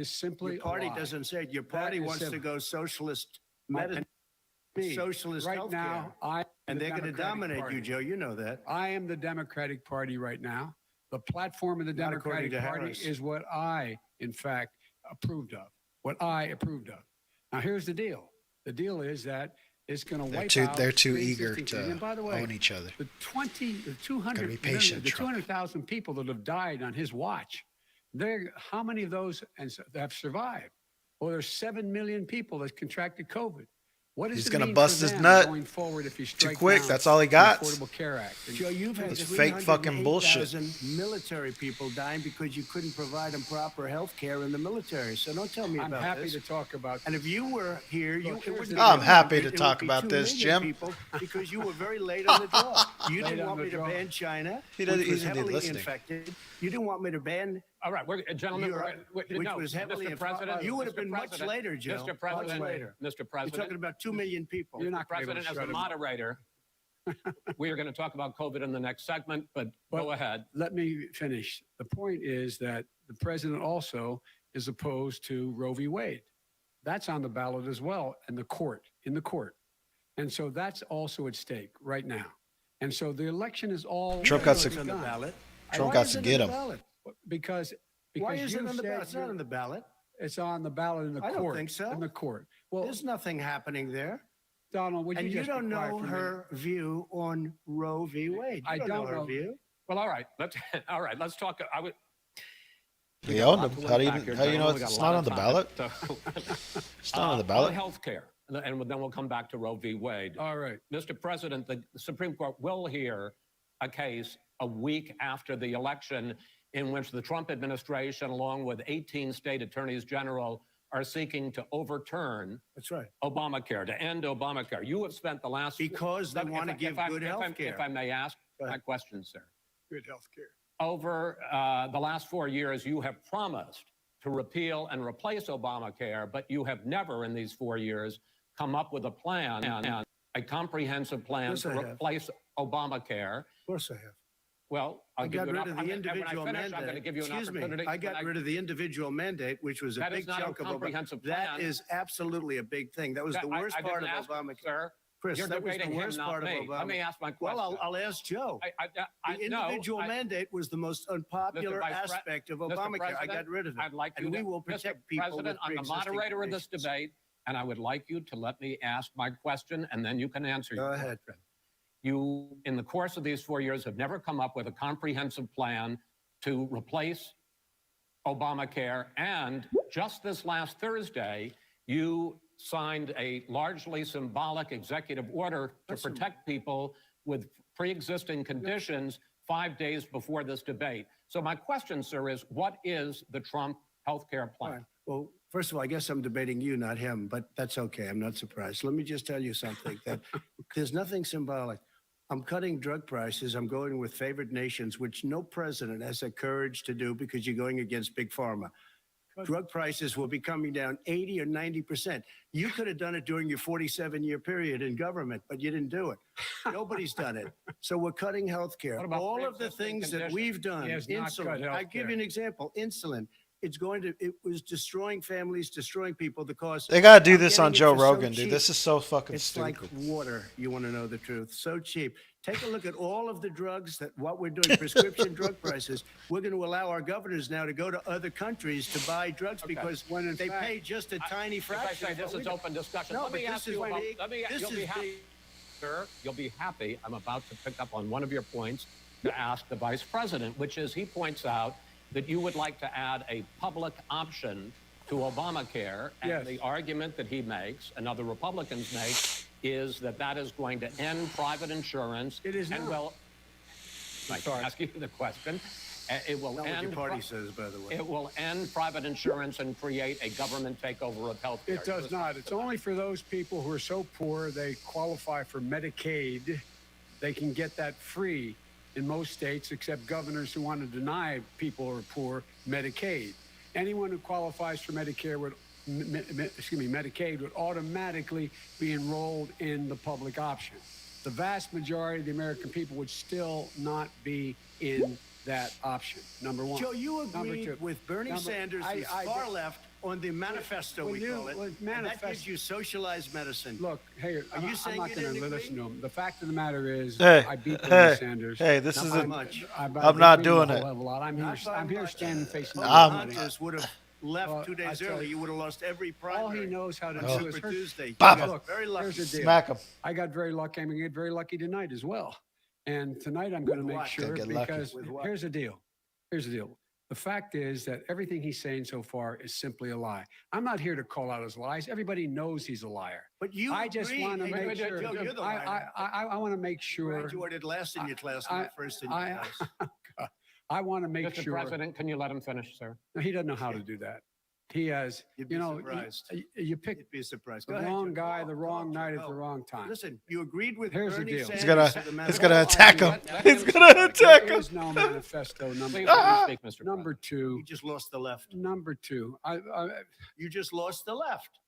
is simply Your party a lie. doesn't say it. Your That party is wants to simple. go socialist My- medicine, Me, socialist right healthcare. now, And they're going to dominate you, Joe. You know that. I am the Democratic Party right now. The platform of the Not according Democratic to Party Harris. is what I, in fact, approved of. What I approved of. Now, here's the deal. The deal is that it's going to wipe out. They're too the eager existing things. to And by the way, own each other. the 200, Gotta be patient, the Trump. 200,000 people that have died on his watch. How many of those have survived? Well, there's 7 million people that contracted COVID. What is He's it gonna mean bust for his them nut going forward if you too strike quick. down That's all he the got. Affordable Care Act? And Joe, you've had It's fake fucking bullshit. 308,000 military people dying because you couldn't provide them proper health care in the military. So don't tell me I'm about happy this. to talk about. And if you were here, you Look, it wouldn't here's be the- I'm 200, happy to it would talk be about 2 this, million Jim. people, because you were very late on the draw. You Late didn't on want the me to draw. ban China, He which doesn't- was he's indeed heavily listening. infected. You didn't want me to ban All right, gentlemen, Europe, which no, was heavily Mr. infected. President, You would have Mr. been much President, later, Joe. Mr. Much President, later. Mr. You're President, talking about 2 million people. You're not going to be able President, to as shut the him up. moderator, we are going to talk about COVID in the next segment, but Well, go ahead. Let me finish. The point is that the president also is opposed to Roe v. Wade. That's on the ballot as well in the court. And so that's also at stake right now. And so the election is all Trump got It's to- on the ballot. Trump Why got is to it get on him. the ballot? because Why is it you on the said ballot? It's not on the ballot. it's on the ballot in the I don't court. think so. In the court. Well, There's nothing happening there. Donald, would And you you just be don't quiet know for a minute? her view on Roe v. Wade. You I don't don't know her know. view. Well, all right, let's talk. We He got a owned lot him. to How do you unpack here, know gentlemen. We it's got a not lot on the of ballot? time. It's not on the ballot. Health care, and then we'll come back to Roe v. Wade. All right. Mr. President, the Supreme Court will hear a case a week after the election in which the Trump administration, along with 18 state attorneys general, are seeking to overturn That's right. Obamacare, to end Obamacare. You have spent the last... Because they If want to I- give if I- good if I- health care. If I may ask Go my ahead. question, sir. Good health care. Over the last 4 years, you have promised to repeal and replace Obamacare, but you have never in these 4 years come up with a plan, a comprehensive plan Yes, to I have. replace Obamacare. Of course I have. Well, I I'll give got you an rid of the opportunity. And individual when I finish, I'm going to mandate. give you an Excuse me. opportunity. I got rid of the individual mandate, which was a That is big not a chunk of comprehensive That plan. is absolutely a big thing. That was the worst I part of didn't ask, Obamacare. Sir, Chris, you're that was the debating him, worst not part of me. Obamacare. Let me ask my question. Well, I'll ask Joe. The no, individual mandate was the most unpopular Vice Pre- aspect of Mr. Obamacare. I President, got rid of it. I'd like you and we to, will Mr. protect people President, with I'm the pre-existing moderator of this conditions. debate, and I would like you to let me ask my question, and then you can answer Go your ahead. question. You, in the course of these 4 years, have never come up with a comprehensive plan to replace Obamacare. And just this last Thursday, you signed a largely symbolic executive order to protect people with pre-existing conditions 5 days before this debate. So my question, sir, is what is the Trump healthcare All plan? right. Well, first of all, I guess I'm debating you, not him, but that's okay. I'm not surprised. Let me just tell you something that there's nothing symbolic. I'm cutting drug prices. I'm going with favored nations, which no president has the courage to do because you're going against big pharma. Drug prices will be coming down 80 or 90%. You could have done it during your 47-year period in government, but you didn't do it. Nobody's done it. So we're cutting health care. What about All of the pre-existing things that conditions? we've done, He has not cut insulin. I healthcare. give you an example, insulin. It was destroying families, destroying people. The cost. They gotta do I'm this on getting it Joe for so Rogan, dude. cheap. This is so fucking It's stupid. like water. You want to know the truth. So cheap. Take a look at all of the drugs that what we're doing, prescription drug prices. We're going to allow our governors now to go to other countries to buy drugs because When in they fact- pay just a tiny If I fraction. say of this what we is do. open discussion, No, let but me this ask is you big. about, This you'll is be happy, big. sir, you'll be happy. I'm about to pick up on one of your points to ask the vice president, which is he points out that you would like to add a public option to Obamacare. And Yes. the argument that he makes and other Republicans make is that that is going to end private insurance. It is and not. will, I can sorry. ask you the question. It will Not what your end. party says, by the way. It will end private insurance and create a government takeover of health care. It does not. It's only for those people who are so poor they qualify for Medicaid. They can get that free in most states, except governors who want to deny people who are poor Medicaid. Anyone who qualifies for Medicare would, Medicaid would automatically be enrolled in the public option. The vast majority of the American people would still not be in that option. Number one. Joe, you Number agreed two. with Bernie Number- Sanders, who's I far did- left, on the manifesto, Well, we you- call it. well, And that manifest- gives you socialized medicine. Look, hey, Are you I'm saying not you going didn't to agree? listen to him. The fact of the matter is, Hey, I beat Bernie hey, Sanders. hey, this Not is by a. much. I'm not doing a it. hell of a lot. I'm here. Not by I'm here much. standing facing Pocahontas would have left Well, 2 I days tell early. you, You would have lost every primary. all he knows how to on do is Super hurt. Tuesday. Papa. You got Look, very lucky. here's the deal. Smack him. I got very lucky. I'm going to get very lucky tonight as well. And tonight I'm going to With make what? sure Gonna get lucky. because With what? here's the deal. Here's the deal. The fact is that everything he's saying so far is simply a lie. I'm not here to call out his lies. Everybody knows he's a liar. But you I just agree. want to Hey, make Joe, sure. Joe, you're the liar. I want to make sure. Graduated last in your class, not first in your I, class. I want to make Mr. sure. President, can you let him finish, sir? No, he doesn't know how to do that. He has, You'd be you know, surprised. you pick You'd be surprised. the Go ahead, wrong Joe. guy, Go, the go, wrong Joe, night go. at the wrong time. Listen, you agreed with Here's the Bernie deal. Sanders. He's gonna, to the he's manifesto. gonna attack him. Let He's him gonna speak. attack There him. is no manifesto. Number Please one. let him speak, Mr. Number two. You just lost the left. Number two. You just lost the left.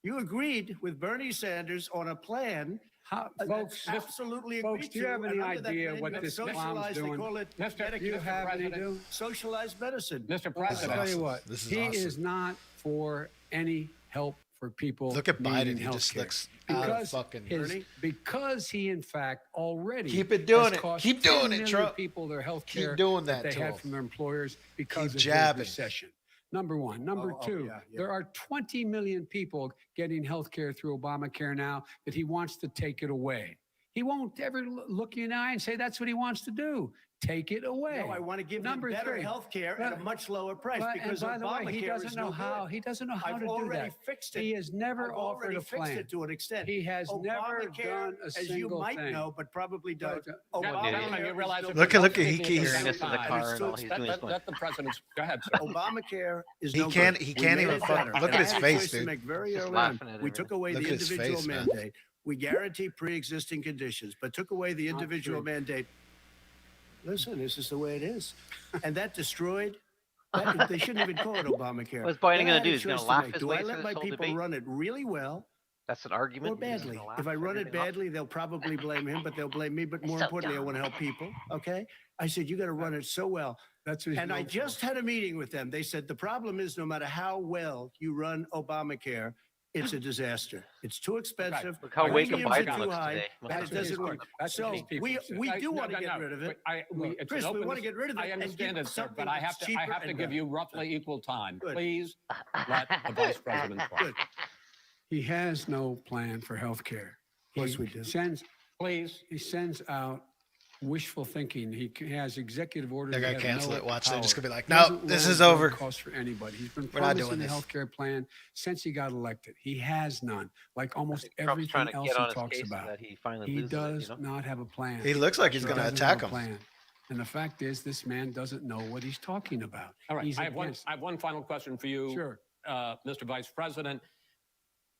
You agreed with Bernie Sanders on a plan How, that's folks, absolutely folks, agreed do you to, have and any under that idea plan, what you have this clown's socialized, doing? They call it Mr. do you Mr. have any President. do? socialized medicine. Mr. I'll President, tell you what. This is he awesome. is not for any help for people. Look at Biden. needing He just healthcare. looks out of because fucking. because he in fact already Keep it doing has it. cost Keep doing 10 it, million Trump. people their health care Keep doing that they to had him. from their employers because Keep of jabbing. his recession. Number one. Number two, yeah. there are 20 million people getting health care through Obamacare now that he wants to take it away. He won't ever look you in the eye and say that's what he wants to do. Take it away. No, I want to give Number them better three. health care at a But- much lower price But, because and by the way, he Obamacare doesn't is know no how. good. He doesn't know how I've to do already that. fixed it. He has never I've offered already a fixed plan. it to an extent. He has never Obamacare, done a as you single might thing. know, but probably don't. Gentlemen, you realize is if still- Look at- we're look at- both he- speaking at the he's- same This is the time, car and all he's let- doing. let- let the president go ahead, sir. Obamacare is He no can't- good. he We can't made even it fuck- better. look And at I his had a face, choice to dude. make very Just early on. laughing at We everything. took away Look the at his individual face, man. mandate. We guarantee pre-existing conditions, but took away the Not individual true. mandate. Listen, this is the way it is. And that destroyed, they shouldn't even call it Obamacare. What's Biden Then I gonna had do? a He's gonna choice to laugh make. his Do way I through let this my whole people debate? run it really well That's an argument. or He's just badly? gonna laugh If I run it everything off. badly, they'll probably blame him, but they'll blame me. But more So importantly, I dumb. want to help people. Okay? I said, you got to run it so well. That's what he's And I known for. just had a meeting with them. They said the problem is no matter how well you run Obamacare, it's a disaster. It's too expensive. Look how weak premiums Biden are too looks high, today. and That's it what his doesn't work. people- that's what So his people we say. do No, want to no, get no. rid of it. It's Chris, an we open- want to get rid of it. I and understand give it, sir, something but I have that's to cheaper give and better. you roughly equal time. Good. Please let the vice president talk. Good. He has no plan for health care. Of course we do. Please. He sends out wishful thinking. He has executive orders. They're that gonna have cancel no it. Watch, they're just power. gonna be like, He "No, doesn't this lower is drug over. Costs for anybody. He's been We're not promising doing the this." health care plan since he got elected. He has none. Like almost Trump's trying everything to else get on he his talks case so about. that he finally He loses does it, you know? not have a plan. He looks like he's He gonna doesn't attack have a him. plan. And the fact is, this man doesn't know what he's talking about. All right. He's I have against it. one final question for you, Sure. Mr. Vice President.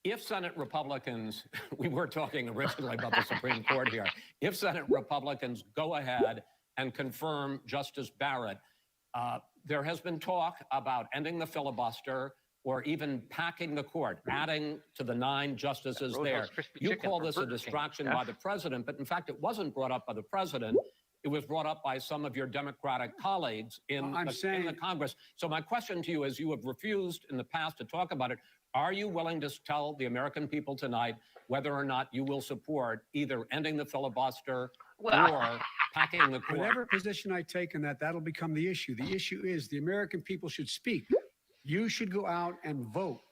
If Senate Republicans, we were talking originally about the Supreme Court here, if Senate Republicans go ahead and confirm Justice Barrett, there has been talk about ending the filibuster or even packing the court, adding to the 9 justices Roadhouse there. crispy You chicken call from this a Burger King, distraction yeah? by the president, but in fact, it wasn't brought up by the president. It was brought up by some of your Democratic colleagues in, I'm in the saying- Congress. So my question to you is, you have refused in the past to talk about it. Are you willing to tell the American people tonight whether or not you will support either ending the filibuster Well- or packing the court? Whatever position I take in that, that'll become the issue. The issue is the American people should speak. You should go out and vote.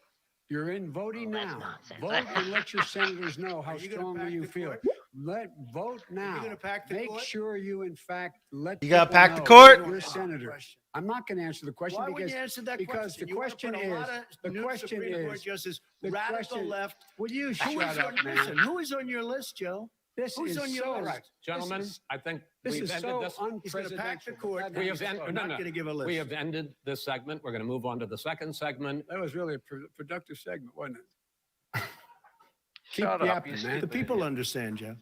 You're in voting that's now. nonsense. Vote and let your senators know how Are you gonna strongly pack you the feel. court? Vote now. gonna pack the Make court? sure you, in fact, let You gotta people pack the know court? You're a senator. Question. I'm not going to answer the question Why would because you answer that because question? the You wanna question put a is lot of the new question Supreme Court is justices, the radical question- left. Will you Who shut is up, on, man? listen, who is on your list, Joe? This who's is on your so list? Gentlemen, This is, I think this we've is ended so this. He's going to pack the unprecedented. court. That We is have ended, so- We're not going to give a list. we have ended this segment. We're going to move on to the second segment. That was really a productive segment, wasn't it? Keep Shut up, yapping, you man. The people understand, Joe.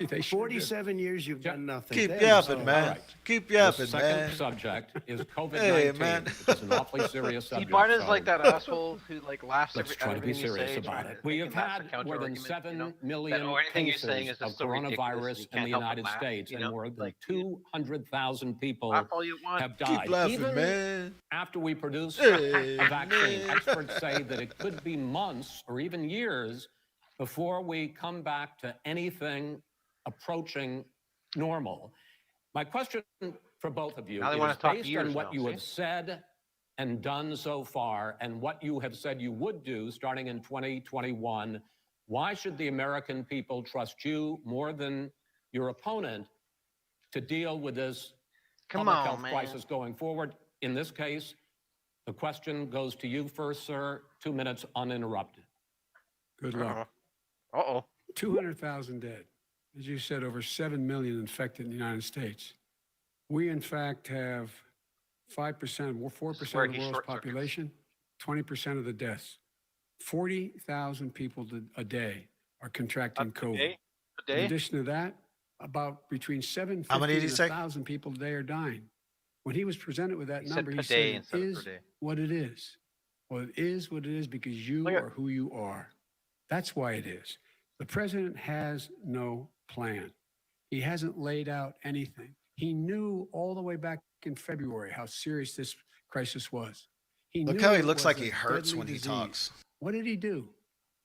They sure did. 47 years you've done nothing. Keep There yapping, you go. man. All right. Keep The yapping, second man. subject is COVID-19. Hey, man. It's an awfully serious See, subject. Bart is so like that asshole who like laughs Let's at try to be everything you serious say. about trying it. to We think have that's the had more than counter-argument, 7 you know? million That, anything you're cases saying is of just so ridiculous, you coronavirus in can't the help but United laugh, States, you and know? more than Like, 200,000 people laugh all you want. have Keep died. laughing, Even man. after we produce Hey, a vaccine, man. experts say that it could be months or even years before we come back to anything approaching normal. My question for both of you Now they is wanna talk based years on what now, you see? have said and done so far and what you have said you would do starting in 2021, why should the American people trust you more than your opponent to deal with this Come public on, health man. crisis going forward? In this case, the question goes to you first, sir. 2 minutes uninterrupted. Good luck. Uh-oh. 200,000 dead. As you said, over 7 million infected in the United States. We, in fact, have 5%, or 4% where of the he world's short circuits. population, 20% of the deaths. 40,000 people a day are contracting COVID. A In day? addition to that, about between How 750 many did he and say? 1,000 people a day are dying. When he was presented with that He said number, per he said, day it instead of per is day. what it is. Well, it is what it is because you Look at- are who you are. That's why it is. The president has no plan. He hasn't laid out anything. He knew all the way back in February how serious this crisis was. He Look knew how he it looks was like a he hurts deadly when he disease. talks. What did he do?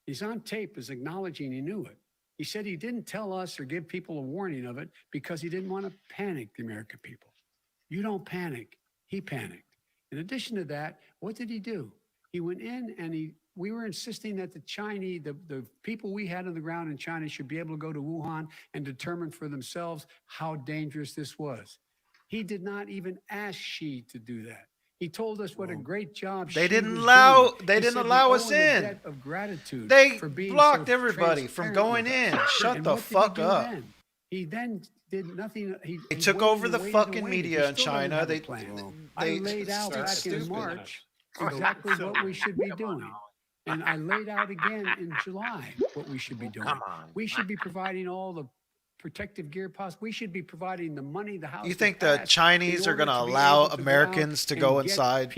He's on tape as acknowledging he knew it. He said he didn't tell us or give people a warning of it because he didn't want to panic the American people. You don't panic. He panicked. In addition to that, what did he do? He went in and we were insisting that the Chinese, the people we had on the ground in China should be able to go to Wuhan and determine for themselves how dangerous this was. He did not even ask Xi to do that. He told us what a great job They Xi didn't was allow- doing. they He didn't said we allow owe us him a in. debt of gratitude They for being blocked so everybody from transparent going with in. us. Shut And the what did he fuck do up. then? He then did nothing. He took waited over and the waited and fucking waited. media He in still doesn't China. have a They- plan. they- I laid out Sir, back excuse in me. March exactly what we should be doing. And I laid out again in July what we should be doing. Come on. We should be providing all the protective gear possible. We should be providing the money, the house. You think the Chinese are going to allow Americans to go inside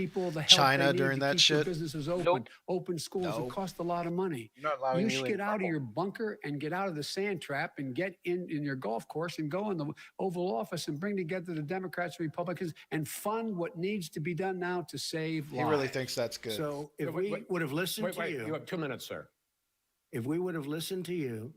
China during that shit? Businesses open, Nope. open schools. No. It cost a lot of money. You're not allowing You you should in get out of trouble. your bunker and get out of the sand trap and get in your golf course and go in the Oval Office and bring together the Democrats and Republicans and fund what needs to be done now to save He lives. really thinks that's good. So if Wait, we wait, would have listened Wait, to wait, you you, have 2 minutes, sir. if we would have listened to you,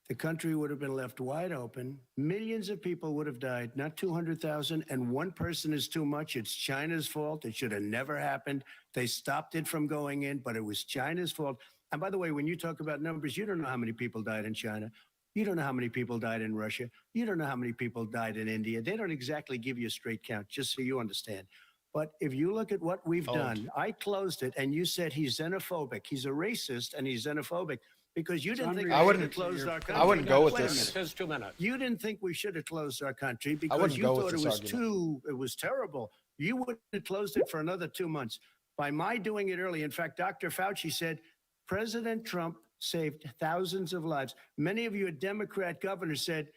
the country would have been left wide open. Millions of people would have died, not 200,000. And one person is too much. It's China's fault. It should have never happened. They stopped it from going in, but it was China's fault. And by the way, when you talk about numbers, you don't know how many people died in China. You don't know how many people died in Russia. You don't know how many people died in India. They don't exactly give you a straight count, just so you understand. But if you look at what we've done, I closed it and you said he's xenophobic. He's a racist and he's xenophobic because you didn't think we I should wouldn't- have closed our country. I wouldn't go with Wait a this. minute. It says 2 minutes. You didn't think we should have closed our country because wouldn't you go with thought it this was argument. it was terrible. You would have closed it for another 2 months. By my doing it early, in fact, Dr. Fauci said President Trump saved thousands of lives. Many of you Democrat governors said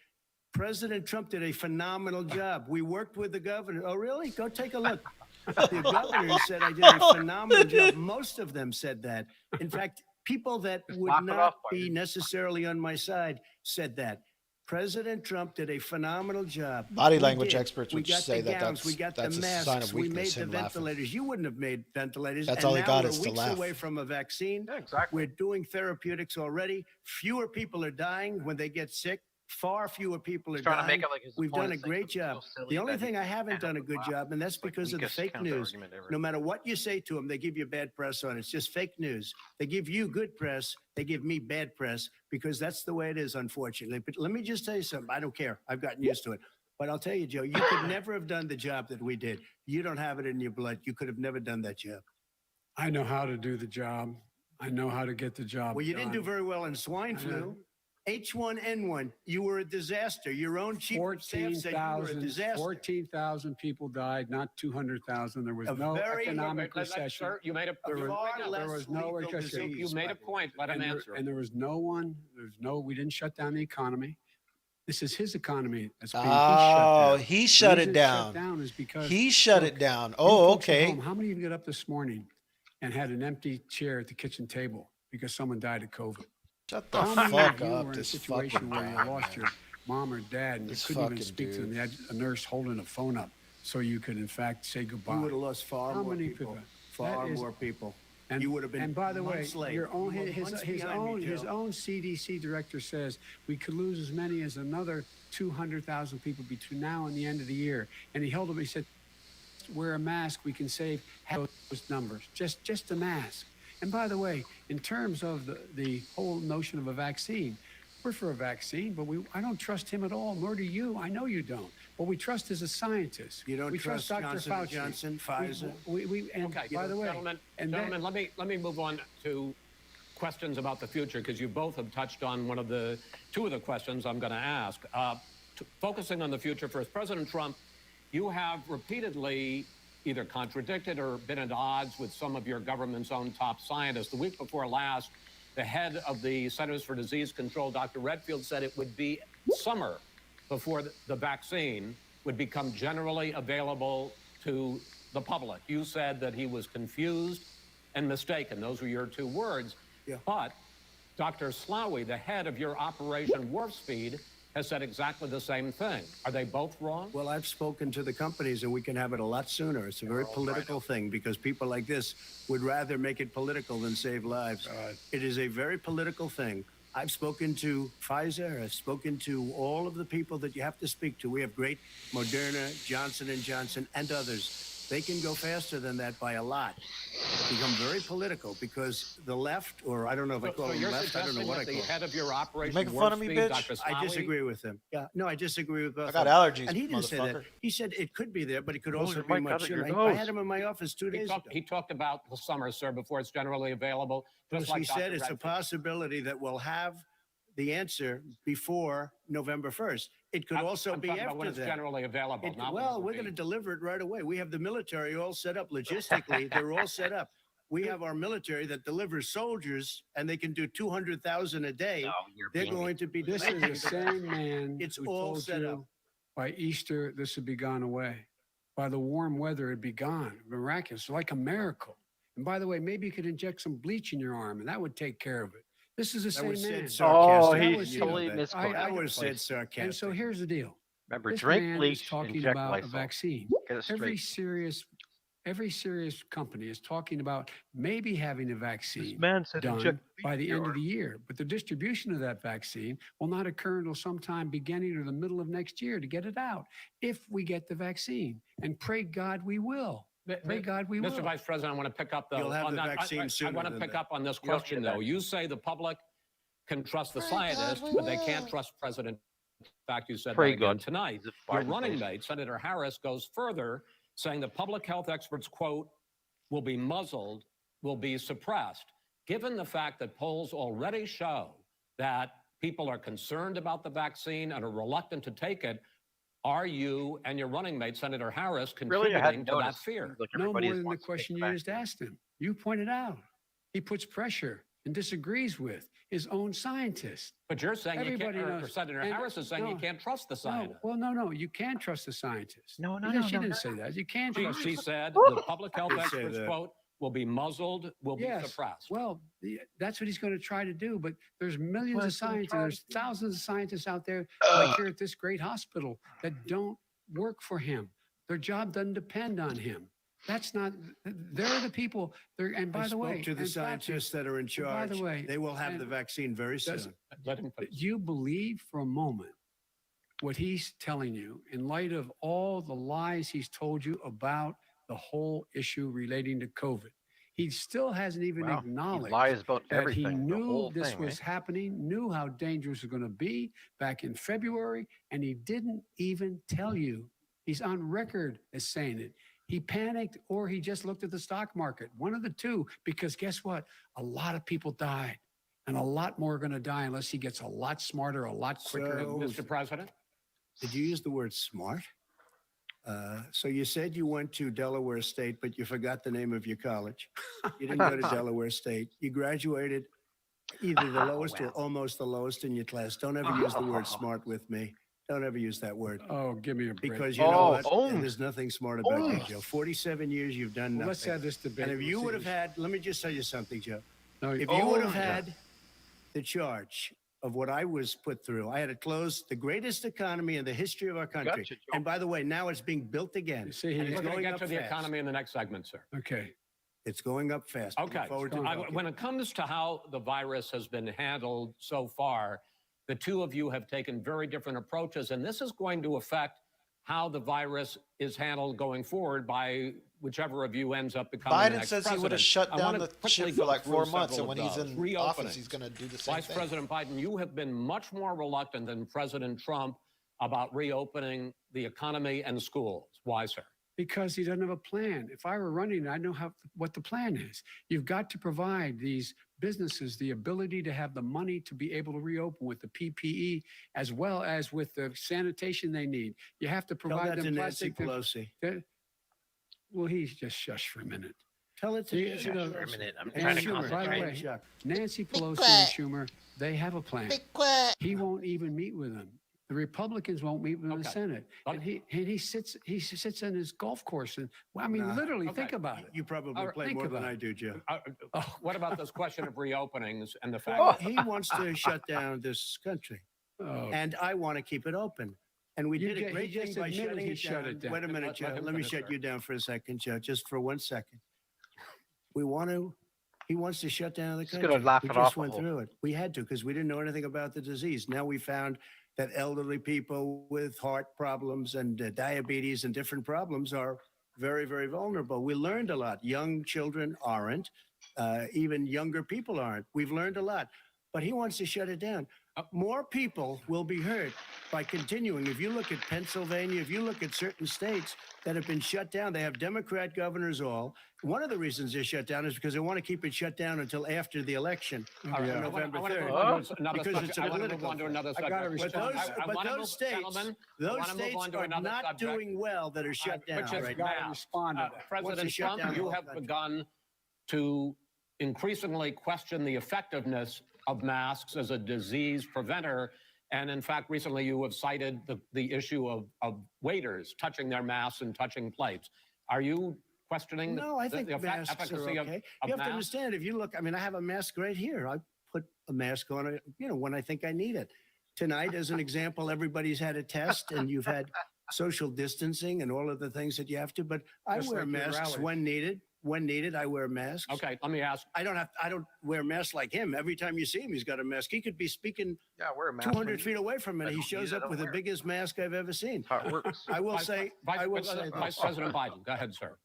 President Trump did a phenomenal job. We worked with the governor. Oh, really? Go take a look. The governor said I did a phenomenal job. Most of them said that. In fact, people that Just would laugh it not off, be Biden. necessarily on my side said that. President Trump did a phenomenal job. Body We language did. experts We would got say the that gowns, we got that's the a masks, sign of we weakness, made the him laughing. ventilators. You wouldn't have made ventilators. That's and all he now got we're is to weeks laugh. away from a vaccine. Yeah, exactly. We're doing therapeutics already. Fewer people are dying when they get sick. Far fewer people are He's trying to dying. make it like his We've done a opponents think great it's so job. silly The only that thing he I haven't can't done a help good but laugh. job, and that's It's like because of the weakest fake news. counter-argument ever. No matter what you say to them, they give you bad press on it. It's just fake news. They give you good press. They give me bad press because that's the way it is, unfortunately. But let me just tell you something. I don't care. I've gotten used to it. But I'll tell you, Joe, you could never have done the job that we did. You don't have it in your blood. You could have never done that job. I know how to do the job. I know how to get the job Well, you didn't do done. very well in swine I flu. know. H1N1, you were a disaster. Your own chief of staff said you were a disaster. 14,000 people died, not 200,000. There was A no very- economic Let- recession. Sir, you made a There was- Far there less was no lethal recession. disease, you made a Michael. point. Let him and answer. there was no one, we didn't shut down the economy. This is his economy that's being Oh, shut down. he The shut reason it it's down. Shut down is because He shut look, it down. you Oh, folks at okay. home, how many of you got up this morning and had an empty chair at the kitchen table because someone died of COVID? Shut the How many fuck of you up, were in a this situation fucking where you guy, lost man. your mom or dad and This you couldn't even fucking speak to them? dude. You had a nurse holding a phone up so you could, in fact, say goodbye. You would have lost far How more many people. people? Far That is- more people. And, You would have been and by the way, months late. your own, You were his months behind me, his Joe. own CDC director says we could lose as many as another 200,000 people between now and the end of the year. And he held up, he said, wear a mask, we can save half those numbers, just a mask. And by the way, in terms of the whole notion of a vaccine, we're for a vaccine, but I don't trust him at all, nor do you. I know you don't. What we trust is a scientist. You don't we trust Dr. Johnson Fauci. & Johnson, Pfizer? And Okay, by the way, gentlemen, and gentlemen, let me move on to questions about the future because you both have touched on two of the questions I'm going to ask. Focusing on the future first, President Trump, you have repeatedly either contradicted or been at odds with some of your government's own top scientists. The week before last, the head of the Centers for Disease Control, Dr. Redfield, said it would be summer before the vaccine would become generally available to the public. You said that he was confused and mistaken. Those were your two words. Yeah. But Dr. Slaoui, the head of your Operation Warp Speed, has said exactly the same thing. Are they both wrong? Well, I've spoken to the companies and we can have it a lot sooner. It's a very political thing because people like this would rather make it political than save lives. It is a very political thing. I've spoken to Pfizer. I've spoken to all of the people that you have to speak to. We have great Moderna, Johnson & Johnson, and others. They can go faster than that by a lot. Become very political because the left, or I don't know if I call So them you're left, I don't know suggesting what I that the call them. head of your Operation making Warp fun of me, Speed, bitch? Dr. Slaoui, I disagree with him. Yeah, no, I disagree with both. I got of them. allergies, and he didn't say that. motherfucker. He said it could be there, but it could Move also your be mic much out of your sooner. I nose. had him in my office 2 days ago. He talked about the summer, sir, before it's generally available. Just As like he said, Dr. it's a Redfield. possibility that we'll have the answer before November 1st. It could also I'm be talking about after when it's that. generally available. not when Well, it'll we're be. going to deliver it right away. We have the military all set up logistically. They're all set up. We have our military that delivers soldiers, and they can do 200,000 a day. They're going to be. this is the same man It's who all told set you up. by Easter this would be gone away. By the warm weather, it'd be gone. Miraculous, like a miracle. And by the way, maybe you could inject some bleach in your arm, and that would take care of it. This is the That same was man. said Oh, sarcastically. he's You know totally that. misquoted. That was said Please. sarcastically. And so here's the deal. Remember, This drink man is bleach, talking inject about Lysol. a vaccine. Get it Every straight. serious company is talking about maybe having a vaccine man said done inject by the bleach in end your of the year. But the distribution of that vaccine will not occur until sometime beginning or the middle of next year to get it out, if we get the vaccine. And pray God we will. Pray God we will. Mr. Vice President, I want to pick up You'll have on the that. vaccine I sooner want to than pick that. up on this You don't question, get though. that. You say the public can trust the Pray God scientists, we but they can't will. trust President. In fact, you said Pray that again God. tonight. Is it Your Biden, running please? mate, Senator Harris, goes further, saying the public health experts, quote, will be muzzled, will be suppressed. Given the fact that polls already show that people are concerned about the vaccine and are reluctant to take it, are you and your running mate, Senator Harris, Really, I contributing hadn't to that noticed. fear? Seems like No everybody more than the wants to take question the you just vaccine. asked him. You pointed out. He puts pressure and disagrees with his own scientists. But you're saying you can't, Everybody or knows. Senator And- Harris is saying you no, can't trust the No, scientists. well, no. You can trust the scientists. No, no, She no, didn't- She no, didn't no. say that. You can She, trust. she said the public health Did say experts, that. quote, will be muzzled, will be Yes. suppressed. Well, that's what he's going to try to do. But there's millions Well, of he's gonna scientists, try to there's do. thousands of scientists out there, Ugh. like here at this great hospital, that don't work for him. Their job doesn't depend on him. That's not. They're the people. And I by the spoke way, to the and Fauci, scientists that are in by charge. the way, They will have and the vaccine very does- soon. Let him finish. you believe for a moment what he's telling you in light of all the lies he's told you about the whole issue relating to COVID. He still hasn't even Wow, he acknowledged lies about that he everything. The knew whole this thing, was happening, knew how dangerous it was going to be back in February, and he didn't even tell you. He's on record as saying it. He panicked or he just looked at the stock market, one of the two, because guess what? A lot of people died, and a lot more are going to die unless he gets a lot smarter, a lot quicker. So- Mr. President? Did you use the word smart? So you said you went to Delaware State, but you forgot the name of your college. You didn't go to Delaware State. You graduated either the lowest or Wow. almost the lowest in your class. Don't ever use the word smart with me. Don't ever use that word. Oh, give me a break. Because you know what? Om. There's nothing smart about you, Joe. 47 years you've done Well, nothing. let's have this debate. And if We'll you see would have this. had, let me just tell you something, Joe. No, If you would have had the charge of what I was put through, I had to close the greatest economy in the history of our country. Gotcha, Joe. And by the way, now it's being built again. You see, and he's it's We're going to going get up to the fast. economy in the next segment, sir. okay. It's going up fast. I look Okay. forward to talking. When it comes to how the virus has been handled so far, the two of you have taken very different approaches, and this is going to affect how the virus is handled going forward by whichever of you ends up becoming the Biden next says he would have president. shut I down wanna the quickly ship go for like through 4 months, several and when of he's those. in Reopenings. office, he's going to do the same Vice thing. President Biden, you have been much more reluctant than President Trump about reopening the economy and schools. Why, sir? Because he doesn't have a plan. If I were running, I know what the plan is. You've got to provide these businesses the ability to have the money to be able to reopen with the PPE as well as with the sanitation they need. You have to Tell provide that to them Nancy plastic. Pelosi. Well, he's just shush for a minute. Tell it to See, Nancy you know, Pelosi. For a minute, I'm And trying to Schumer, by the concentrate. way, Chuck. Nancy Pelosi quiet. and Schumer, they have a plan. He won't even meet with them. The Republicans won't meet with the Okay. Senate, and he sits on his golf course, and well, I mean, Nah. literally, Okay. think about it. You probably All right, play think more than about I it. do, Joe. What about this question of reopenings and the fact Well, that he wants to shut down this country, Oh, and I want to keep it open. And we You did a ju- he great thing just by admitted shutting he it shut down. it down. Wait a minute, Let Joe. him Let me finish, shut sir. you down for a second, Joe, just for 1 second. He wants to shut down the He's country. gonna laugh We it just off a went whole- through it. We had to because we didn't know anything about the disease. Now we found that elderly people with heart problems and diabetes and different problems are very, very vulnerable. We learned a lot. Young children aren't. Even younger people aren't. We've learned a lot. But he wants to shut it down. More people will be hurt by continuing. If you look at Pennsylvania, if you look at certain states that have been shut down, they have Democrat governors all. One of the reasons they're shut down is because they want to keep it shut down until after the election Oh, on yeah. November I wanna 3rd. move on to another Because subject. it's a I wanna move political on to thing. another I subject. gotta But respond. those, I but wanna those move- states, gentlemen, I those wanna move states on to are another not subject. doing well that are shut down which is right gotta now. respond to that. President shut down Trump, the you whole have country. begun to increasingly question the effectiveness of masks as a disease preventer. And in fact, recently you have cited the issue of waiters touching their masks and touching plates. Are you questioning No, I think the masks are efficacy okay. of You have to masks? understand, if you look, I mean, I have a mask right here. I put a mask on, when I think I need it. Tonight, as an example, everybody's had a test and you've had social distancing and all of the things that you have to, but I Just wear like your masks rally. when needed. When needed, I wear masks. Okay, let me ask. I don't wear masks like him. Every time you see him, he's got a mask. He could be speaking Yeah, wear a mask. 200 feet away from me. I and He don't need shows it, I up don't with the wear it. biggest mask I've ever seen. How it works. I will say, I will say Vice this. President Biden, go ahead, sir.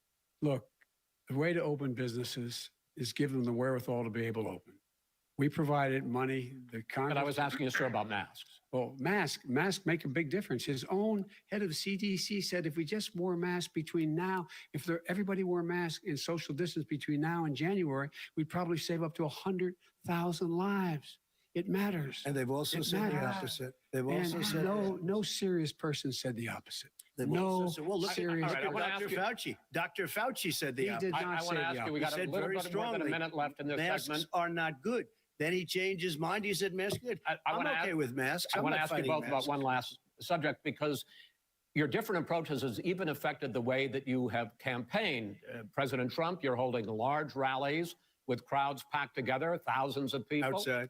Look, the way to open businesses is give them the wherewithal to be able to open. We provided money, the But Congress. I was asking you, sir, about masks. Well, masks make a big difference. His own head of the CDC said if we just wore masks between now, everybody wore masks in social distance between now and January, we'd probably save up to 100,000 lives. It matters. And they've also It said the matters. opposite. They've also And said no serious person said the opposite. They've no also said, well, look at, serious. look All right, I at wanna Dr. ask you- Fauci. Dr. Fauci said the He opposite. did I not want say to ask the you, we He got a said little very bit more than a strongly, minute left in this masks segment. are not good. Then he changed his mind. He said masks are good. I I'm wanna okay ask- with masks. I I'm want to not ask you fighting both masks. about one last subject because your different approaches has even affected the way that you have campaigned. President Trump, you're holding large rallies with crowds packed together, thousands of people. Outside.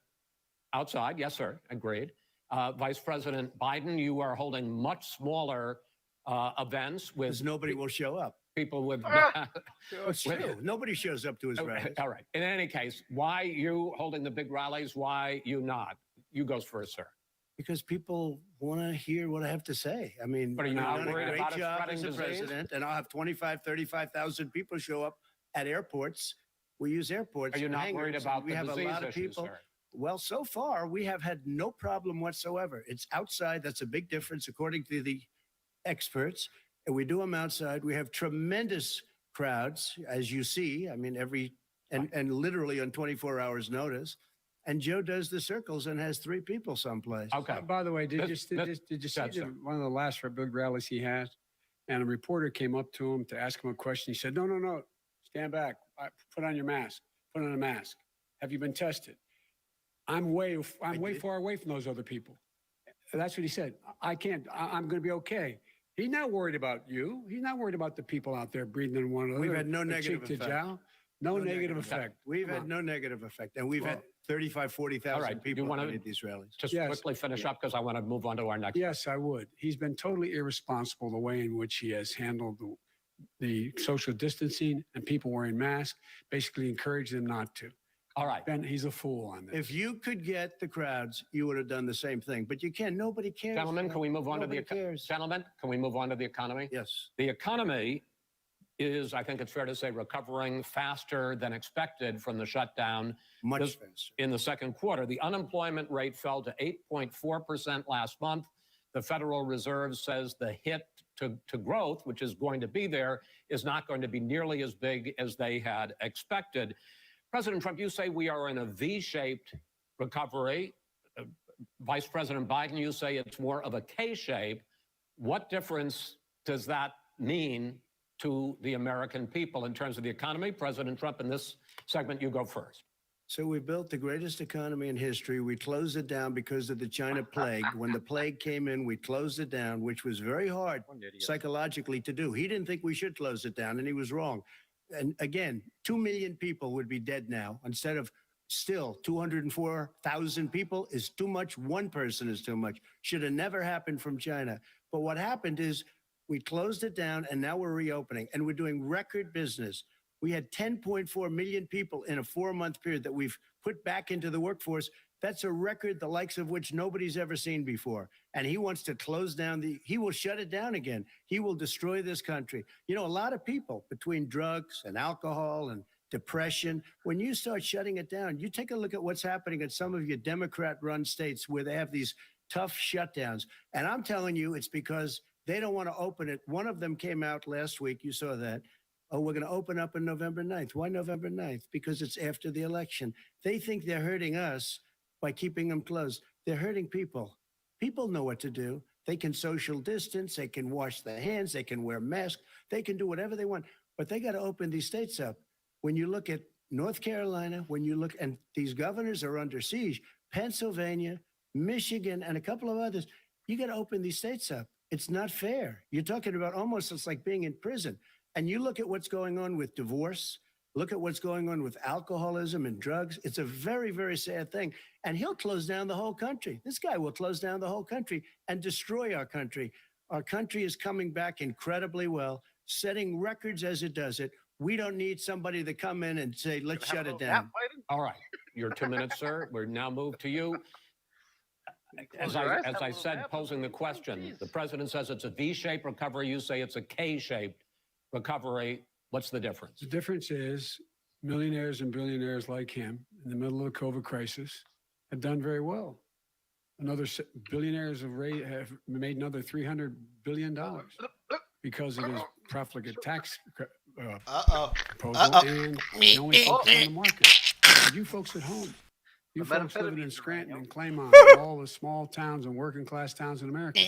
Outside, yes, sir, agreed. Vice President Biden, you are holding much smaller events Because with nobody will show up. people with. It's true. Nobody shows up to his rallies. All right. In any case, why you holding the big rallies? Why you not? You goes first, sir. Because people want to hear what I have to say. I mean, But are you I've not done a worried great about it job spreading as a disease? president, and I'll have 25, 35,000 people show up at airports. We use airports. Are you for not worried hangars, about and we the have a disease lot of issue, people. sir? Well, so far we have had no problem whatsoever. It's outside. That's a big difference, according to the experts. And we do them outside. We have tremendous crowds, as you see. I mean, and literally on 24 hours notice. And Joe does the circles and has 3 people someplace. Okay. By the way, did you This- see That's it. one of the last big rallies he had? And a reporter came up to him to ask him a question. He said, no, stand back. Put on your mask. Put on a mask. Have you been tested? I'm way did. far away from those other people. That's what he said. I can't, I'm going to be okay. He's not worried about you. He's not worried about the people out there breathing in one another. We've had no or negative cheek to effect. jowl. No negative effect. We've Come had on. no negative effect. And we've Well, had 35, 40,000 all right, you people wanna- at these rallies. Just Yes. quickly finish up because I want to move on to our next. Yes, I would. He's been totally irresponsible the way in which he has handled the social distancing and people wearing masks, basically encouraged them not to. All right. He's a fool on this. If you could get the crowds, you would have done the same thing. But you can't. Nobody cares. Gentlemen, can we move on to the Nobody cares. gentlemen? Can we move on to the economy? Yes. The economy is, I think it's fair to say, recovering faster than expected from the shutdown Much This- faster. in the second quarter. The unemployment rate fell to 8.4% last month. The Federal Reserve says the hit to growth, which is going to be there, is not going to be nearly as big as they had expected. President Trump, you say we are in a V-shaped recovery. Vice President Biden, you say it's more of a K-shape. What difference does that mean to the American people in terms of the economy? President Trump, in this segment, you go first. So we built the greatest economy in history. We closed it down because of the China plague. When the plague came in, we closed it down, which was very hard psychologically to do. He didn't think we should close it down, and he was wrong. And again, 2 million people would be dead now instead of still 204,000 people is too much. One person is too much. Should have never happened from China. But what happened is we closed it down and now we're reopening and we're doing record business. We had 10.4 million people in a 4-month period that we've put back into the workforce. That's a record the likes of which nobody's ever seen before. And he wants to close down he will shut it down again. He will destroy this country. You know, a lot of people between drugs and alcohol and depression, when you start shutting it down, you take a look at what's happening in some of your Democrat-run states where they have these tough shutdowns. And I'm telling you, it's because they don't want to open it. One of them came out last week. You saw that. Oh, we're going to open up on November 9th. Why November 9th? Because it's after the election. They think they're hurting us by keeping them closed. They're hurting people. People know what to do. They can social distance. They can wash their hands. They can wear masks. They can do whatever they want. But they got to open these states up. When you look at North Carolina, when you look, and these governors are under siege, Pennsylvania, Michigan, and a couple of others, you got to open these states up. It's not fair. You're talking about almost, it's like being in prison. And you look at what's going on with divorce, look at what's going on with alcoholism and drugs. It's a very, very sad thing. And he'll close down the whole country. This guy will close down the whole country and destroy our country. Our country is coming back incredibly well, setting records as it does it. We don't need somebody to come in and say, let's shut it down. All right. Your 2 minutes, sir. We're now moved to you. As I said, posing the question, the president says it's a V-shaped recovery. You say it's a K-shaped recovery. What's the difference? The difference is millionaires and billionaires like him in the middle of the COVID crisis have done very well. Billionaires have made another $300 billion because of his profligate tax proposal and the only folks on the market. But you folks at home, you folks living in Scranton and Claymont, and all the small towns and working class towns in America,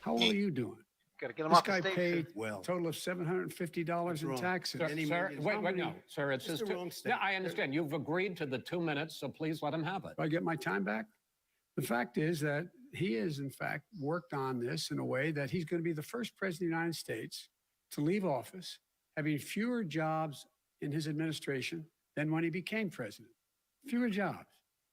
how well are you doing? Gotta get him This off the guy stage. paid Well. a total of $750 in wrong. taxes. Sir, Any sir, millions. wait, How wait, many- no, sir, it's It's his the two. wrong state. Yeah, I understand. You've agreed to the 2 minutes, so please let him have it. Do I get my time back? The fact is that he has, in fact, worked on this in a way that he's going to be the first president of the United States to leave office having fewer jobs in his administration than when he became president. Fewer jobs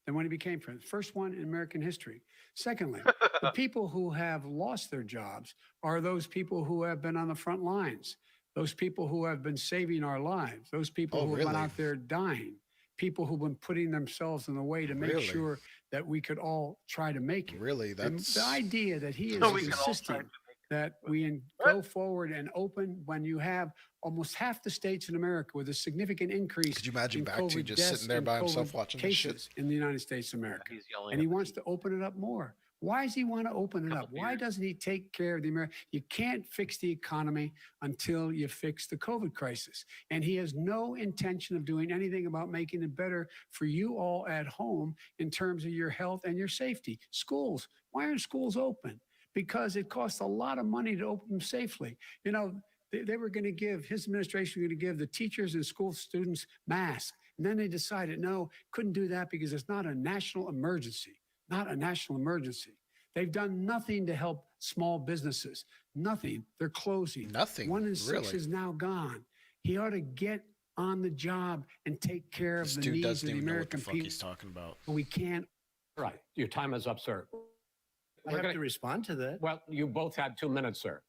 than when he became president. First one in American history. Secondly, the people who have lost their jobs are those people who have been on the front lines, those people who have been saving our lives, those people Oh, who have been really? out there dying, people who've been putting themselves in the way to make Really? sure that we could all try to make it. Really, And that's the idea that he is No, we can all try insisting to that we go forward and open when you have almost half the states in America with a significant increase. Could you imagine in Bakshi COVID just deaths sitting there and by himself COVID watching this shit? cases in the United States of America. He's yelling And at he the wants to open it up more. Why does he want to open it up? Couple Why beers. doesn't he take care of the American? You can't fix the economy until you fix the COVID crisis. And he has no intention of doing anything about making it better for you all at home in terms of your health and your safety. Schools, why aren't schools open? Because it costs a lot of money to open them safely. You know, they were going to give, his administration was going to give the teachers and school students masks. And then they decided, no, couldn't do that because it's not a national emergency. Not a national emergency. They've done nothing to help small businesses. Nothing. They're closing. Nothing, 1 in 6 really. is now gone. He ought to get on the job and take care of This the dude needs doesn't of the even know what the American fuck people. he's talking about. We can't. Right. Your time is up, sir. I have to respond to that. Well, you both had 2 minutes, sir.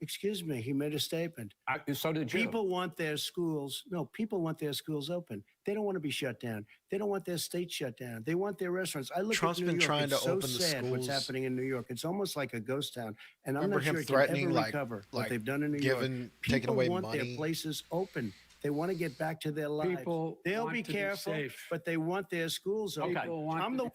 Excuse me, he made a statement. So did you. People want their schools. No, people want their schools open. They don't want to be shut down. They don't want their state shut down. They want their restaurants. I look Trump's at New been York. trying It's to so open the sad what's schools. happening in New York. It's almost like a ghost town. And I'm Remember not sure him it can threatening, ever like- recover what like they've done in New York. taking People away want money. their places open. They want to get back to their lives. People They'll want be to be careful, safe. but they want their schools open. People want I'm to the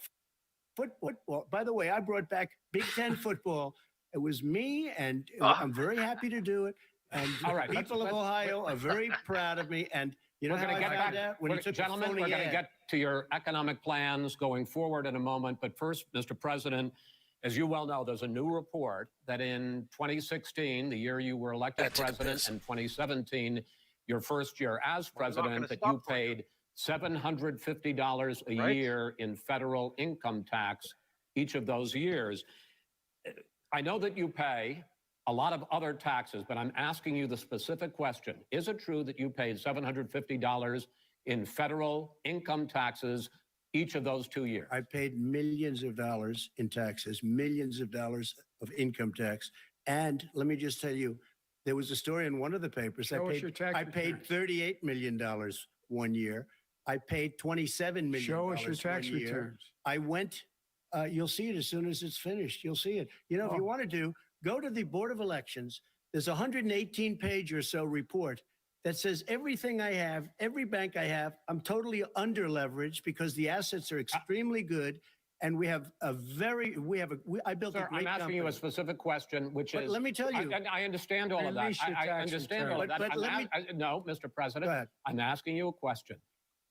football. By the way, I brought back Big Ten football. It was me, and I'm very happy to do it. And All right, the people of Ohio are very proud of me. And you know We're how going I to get found back. out? When he took Gentlemen, the we're phony going to ad. get to your economic plans going forward in a moment. But first, Mr. President, as you well know, there's a new report that in 2016, the year you were elected That took a president, piss. and 2017, your first year as Well, I'm not president, gonna that stop you for you. paid $750 a Right. year in federal income tax each of those years. I know that you pay a lot of other taxes, but I'm asking you the specific question. Is it true that you paid $750 in federal income taxes each of those 2 years? I paid millions of dollars in taxes, millions of dollars of income tax. And let me just tell you, there was a story in one of the papers. Show us your tax I paid returns. $38 million 1 year. I paid $27 million. Show us your tax 1 year. returns. I went, you'll see it as soon as it's finished. You'll see it. You know, if you Oh. want to do, go to the Board of Elections. There's a 118-page or so report that says everything I have, every bank I have, I'm totally under leveraged because the assets are extremely good. And we have I built Sir, a great I'm asking company. you a specific question, which But is. let me tell you. I understand all of that. Release your I tax understand return. all of that. But let me- No, Mr. President. Go ahead. I'm asking you a question.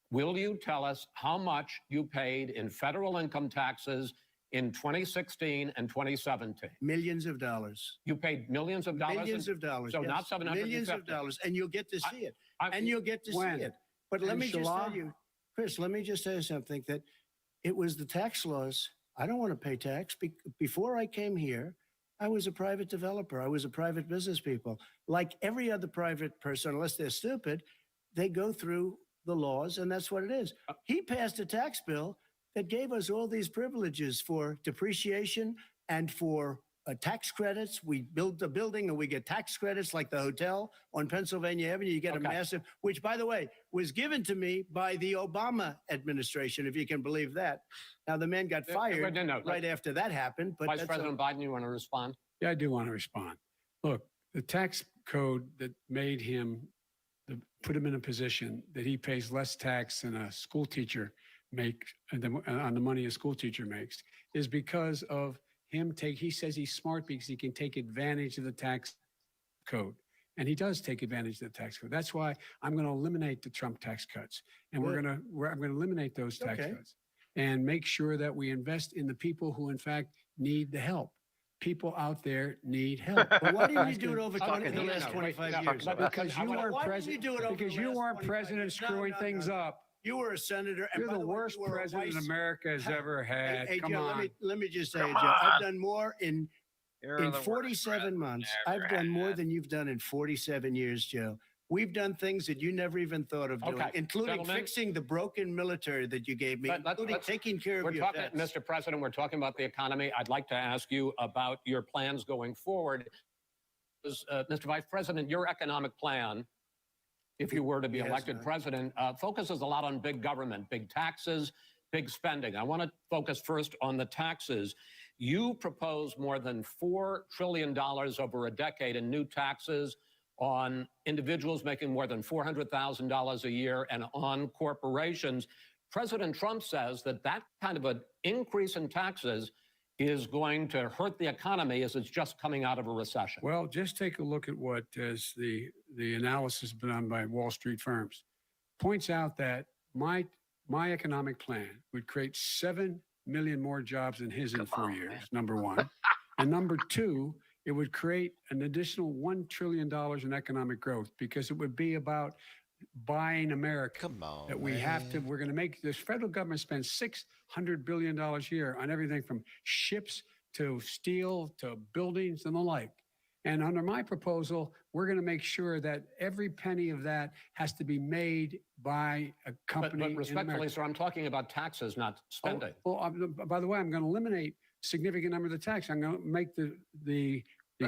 Will you tell us how much you paid in federal income taxes in 2016 and 2017? Millions of dollars. You paid millions of dollars. Millions of dollars. So yes. not 750. Millions of dollars. And you'll get to see it. I'm- And you'll get to When? see it. But let And me just Shala? tell you, Chris, let me just tell you something that it was the tax laws. I don't want to pay tax. Before I came here, I was a private developer. I was a private business people. Like every other private person, unless they're stupid, they go through the laws, and that's what it is. He passed a tax bill that gave us all these privileges for depreciation and for tax credits. We build a building and we get tax credits like the hotel on Pennsylvania Avenue. You get Okay. a massive, which by the way, was given to me by the Obama administration, if you can believe that. Now the man got fired no. right after that happened, but Vice that's President Biden, you want to respond? Yeah, I do want to respond. Look, the tax code that made him, put him in a position that he pays less tax than a school teacher makes on the money a school teacher makes is because of him he says he's smart because he can take advantage of the tax code. And he does take advantage of the tax code. That's why I'm going to eliminate the Trump tax cuts. And Good. I'm going to eliminate those tax Okay. cuts and make sure that we invest in the people who, in fact, need the help. People out there need help. But why didn't you That's do it gonna- over Fucking the no, last no, 25 no, years? but Because you weren't Why didn't president. you do it over Because the you last weren't 25 president years? No, screwing no, things no. up. You were a senator. And You're by the the way, worst you were a president vice- America has ever had. Hey, Come Joe, on. let me just say, Come Joe, I've on. done more in You're the worst 47 president months. ever I've done more had. than you've done in 47 years, Joe. We've done things that you never even thought of doing, Okay, including gentlemen. fixing the broken military that you gave me, including let's- taking care We're of your talking, vets. Mr. President, we're talking about the economy. I'd like to ask you about your plans going forward. Mr. Vice President, your economic plan, if you were to be Yes, elected sir. president, focuses a lot on big government, big taxes, big spending. I want to focus first on the taxes. You propose more than $4 trillion over a decade in new taxes on individuals making more than $400,000 a year and on corporations. President Trump says that that kind of an increase in taxes is going to hurt the economy as it's just coming out of a recession. Well, just take a look at what as the analysis done by Wall Street firms points out that my economic plan would create 7 million more jobs than his in 4 years, number one. And number two, it would create an additional $1 trillion in economic growth because it would be about buying America. Come on, That we have to, we're going to make this federal government spend $600 billion a year on everything from ships to steel to buildings and the like. And under my proposal, we're going to make sure that every penny of that has to be made by a company. But in respectfully, America. sir, I'm talking about taxes, not spending. By the way, I'm going to eliminate a significant number of the tax. I'm going to make the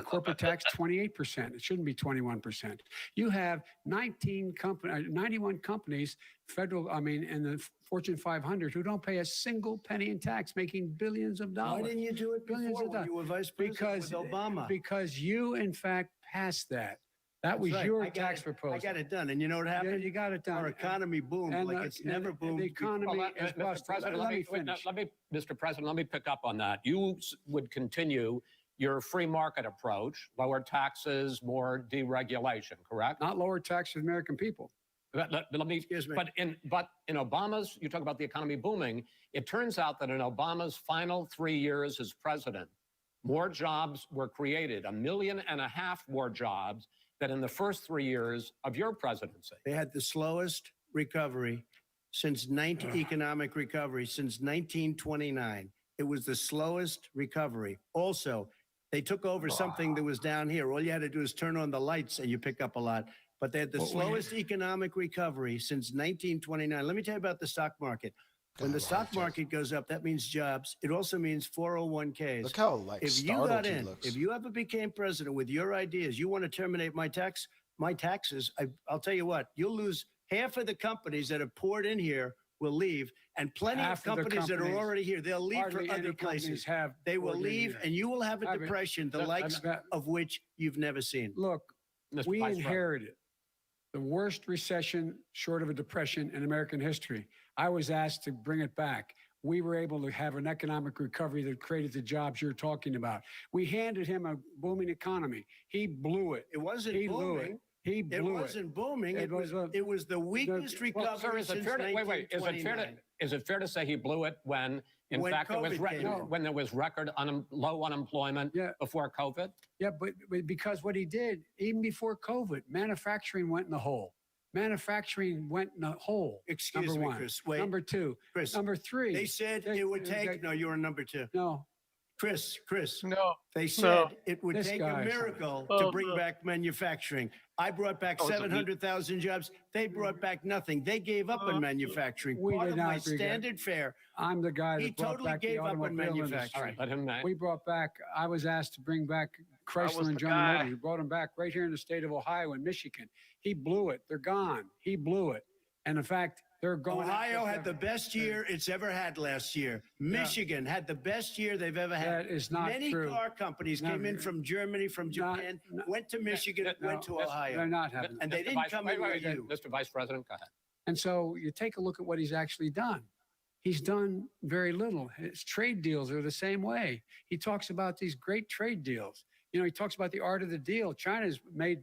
corporate tax 28%. It shouldn't be 21%. You have 91 companies, in the Fortune 500 who don't pay a single penny in tax, making billions of dollars. Why didn't you do it Billions before of when dollars. you were vice president with Obama? Because you, in fact, passed that. That was That's right. your I got tax it. proposal. I got it done. And you know what Yeah, happened? you got it done. Our economy boomed And, like it's and- never and boomed. The economy is Mr. busted. President, Let me finish. Mr. President, let me pick up on that. You would continue your free market approach, lower taxes, more deregulation, correct? Not lower tax for the American people. Let me, Excuse me. but in Obama's, you talk about the economy booming. It turns out that in Obama's final 3 years as president, more jobs were created, 1.5 million more jobs than in the first 3 years of your presidency. They had the slowest recovery economic recovery since 1929. It was the slowest recovery. Also, they took over something that was down here. All you had to do is turn on the lights and you pick up a lot. But they had the slowest economic recovery since 1929. Let me tell you about the stock market. When the stock market goes up, that means jobs. It also means 401ks. Look how like If you startled got he in, looks. if you ever became president with your ideas, you want to terminate my taxes, I'll tell you what, you'll lose half of the companies that have poured in here will leave, and plenty Half of of the companies that are companies- already here, they'll leave for Hardly any other companies places. have They will poured in leave, here. and you will have a I mean, depression, the that- likes that- of which you've never seen. Look, Mr. we Vice President. inherited the worst recession short of a depression in American history. I was asked to bring it back. We were able to have an economic recovery that created the jobs you're talking about. We handed him a booming economy. He blew it. It wasn't He blew it. booming. He It blew it. wasn't booming. It was a- it was the weakest recovery Well, sir, is it since fair to, wait, is it fair 1929. to, is it fair to say he blew it when, in When fact, COVID came in. when there was record low unemployment Yeah. before COVID? Yeah, but because what he did, even before COVID, manufacturing went in the hole. Manufacturing went in the hole. Excuse number me, one. Chris. Wait, Number two. Chris. Number three. They said it would take. No, you were number two. No. Chris. No. They said No. it would This take a guy's- miracle Oh, to bring no. back manufacturing. I brought back Oh, it's a 700,000 jobs. They brought back nothing. They gave up on manufacturing. We Part did of not my agree. standard fare. I'm the guy that He brought totally back the gave up on automobile industry. manufacturing. All right, let him make. We brought back, I was asked to bring back was Chrysler and the General guy. Motors. We brought them back right here in the state of Ohio and Michigan. He blew it. They're gone. He blew it. And in fact, they're going. Ohio had the best year it's ever had last year. Michigan had the best year they've ever had. That is not Many true. car companies came in from Germany, from Not- Japan, no- went to Michigan, No, went to They're Ohio. not having. And they Mr. didn't Vice- come wait, in wait, with wait, you. Mr. Vice President, go ahead. And so you take a look at what he's actually done. He's done very little. His trade deals are the same way. He talks about these great trade deals. You know, he talks about the art of the deal. China's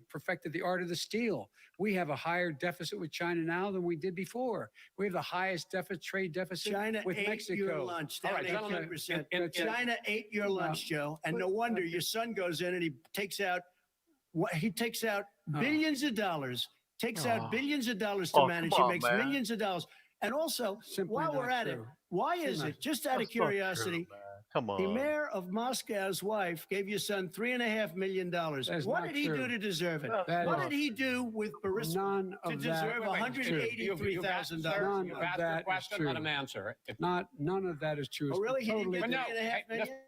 perfected the art of the steal. We have a higher deficit with China now than we did before. We have the highest trade deficit China with ate Mexico. your lunch. All Down right, gentlemen, 18%. in- China ate your lunch, Joe. And no wonder your son goes in and he takes out billions of dollars, billions of dollars to Oh, manage. come He on, makes man. millions of dollars. And also, Simply while we're not at it, true. why is Simply it, just out of That's not true, curiosity, man. Come the on. mayor of Moscow's wife gave your son $3.5 million. That's What not did he true. do to deserve it? That What is- did he do with Burisma None to of that. deserve Wait, wait, you've asked, $183,000? sir, None you've of asked that a is question, let true. him answer. None of that is true. Oh, really? He didn't Totally, get But no, $3.5 hey, million?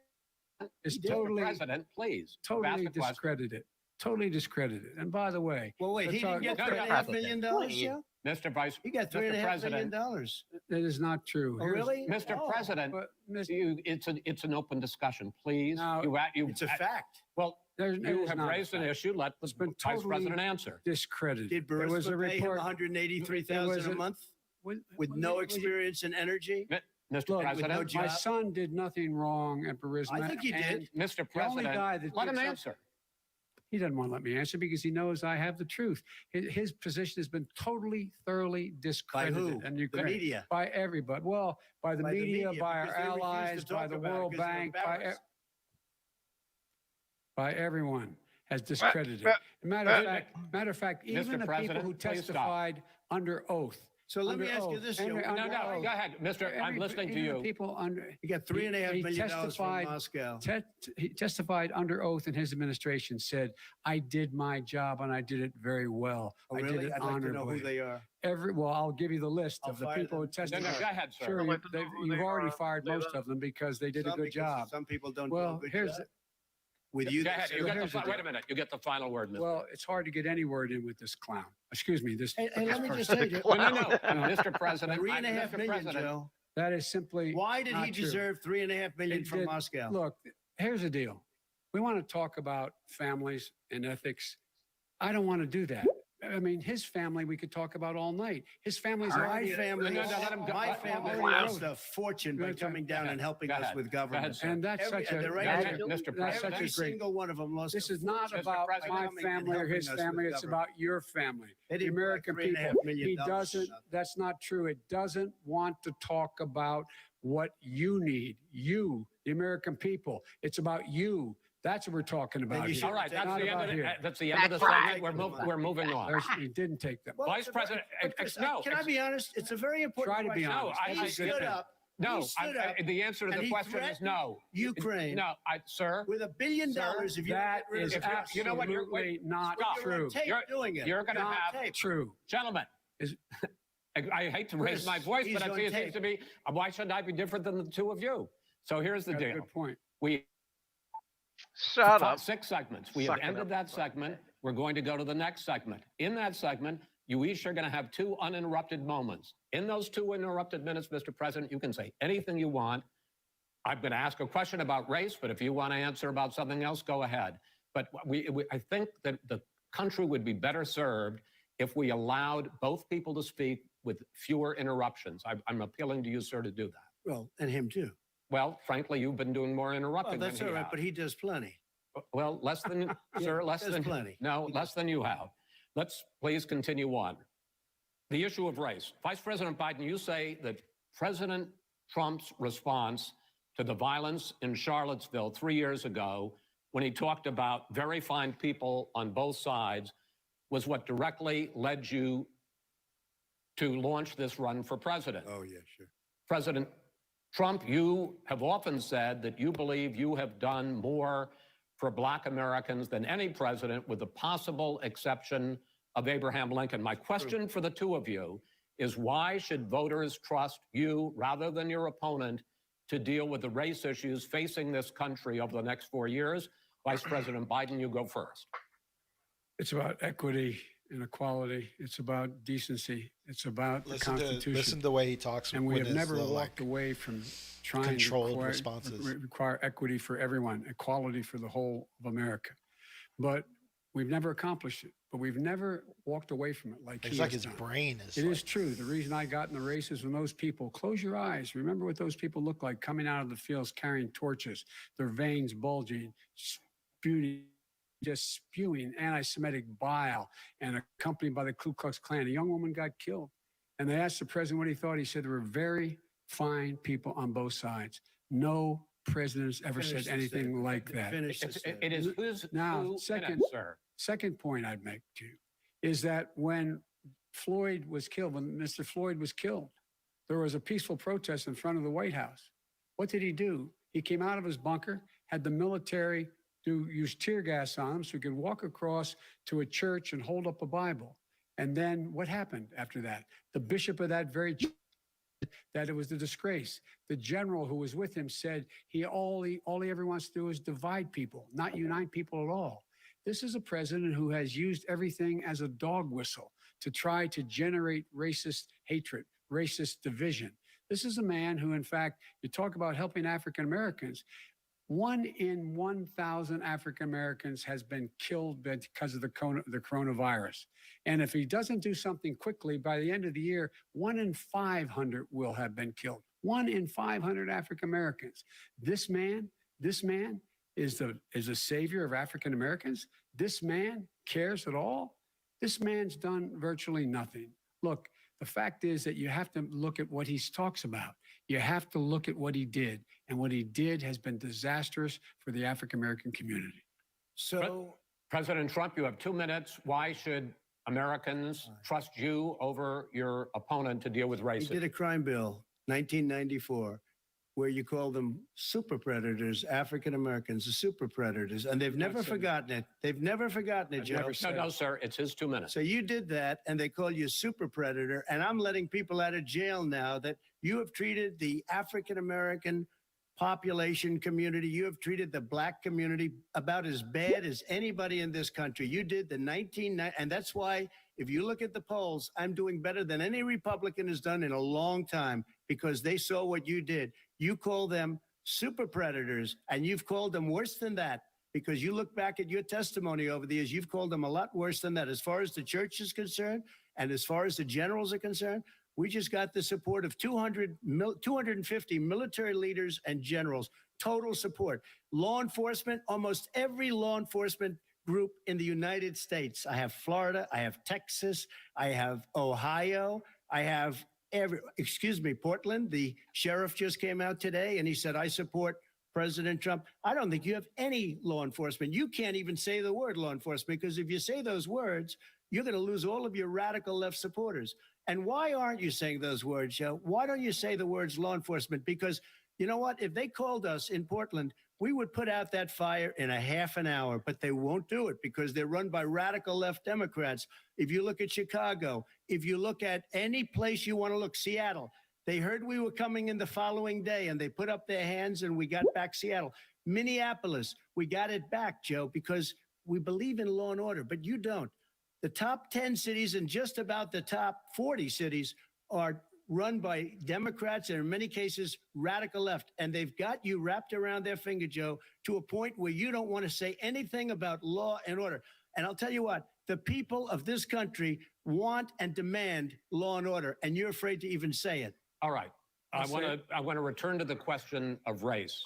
it's Mr. totally, President, please. you've totally asked a question. discredited. Totally discredited. And by the way, Well, wait, he Let's didn't talk- get No, no, $3.5 million, Please. Joe? Mr. Vice, He got Mr. $3.5 million. President, that is not true. Oh, Here's- really? Mr. Oh, President, But, Mr. it's an open discussion, please. No, It's a fact. Well, There's, it you is have not a raised an fact. issue, let the It's been Vice totally President answer. Discredited. Did There was a Burisma pay him report. $183,000 a month with no experience in energy? Mr. Look, President, no My job? son did nothing wrong at Burisma. I think he and did. Mr. The only President, guy that let him did answer. He doesn't want to let me answer because he knows I have the truth. His position has been totally, thoroughly discredited. who? And The Ukraine. media. By everybody. Well, by the media, by our because they refuse to allies, by talk the about it World because they're Bank, embarrassed. by everyone has discredited. Matter of fact, even the people President, who please stop. testified under oath So let me under ask you oath. this, And Joe. under No, no, oath. go ahead, Mister. I'm Every- listening to even you. People under. You got $3.5 he million from testified- Moscow. He testified under oath in his administration, said, I did my job and I did it very well. Oh, I did really? it I'd like to know honorably. who they are. Well, I'll give you the list I'll of the fire people who them. No, no, testified. go ahead, sir. Sure, I'd like to know who you've they already are. fired They most don't- of them because they did a Some good because job. Some people don't Well, do a good here's job. With you, Go they ahead. say You get here's the, the wait a deal. minute. You get the final word, Mister. Well, it's hard to get any word in with this clown. Excuse me, this. Hey, this let me just person. tell you, No, no, no, Mr. President. $3.5 Mr. million, President, Joe. That is simply. Why did not he true. deserve $3.5 million It from did- Moscow? Look, here's the deal. We want to talk about families and ethics. I don't want to do that. I mean, his family we could talk about all night. His family's My already family, No, no, let him go. my Let- family let- lost a fortune by Go ahead. coming down Go and helping ahead. us with Go ahead, government. sir. And that's Every- such a the right that's hand- a- Mr. that's President. Every such a great. single one of them lost. This a is not fortune about by President. my coming and family or helping his us with family. It's government. about your family, They the didn't put American $3.5 people. million He for doesn't. nothing. That's not true. It doesn't want to talk about what you need. You, the American people. It's about you. That's what we're talking about. you here. should All right, that's Not the end about of the, here. that's the end of the That's right. segment. We're moving on. He didn't take them. Well, Vice it's a very- President, but this- no, Can I be honest? It's a very important Try to be question. honest. No, He stood up. No, he stood up the answer to and the he question is threatened no. Ukraine No, sir. with $1 billion Sir, if you That don't get rid of is the trust. absolutely you know what, you're- not stop. You're on true. tape You're- doing it. You're going to You're on have, tape. True. gentlemen, Is- I hate to raise Chris, my voice, he's but on it seems tape. to be, why should I be different than the two of you? So here's the Got a deal. good point. We Shut up. 6 segments. We have Suck it ended up. that segment. We're going to go to the next segment. In that segment, you each are going to have 2 uninterrupted moments. In those 2 uninterrupted minutes, Mr. President, you can say anything you want. I'm going to ask a question about race, but if you want to answer about something else, go ahead. But I think that the country would be better served if we allowed both people to speak with fewer interruptions. I'm appealing to you, sir, to do that. Well, and him too. Well, frankly, you've been doing more Well, interrupting that's than all he right, has. but he does plenty. Well, less than, sir, less there's than plenty. No, less than you have. Let's please continue on. The issue of race. Vice President Biden, you say that President Trump's response to the violence in Charlottesville 3 years ago, when he talked about very fine people on both sides, was what directly led you to launch this run for president. Oh, yeah, sure. President Trump, you have often said that you believe you have done more for Black Americans than any president, with the possible exception of Abraham Lincoln. My question for the two of you is, why should voters trust you rather than your opponent to deal with the race issues facing this country over the next 4 years? Vice President Biden, you go first. It's about equity and equality. It's about decency. It's about the Constitution. Listen to the way he talks. And we when have it's never the, walked away from trying controlled to responses. require equity for everyone, equality for the whole of America. But we've never accomplished it. But we've never walked away from it like It's he like has his done. brain is. It like, is true. The reason I got in the race is when those people, close your eyes, remember what those people look like coming out of the fields carrying torches, their veins bulging, just spewing anti-Semitic bile, and accompanied by the Ku Klux Klan. A young woman got killed. And they asked the president what he thought. He said there were very fine people on both sides. No president's ever Finish said the anything statement. like that. Finish the It statement. is who's Now, who second- in it, sir. Second point I'd make to you is that when Floyd was killed, when Mr. Floyd was killed, there was a peaceful protest in front of the White House. What did he do? He came out of his bunker, had the military use tear gas on him so he could walk across to a church and hold up a Bible. And then what happened after that? The bishop of that very church said that it was a disgrace. The general who was with him said all he ever wants to do is divide people, not unite people at all. This is a president who has used everything as a dog whistle to try to generate racist hatred, racist division. This is a man who, in fact, you talk about helping African Americans. 1 in 1,000 African Americans has been killed because of the coronavirus. And if he doesn't do something quickly, by the end of the year, 1 in 500 will have been killed. 1 in 500 African Americans. This man is a savior of African Americans. This man cares at all. This man's done virtually nothing. Look, the fact is that you have to look at what he talks about. You have to look at what he did. And what he did has been disastrous for the African American community. So President Trump, you have 2 minutes. Why should Americans trust you over your opponent to deal with He racism? did a crime bill, 1994, where you call them super predators, African Americans, the super predators, and they've never forgotten it. They've never forgotten it, I've Joe. never No, said no, sir. It's his 2 minutes. So you did that, and they call you super predator, and I'm letting people out of jail now that you have treated the African American population community, you have treated the black community about as bad as anybody in this country. You did the 1990, and that's why if you look at the polls, I'm doing better than any Republican has done in a long time because they saw what you did. You call them super predators, and you've called them worse than that because you look back at your testimony over the years, you've called them a lot worse than that. As far as the church is concerned, and as far as the generals are concerned, we just got the support of 250 military leaders and generals, total support. Law enforcement, almost every law enforcement group in the United States. I have Florida, I have Texas, I have Ohio, I have Portland. The sheriff just came out today and he said, I support President Trump. I don't think you have any law enforcement. You can't even say the word law enforcement because if you say those words, you're going to lose all of your radical left supporters. And why aren't you saying those words, Joe? Why don't you say the words law enforcement? Because you know what? If they called us in Portland, we would put out that fire in a half an hour, but they won't do it because they're run by radical left Democrats. If you look at Chicago, if you look at any place you want to look, Seattle, they heard we were coming in the following day and they put up their hands and we got back Seattle. Minneapolis, we got it back, Joe, because we believe in law and order, but you don't. The top 10 cities and just about the top 40 cities are run by Democrats and in many cases radical left. And they've got you wrapped around their finger, Joe, to a point where you don't want to say anything about law and order. And I'll tell you what, the people of this country want and demand law and order, and you're afraid to even say it. All right. I want to return to the question of race.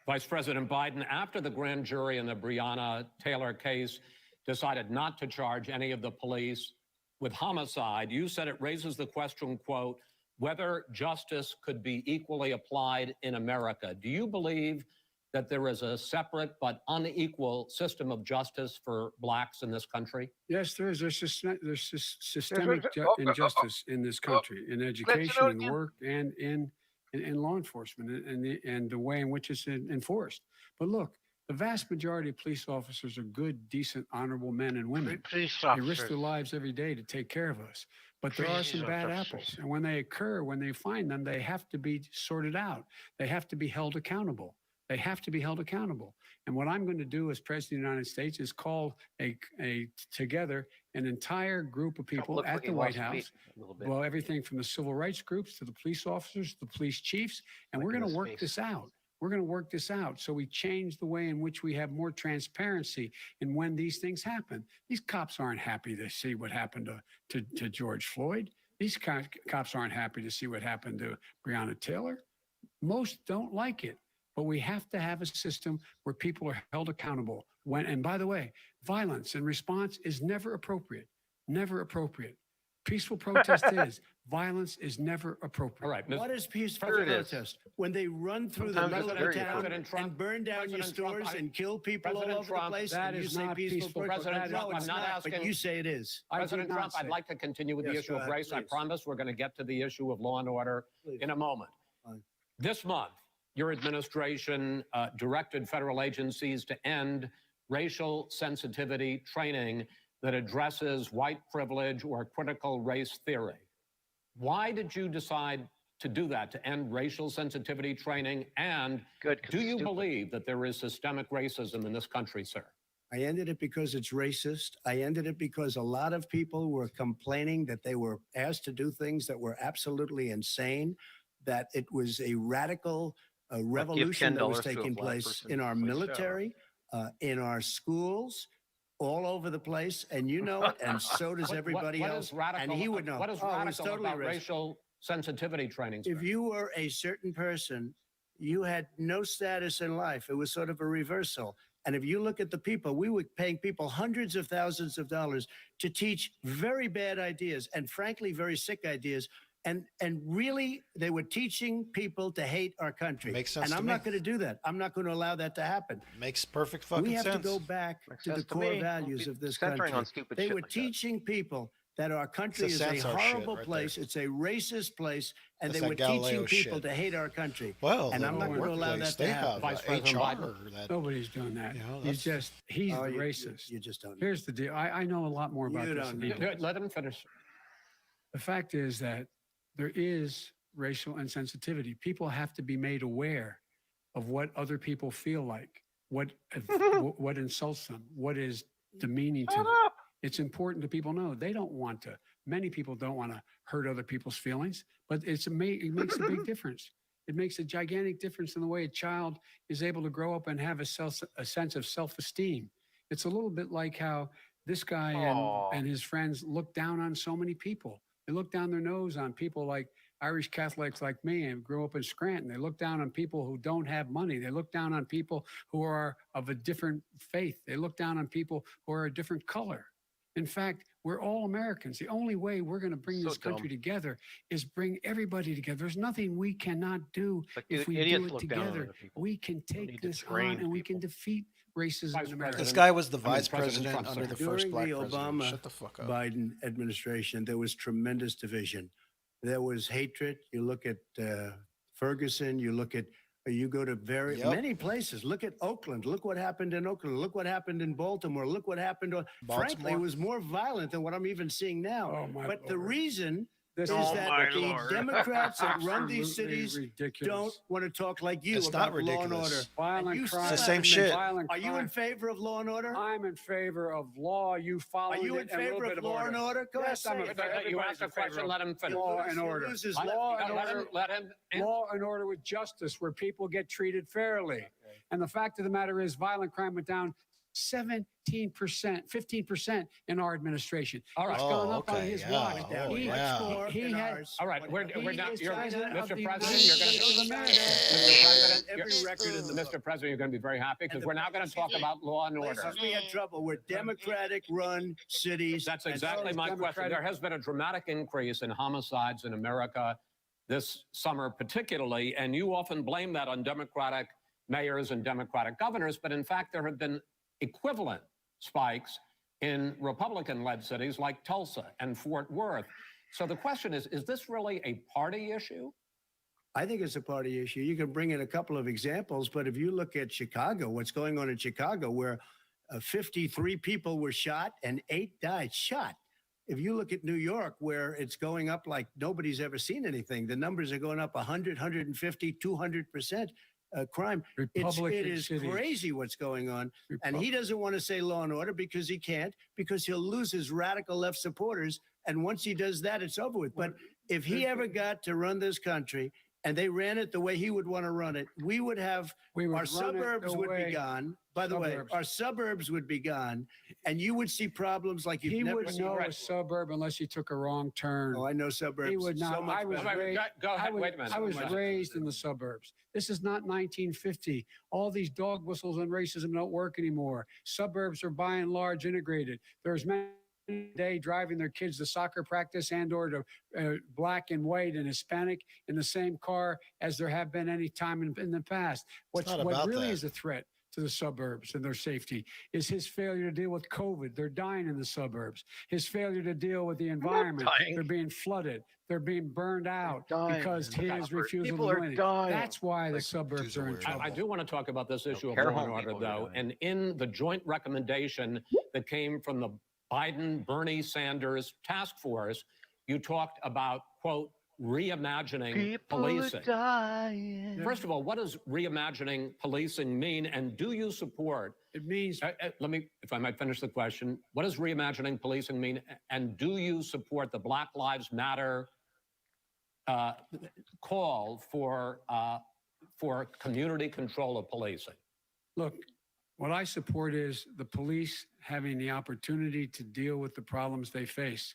Vice President Biden, after the grand jury in the Breonna Taylor case decided not to charge any of the police with homicide, you said it raises the question, quote, whether justice could be equally applied in America. Do you believe that there is a separate but unequal system of justice for blacks in this country? Yes, there is. There's systemic injustice in this country, in education, in work, and in law enforcement, and the way in which it's enforced. But look, the vast majority of police officers are good, decent, honorable men and women. They risk their lives every day to take care of us. But there are some bad apples. And when they occur, when they find them, they have to be sorted out. They have to be held accountable. They have to be held accountable. And what I'm going to do as President of the United States is call together an entire group of people at the White House. Well, everything from the civil rights groups to the police officers, the police chiefs, and we're going to work this out. We're going to work this out so we change the way in which we have more transparency in when these things happen. These cops aren't happy to see what happened to George Floyd. These cops aren't happy to see what happened to Breonna Taylor. Most don't like it, but we have to have a system where people are held accountable. And by the way, violence in response is never appropriate. Never appropriate. Peaceful protest is. Violence is never appropriate. All right. What is peaceful protest? When they run through the middle of the town and burn down your stores and kill people all over the place, that and you is say not peaceful protest? President No, Trump, it's I'm not not, asking. but you say it is. President Trump, I'd like to continue with the issue of race. I promise we're going to get to the issue of law and order in a moment. This month, your administration directed federal agencies to end racial sensitivity training that addresses white privilege or critical race theory. Why did you decide to do that, to end racial sensitivity training? And do you believe that there is systemic racism in this country, sir? I ended it because it's racist. I ended it because a lot of people were complaining that they were asked to do things that were absolutely insane, that it was a radical revolution that was taking place in our military, in our schools, all over the place, and you know it, and so does everybody else. And he would know. What is radical about racial sensitivity training? If you were a certain person, you had no status in life. It was sort of a reversal. And if you look at the people, we were paying people hundreds of thousands of dollars to teach very bad ideas and frankly, very sick ideas And really, they were teaching people to hate our country. Makes sense And to I'm me. not going to do that. I'm not going to allow that to happen. Makes perfect fucking We have sense. to go back Makes to the sense to core me. values Don't of be this centering country. on stupid They shit were like that. teaching people that our country It's is the a censor shit horrible right place. there. It's a racist place, and That's they that were Galileo teaching people shit. to hate our country. Well, and I'm in not the going to allow workplace, that to they happen. have Vice President HR that Nobody's doing that. You know, he's that's- he's Oh, the you racist. You just don't. Here's the deal. I know a lot more about You this don't than he know. does. Let him finish. The fact is that there is racial insensitivity. People have to be made aware of what other people feel like, what insults them, what is demeaning to Shut them. up. It's important to people know they don't want to. Many people don't want to hurt other people's feelings, but it makes a big difference. It makes a gigantic difference in the way a child is able to grow up and have a sense of self-esteem. It's a little bit like how this guy Aw. and his friends look down on so many people. They look down their nose on people like Irish Catholics like me and grew up in Scranton. They look down on people who don't have money. They look down on people who are of a different faith. They look down on people who are a different color. In fact, we're all Americans. The only way we're going to bring So this country dumb. together is bring everybody together. There's nothing we cannot do Like if we idiots do it look down on together. other people. We can take need to this on train and we can people. defeat racism Vice in America. This President- guy was the I mean, vice President president Trump, under the sorry. first During black the president. Obama Shut the fuck up. Biden administration, there was tremendous division. There was hatred. You look at Ferguson, you go to Yep. many places. Look at Oakland. Look what happened in Oakland. Look what happened in Baltimore. Look what happened. Frankly, Baltimore. it was more violent than what I'm even seeing now. Oh, my but the Lord. reason This is Oh, that my the Lord. Democrats that run these absolutely cities ridiculous. don't want to talk like you It's about not law and order. ridiculous. Violent you crime. still It's the same haven't shit. Violent Are you in crime. favor of law and order? I'm in favor of law. You follow Are you it in and a little favor bit of law and order? Go Yes, I'm ahead. in say favor. it. You Everybody's asked a in favor question, of let him finish. law and order. Loses Law left. and order. Let him Law and order with justice, where people get treated fairly. And the fact of the matter is, violent crime went down 17%, 15% in our administration. All right. It's gone Oh, up on okay, his yeah. watch. Oh, He- yeah. he had- All right, we're He not. is You're, president of Mr. the President, you're going United States of to. America. Mr. President, Every you're- record in the book. Mr. President, you're going to be very happy because the we're now going to talk places- about law and order. Places we had trouble were Democratic-run cities. That's and exactly those my question. Democratic- There has been a dramatic increase in homicides in America this summer, particularly, and you often blame that on Democratic mayors and Democratic governors, but in fact, there have been equivalent spikes in Republican-led cities like Tulsa and Fort Worth. So the question is this really a party issue? I think it's a party issue. You can bring in a couple of examples, but if you look at Chicago, what's going on in Chicago, where 53 people were shot and 8 died shot. If you look at New York, where it's going up like nobody's ever seen anything, the numbers are going up 100, 150, 200% crime. It Republican is cities. crazy what's going on. And he doesn't want to say law and order because he can't, because he'll lose his radical left supporters. And once he does that, it's over with. But if he ever got to run this country and they ran it the way he would want to run it, we would have We would our run it suburbs the would way- be gone. By the way, Suburbs. our suburbs would be gone, and you would see problems like you've He never would seen. know a suburb unless he took a wrong turn. Oh, I know suburbs. He would not. So much I was better. raised. Go I ahead, was, wait a minute. I was Wait a raised in the suburbs. This is not 1950. All these dog whistles and racism don't work anymore. Suburbs are by and large integrated. There's many day driving their kids to soccer practice and or to black and white and Hispanic in the same car as there have been any time in the past. not What about really that. is a threat to the suburbs and their safety is his failure to deal with COVID. They're dying in the suburbs. His failure to deal with the environment. dying. They're being flooded. They're being burned out dying, because man. his refusal People to are do anything. dying. That's why the Like, suburbs dudes are are in weird. trouble. I do want to talk about this issue of care law and home order, people are though. dying. And in the joint recommendation that came from the Biden-Bernie Sanders task force, you talked about, quote, reimagining People policing. are dying. First of all, what does reimagining policing mean? And do you support, It means let me, if I might finish the question, what does reimagining policing mean? And do you support the Black Lives Matter call for community control of policing? look, what I support is the police having the opportunity to deal with the problems they face.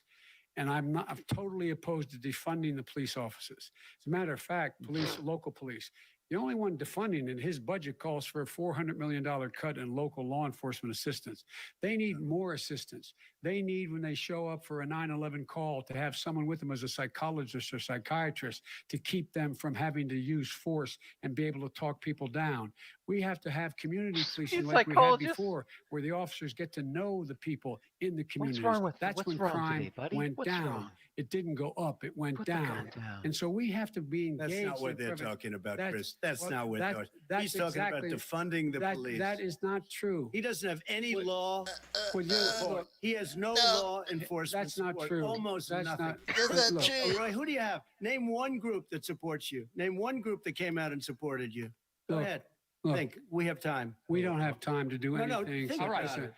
And I'm totally opposed to defunding the police offices. As a matter of fact, local police, The only one defunding in his budget calls for a $400 million cut in local law enforcement assistance. They need more assistance. They need, when they show up for a 9/11 call, to have someone with them as a psychologist or psychiatrist to keep them from having to use force and be able to talk people down. We have to have community policing like we had psychologist? before, where the officers get to know the people in the communities. wrong with- That's what's when wrong crime today, buddy? went What's down. wrong? It didn't go up, it went Put the down. gun down. And so we have to be engaged. That's not what in they're prevent- talking about, That's- Chris. That's well, not what that- they're that's He's talking exactly- about defunding the police. That is not true. He doesn't have any What- law. Well, look, He has no law enforcement. that's not support, true. Almost That's nothing. not. Give that look, cheese. Roy, who do you have? Name one group that supports you. Name one group that came out and supported you. Go Look, ahead. look, Think. We have time. we don't have time to do No, no, anything. think All right. about it.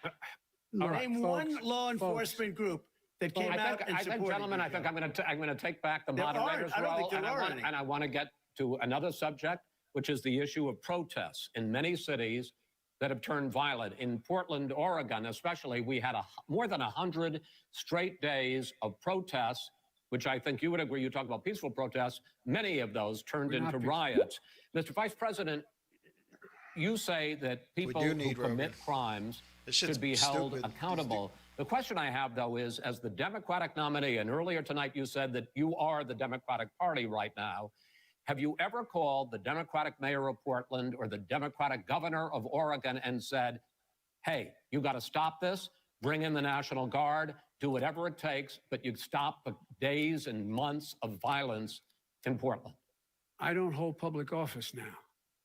Look, Name folks, one law enforcement group that came out and I supported think, gentlemen, you. I think I'm going to take back the There aren't. moderator's I don't think role, there are any. and I want to get to another subject, which is the issue of protests in many cities that have turned violent. In Portland, Oregon, especially, we had more than 100 straight days of protests, which I think you would agree. You talk about peaceful protests. Many of those turned We're not into peaceful. riots. Mr. Vice President, you say that people do who need commit Rogan. crimes This shit's should be held stupid. accountable. The question I have, though, is as the Democratic nominee, and earlier tonight you said that you are the Democratic Party right now, have you ever called the Democratic mayor of Portland or the Democratic governor of Oregon and said, hey, you got to stop this, bring in the National Guard, do whatever it takes, but you stop the days and months of violence in Portland? I don't hold public office now.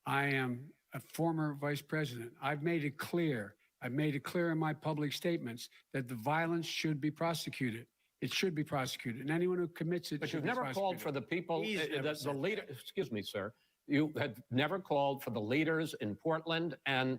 I am a former vice president. I've made it clear. I've made it clear in my public statements that the violence should be prosecuted. It should be prosecuted. And anyone who commits it But should you've be never called prosecuted. for the people, He's never the said leader, excuse me, sir. You have never called for the leaders in Portland and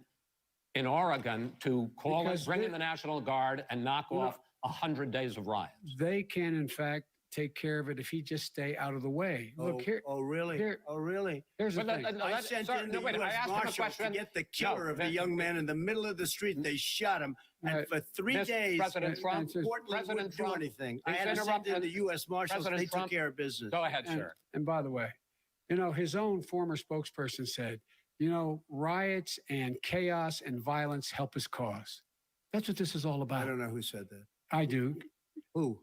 in Oregon to Because bring in they- the National Guard and knock You know- off 100 days of riots. They can, in fact, take care of it if he just stay out of the way. Look, here, Oh, really? here- Oh, really? here's the But thing. I sent in the wait, I U.S. asked him a Marshals to question. get the killer of the that- young man in the middle of the street. They shot him. And Right. for 3 Mr. days, President Trump, Portland President wouldn't do Trump, anything. I please had to send interrupt in the and- U.S. Marshals. President They Trump, took care of business. Go ahead, And, sir. and by the way, his own former spokesperson said, riots and chaos and violence help his cause. That's what this is all I about. don't know who said that. I do. Who?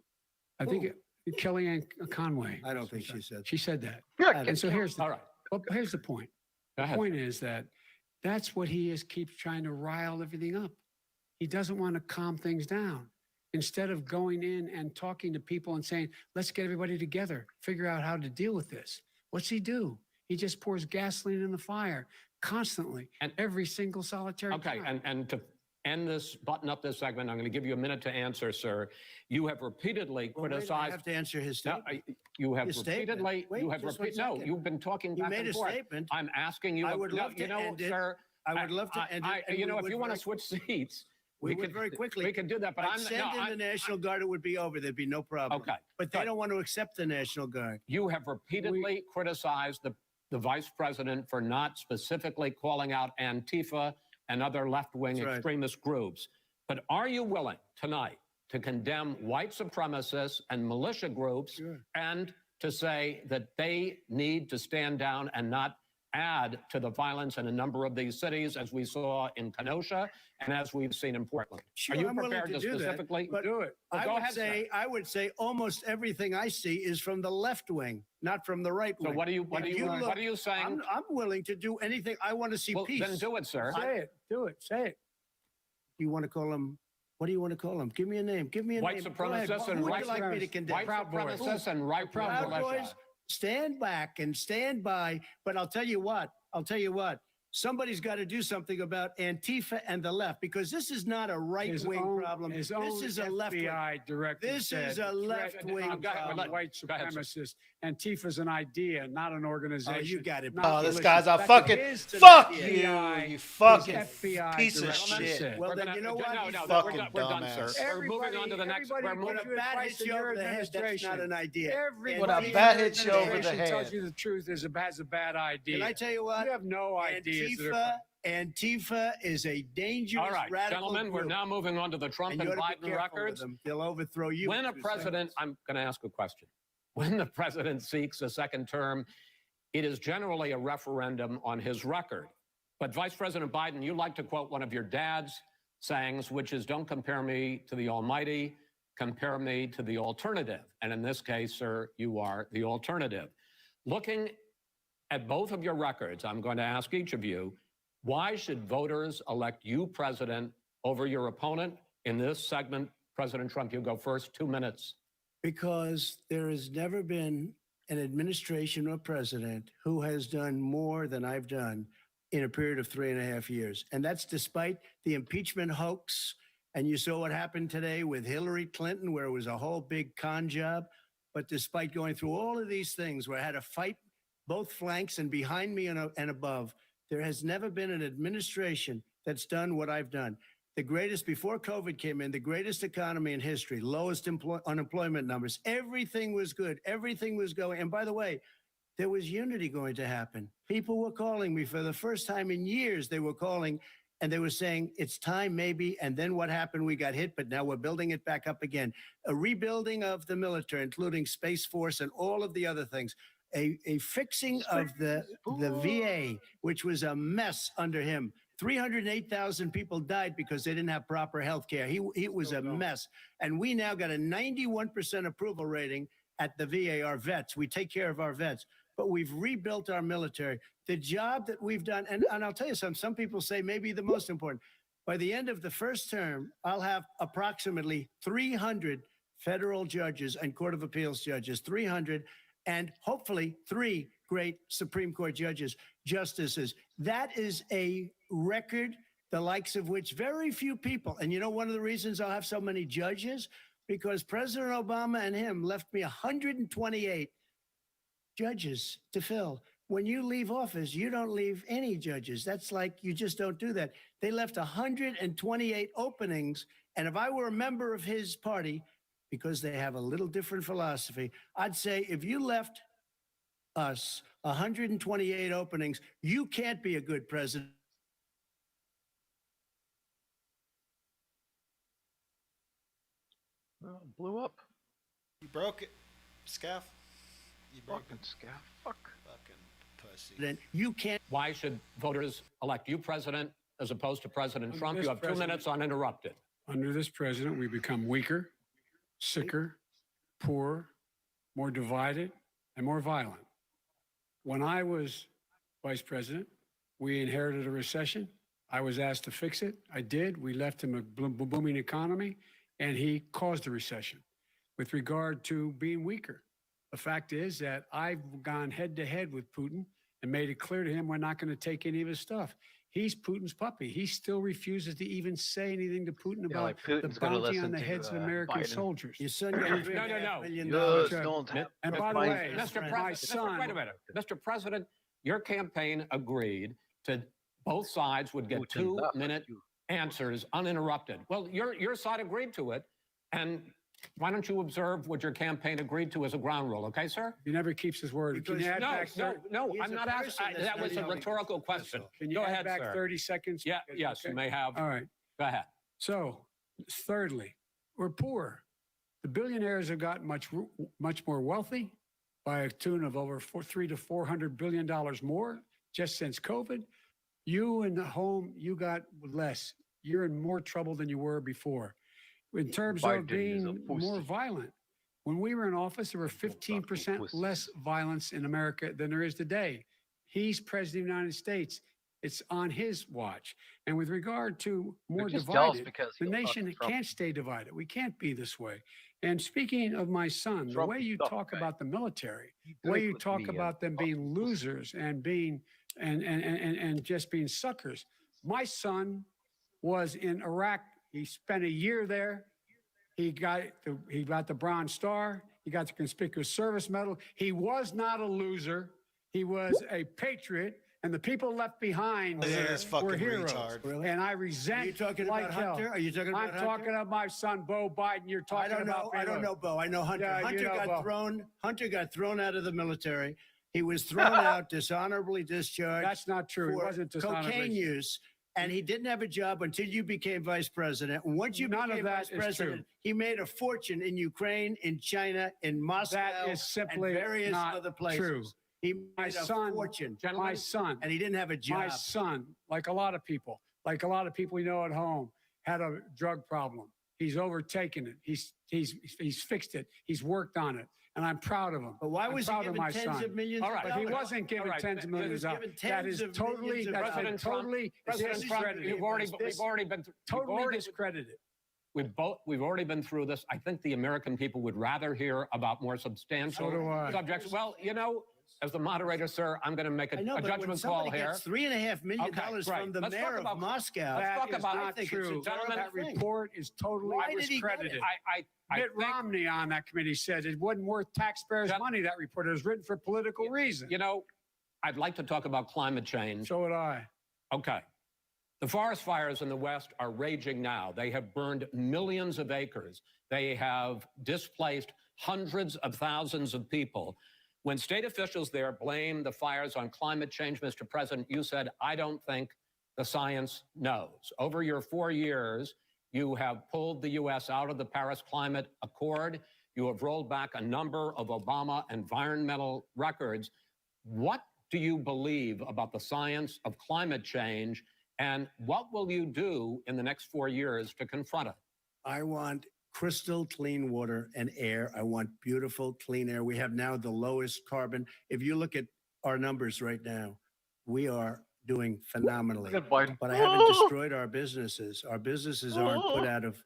I think Kellyanne Conway. I don't think she said that. She said that. I And so here's the, All right. well, here's the point. Go The ahead. point is that that's what he is, keeps trying to rile everything up. He doesn't want to calm things down. Instead of going in and talking to people and saying, let's get everybody together, figure out how to deal with this. What's he do? He just pours gasoline in the fire constantly And- every single solitary Okay, time. and to end this, button up this segment, I'm going to give you a minute to answer, sir. You have repeatedly Well, wait, I criticized. have to answer his No, statement. you have His statement. repeatedly. Wait, You have just 1 repeated. No, second. you've been talking You back made and a forth. statement. I'm asking you. I would love to end it. sir. I would love to end it. and You we know, if would you want to very- switch seats, we would could very quickly. We could do that, but I'd I'm send no, in I'm- the National Guard, it would be over. There'd be no problem. Okay, But they good. don't want to accept the National Guard. You have repeatedly criticized the vice president for not specifically calling out Antifa and other left-wing That's right. extremist groups. But are you willing tonight to condemn white supremacists and militia groups Sure. and to say that they need to stand down and not add to the violence in a number of these cities, as we saw in Kenosha and as we've seen in Portland? Sure, Are you I'm willing prepared to to do that, specifically but Do it. Well, I go would ahead, say sir. I would say almost everything I see is from the left wing, not from the right So wing. what are you If saying? I'm willing to do anything. I want to see Well, peace. then do it, sir. Say it. Do it. Say it. You want to call him? What do you want to call him? Give me a name. Give me a White name. Go ahead. supremacists Who and would white you like me to condemn? White Proud Boys. supremacists and right wing Proud militia. Boys, stand back and stand by. But I'll tell you what. Somebody's got to do something about Antifa and the left, because this is not a His right-wing own- problem. His This own is a left-wing. FBI director This said is a the threat left-wing comes problem. from white Go ahead, sir. supremacists. Antifa's an idea, not an organization. Oh, you got it. not Oh, this militia. guy's a That's fucking his fuck you, FBI you fucking FBI piece of director shit. said. Well, We're then gonna- you know what? No, You no, fucking we're done, dumbass. sir. We're moving on to the next. Everybody When a gives you bat advice hits in you your over the head, that's administration. not an idea. Everybody When a in bat your hits you over the administration head. tells you the truth has a bad idea. Can I tell you what? You have no ideas. that are- Antifa is a dangerous All right, radical gentlemen, we're group. now moving on to the Trump And and you ought to be Biden careful with records. them. They'll overthrow you. When in a 2 president, seconds. I'm going to ask a question. When the president seeks a second term, it is generally a referendum on his record. But Vice President Biden, you like to quote one of your dad's sayings, which is, don't compare me to the almighty, compare me to the alternative. And in this case, sir, you are the alternative. Looking at both of your records, I'm going to ask each of you, why should voters elect you president over your opponent? In this segment, President Trump, you go first, 2 minutes. Because there has never been an administration or president who has done more than I've done in a period of 3.5 years. And that's despite the impeachment hoax. And you saw what happened today with Hillary Clinton, where it was a whole big con job. But despite going through all of these things where I had to fight both flanks and behind me and above, there has never been an administration that's done what I've done. The greatest, before COVID came in, the greatest economy in history, lowest unemployment numbers. Everything was good. Everything was going. And by the way, there was unity going to happen. People were calling me for the first time in years. They were calling and they were saying, it's time maybe. And then what happened? We got hit, but now we're building it back up again. A rebuilding of the military, including Space Force and all of the other things. A fixing of the VA, which was a mess under him. 308,000 people died because they didn't have proper health care. It was a mess. And we now got a 91% approval rating at the VA, our vets. We take care of our vets. But we've rebuilt our military. The job that we've done, and I'll tell you something, some people say maybe the most important. By the end of the first term, I'll have approximately 300 federal judges and Court of Appeals judges, 300, and hopefully 3 great Supreme Court justices. That is a record, the likes of which very few people, and you know one of the reasons I'll have so many judges? Because President Obama and him left me 128 judges to fill. When you leave office, you don't leave any judges. That's like, you just don't do that. They left 128 openings, and if I were a member of his party, because they have a little different philosophy, I'd say if you left us 128 openings, you can't be a good president. Well, blew up. You broke it, Scaff. You broke Fucking scaff. Fuck. fucking pussy. Then you can't. Why should voters elect you president as opposed to President Trump? You have 2 minutes uninterrupted. Under this president, we become weaker, sicker, poorer, more divided, and more violent. When I was vice president, we inherited a recession. I was asked to fix it. I did. We left him a booming economy, and he caused the recession. With regard to being weaker, the fact is that I've gone head to head with Putin and made it clear to him we're not going to take any of his stuff. He's Putin's puppy. He still refuses to even say anything to Putin about like Putin's the gonna bounty listen on the to, heads of American Biden. soldiers. Your son got No. $3.5 million. Yes, Right. don't have- And by the my- way, Mr. my President, son, wait a minute. Mr. President, your campaign agreed to both sides would get Putin, not 2-minute you. answers uninterrupted. Well, your side agreed to it. And why don't you observe what your campaign agreed to as a ground rule, okay, sir? he never keeps his word. Can you add back No, thir- I'm He's a not person asking. that's That was a not helping. rhetorical question. Can you Go add ahead, back sir. 30 seconds? Yeah, yes, you Okay. may have. All right. Go ahead. So, thirdly, we're poor. The billionaires have gotten much more wealthy by a tune of over $300 to $400 billion more just since COVID. You in the home, you got less. You're in more trouble than you were before. In terms of Biden is a being more pussy. violent, when we were in office, there were 15% pussy. less violence in America than there is today. He's president of the United States. It's on his watch. And with regard to more just jealous divided, because the he'll fuck nation Trump. can't stay divided. We can't be this way. And speaking of my son, the Trump way is you tough, talk man. about the military, You the way drink you with talk me, about them fucking being pussy. losers and being and just being suckers. My son was in Iraq. He spent a year there. He got the Bronze Star. He got the Conspicuous Service Medal. He was not a loser. He was a patriot. And the people left behind Look at there this fucking were heroes. retard. Really? And I resent Are you talking like about hell. Hunter? Are you talking about I'm Hunter? talking about my son, Bo Biden. You're I talking don't know. about I don't know, Bo. I know Hunter. Yeah, you Hunter know got Bo. thrown. Hunter got thrown out of the military. He was thrown out, dishonorably discharged. That's not true. It for wasn't cocaine dishonorably. use, and he didn't have a job until you became vice president. And once you None of became that vice is president, true. he made a fortune in Ukraine, in China, in Moscow, That is simply and various not other places. true. He My made a son, fortune, my Gentlemen, son, and he didn't have a my job. son, like a lot of people we know at home, had a drug problem. He's overtaken it. He's fixed it. He's worked on it, and I'm proud of him. But why I'm was he proud of given my tens son. of millions All of right, But he dollars? wasn't given All right, tens of he millions was of dollars. given That tens is of totally, millions of that's dollars. been totally President Trump, discredited. we've already Totally discredited. we've already been through this. I think the American people would rather hear about more substantial So do I. subjects. Well, as the moderator, sir, I'm going to make a I know, but when judgment call somebody here. gets $3.5 million Okay, from right. the Let's talk mayor about- of Moscow, let's That talk is about- not I think it's a true. Gentlemen, That thing. report is totally Why did he get discredited. it? I Mitt think, Romney on that committee said it wasn't worth taxpayers' Gen- money, that report. It was written for political reasons. I'd like to talk about climate change. So would I. Okay. The forest fires in the West are raging now. They have burned millions of acres. They have displaced hundreds of thousands of people. When state officials there blame the fires on climate change, Mr. President, you said, I don't think the science knows. Over your 4 years, you have pulled the U.S. out of the Paris Climate Accord. You have rolled back a number of Obama environmental records. What do you believe about the science of climate change, and what will you do in the next 4 years to confront it? I want crystal clean water and air. I want beautiful clean air. We have now the lowest carbon. If you look at our numbers right now, we are doing phenomenally. Look at Biden. But I haven't destroyed our businesses. Our businesses aren't put out of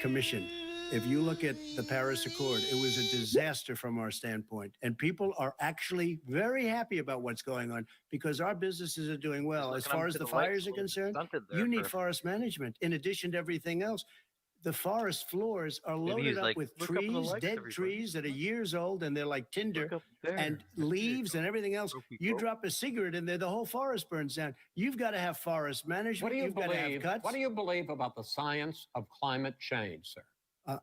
commission. If you look at the Paris Accord, it was a disaster from our standpoint. And people are actually very happy about what's going on because our businesses are doing well. As far as the fires are concerned, you need forest management in addition to everything else. The forest floors are Maybe loaded he's up like, with "Look up in the trees, lights, dead everybody." trees that are years old, and they're like tinder and leaves and everything else. You drop a cigarette in there, the whole forest burns down. You've got to have forest management. What do you You've got to have believe? cuts. What do you believe about the science of climate change, sir?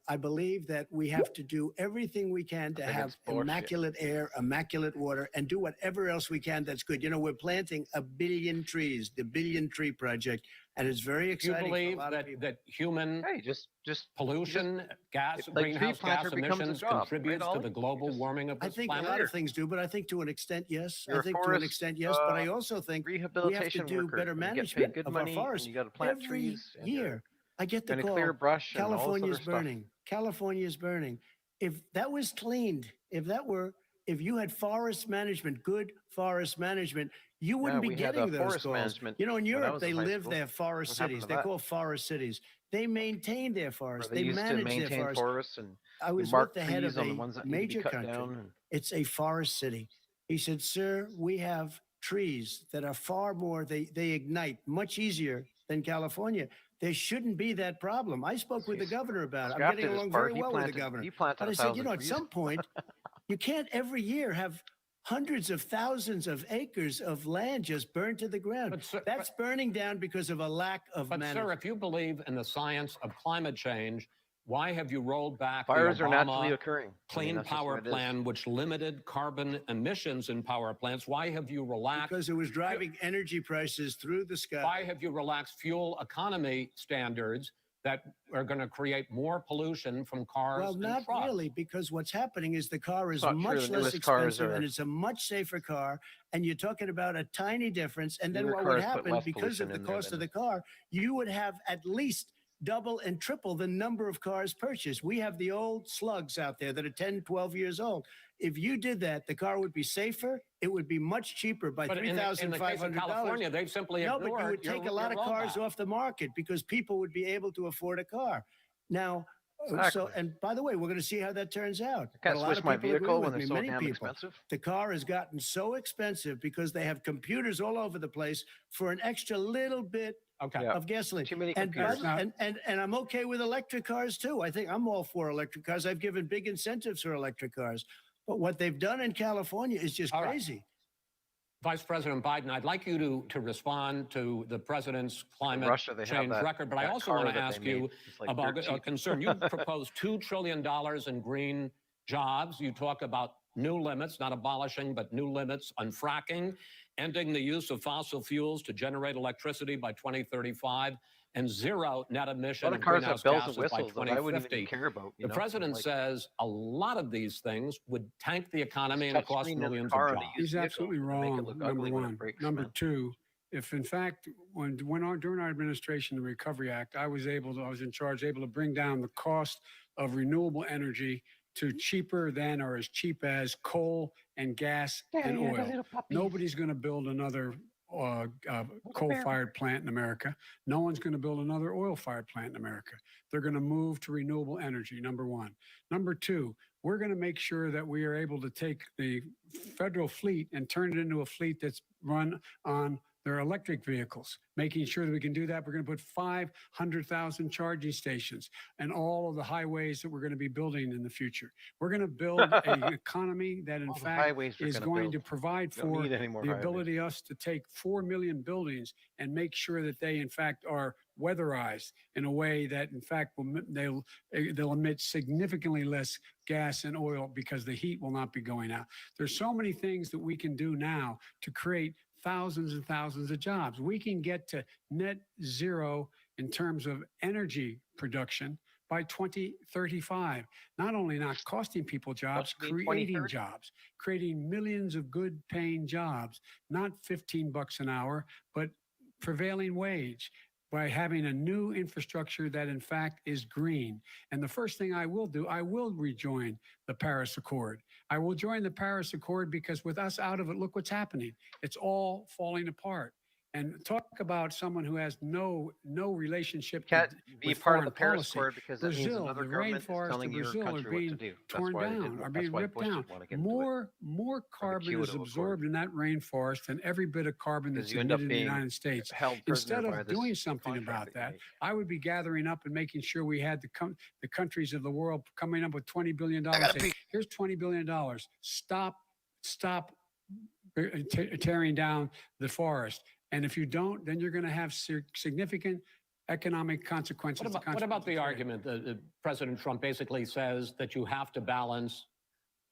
I believe that we have to do everything we can to think have it's bullshit. immaculate air, immaculate water, and do whatever else we can that's good. We're planting 1 billion trees, the Billion Tree Project, and it's very Do you exciting for a believe lot of people. that human Hey, just pollution, gas, like tree greenhouse gas planter becomes a emissions job, right, contributes to Ollie? the global Just- warming of I this think planet? a lot of things do, but I think to an extent, yes. You're I a think to an forest, extent, yes. But I also think we have to rehabilitation do worker, better and you get paid management good of money, our forests. and you got to plant Every trees and, year, I get the and a call. clear brush and all this California's other stuff. burning. California's burning. If that was cleaned, if you had forest management, good forest management, you wouldn't Yeah, be we had, getting those forest calls. management In when I Europe, was they in high live, school. they have forest What happened cities. to They're that? called forest cities. They maintain their Where forests. they They used to manage their maintain forests. forests and I was with mark the head trees of on the a ones that need to major be cut country. down. And It's a forest city. He said, sir, we have trees that are far more, they ignite much easier than California. There shouldn't be that problem. I spoke with the He's governor about it. I'm scrapped getting it as along part- very he well with the planted- governor. he planted But I 1,000 said, at trees. some point, you can't every year have hundreds of thousands of acres of land just burned to the ground. But, sir, That's burning down because of a lack of But, management. sir, if you believe in the science of climate change, why have you rolled back fires the are naturally Obama occurring. I mean, Clean that's just Power what it is. Plan, which limited carbon emissions in power plants? Why have you relaxed? Because it was driving energy prices through the sky. Why have you relaxed fuel economy standards that are going to create more pollution from cars Well, and not trucks? really, because what's happening is the car is Not true. much The less newest cars expensive and are- it's a much safer car. And you're talking about a tiny difference. And then Newer what would cars put happen less because of pollution the in there cost of than- the car, you would have at least double and triple the number of cars purchased. We have the old slugs out there that are 10, 12 years old. If you did that, the car would be safer. It would be much cheaper by But in the case of $3,500. California, they've simply No, ignored but you would your- take a lot your of cars rollback. off the market because people would be able to afford a car. Now, so, Exactly. and by the way, we're going to see how that turns out. I But can't a lot switch of my people agree vehicle with when they're me, so many damn people. expensive. The car has gotten so expensive because they have computers all over the place for an extra little bit Okay. Yeah. of gasoline. Too many And, computers. and I'm okay with electric cars too. I think I'm all for electric cars. I've given big incentives for electric cars. But what they've done in California is just All right. crazy. Vice President Biden, I'd like you to respond to the president's climate Russia, they have change that- record, but I that also car want to that they ask you made. It's like about dirt a cheap. concern. You proposed $2 trillion in green jobs. You talk about new limits, not abolishing, but new limits on fracking. ending the use of fossil fuels to generate electricity by 2035, and zero net A emission lot of of cars greenhouse have bells gases and by whistles that I wouldn't 2050. even care about. The president like, says a lot of these things would tank the economy and touch cost screen in the millions car of and a jobs. used He's vehicle absolutely to make it wrong, look number ugly when it one. breaks, Number man. two, if in fact, during our administration, the Recovery Act, I was in charge, able to bring down the cost of renewable energy to cheaper than or as cheap as coal and gas and oil. Nobody's going to build another coal-fired plant in America. No one's going to build another oil-fired plant in America. They're going to move to renewable energy, number one. Number two, we're going to make sure that we are able to take the federal fleet and turn it into a fleet that's run on their electric vehicles. Making sure that we can do that, we're going to put 500,000 charging stations and all of the highways that we're going to be building in the future. We're going to build an economy that, in All the fact, highways they're is gonna going build. to provide Don't for need any more the highways. ability us to take 4 million buildings and make sure that they, in fact, are weatherized in a way that, in fact, they'll emit significantly less gas and oil because the heat will not be going out. There's so many things that we can do now to create thousands and thousands of jobs. We can get to net zero in terms of energy production by 2035. Not only not costing people jobs, What, you mean creating 2030? jobs, creating millions of good paying jobs, not $15 an hour, but prevailing wage, by having a new infrastructure that in fact is green. And the first thing I will do, I will rejoin the Paris Accord. I will join the Paris Accord because with us out of it, look what's happening. It's all falling apart. And talk about someone who has no relationship Can't be with part of the foreign Paris policy. Accord because that means Brazil, another the government is rainforests telling of your Brazil are country what to being do. torn down, are being ripped down. More carbon is Kyoto absorbed in that rainforest than every bit of carbon that's you end up emitted in the being United States. held prisoner Instead by of this doing something contract about that you that, make. I would be gathering up and making sure we had the countries of the world coming up with $20 billion. Say, here's $20 billion. Stop tearing down the forest. And if you don't, then you're going to have significant economic consequences. What about the argument that President Trump basically says that you have to balance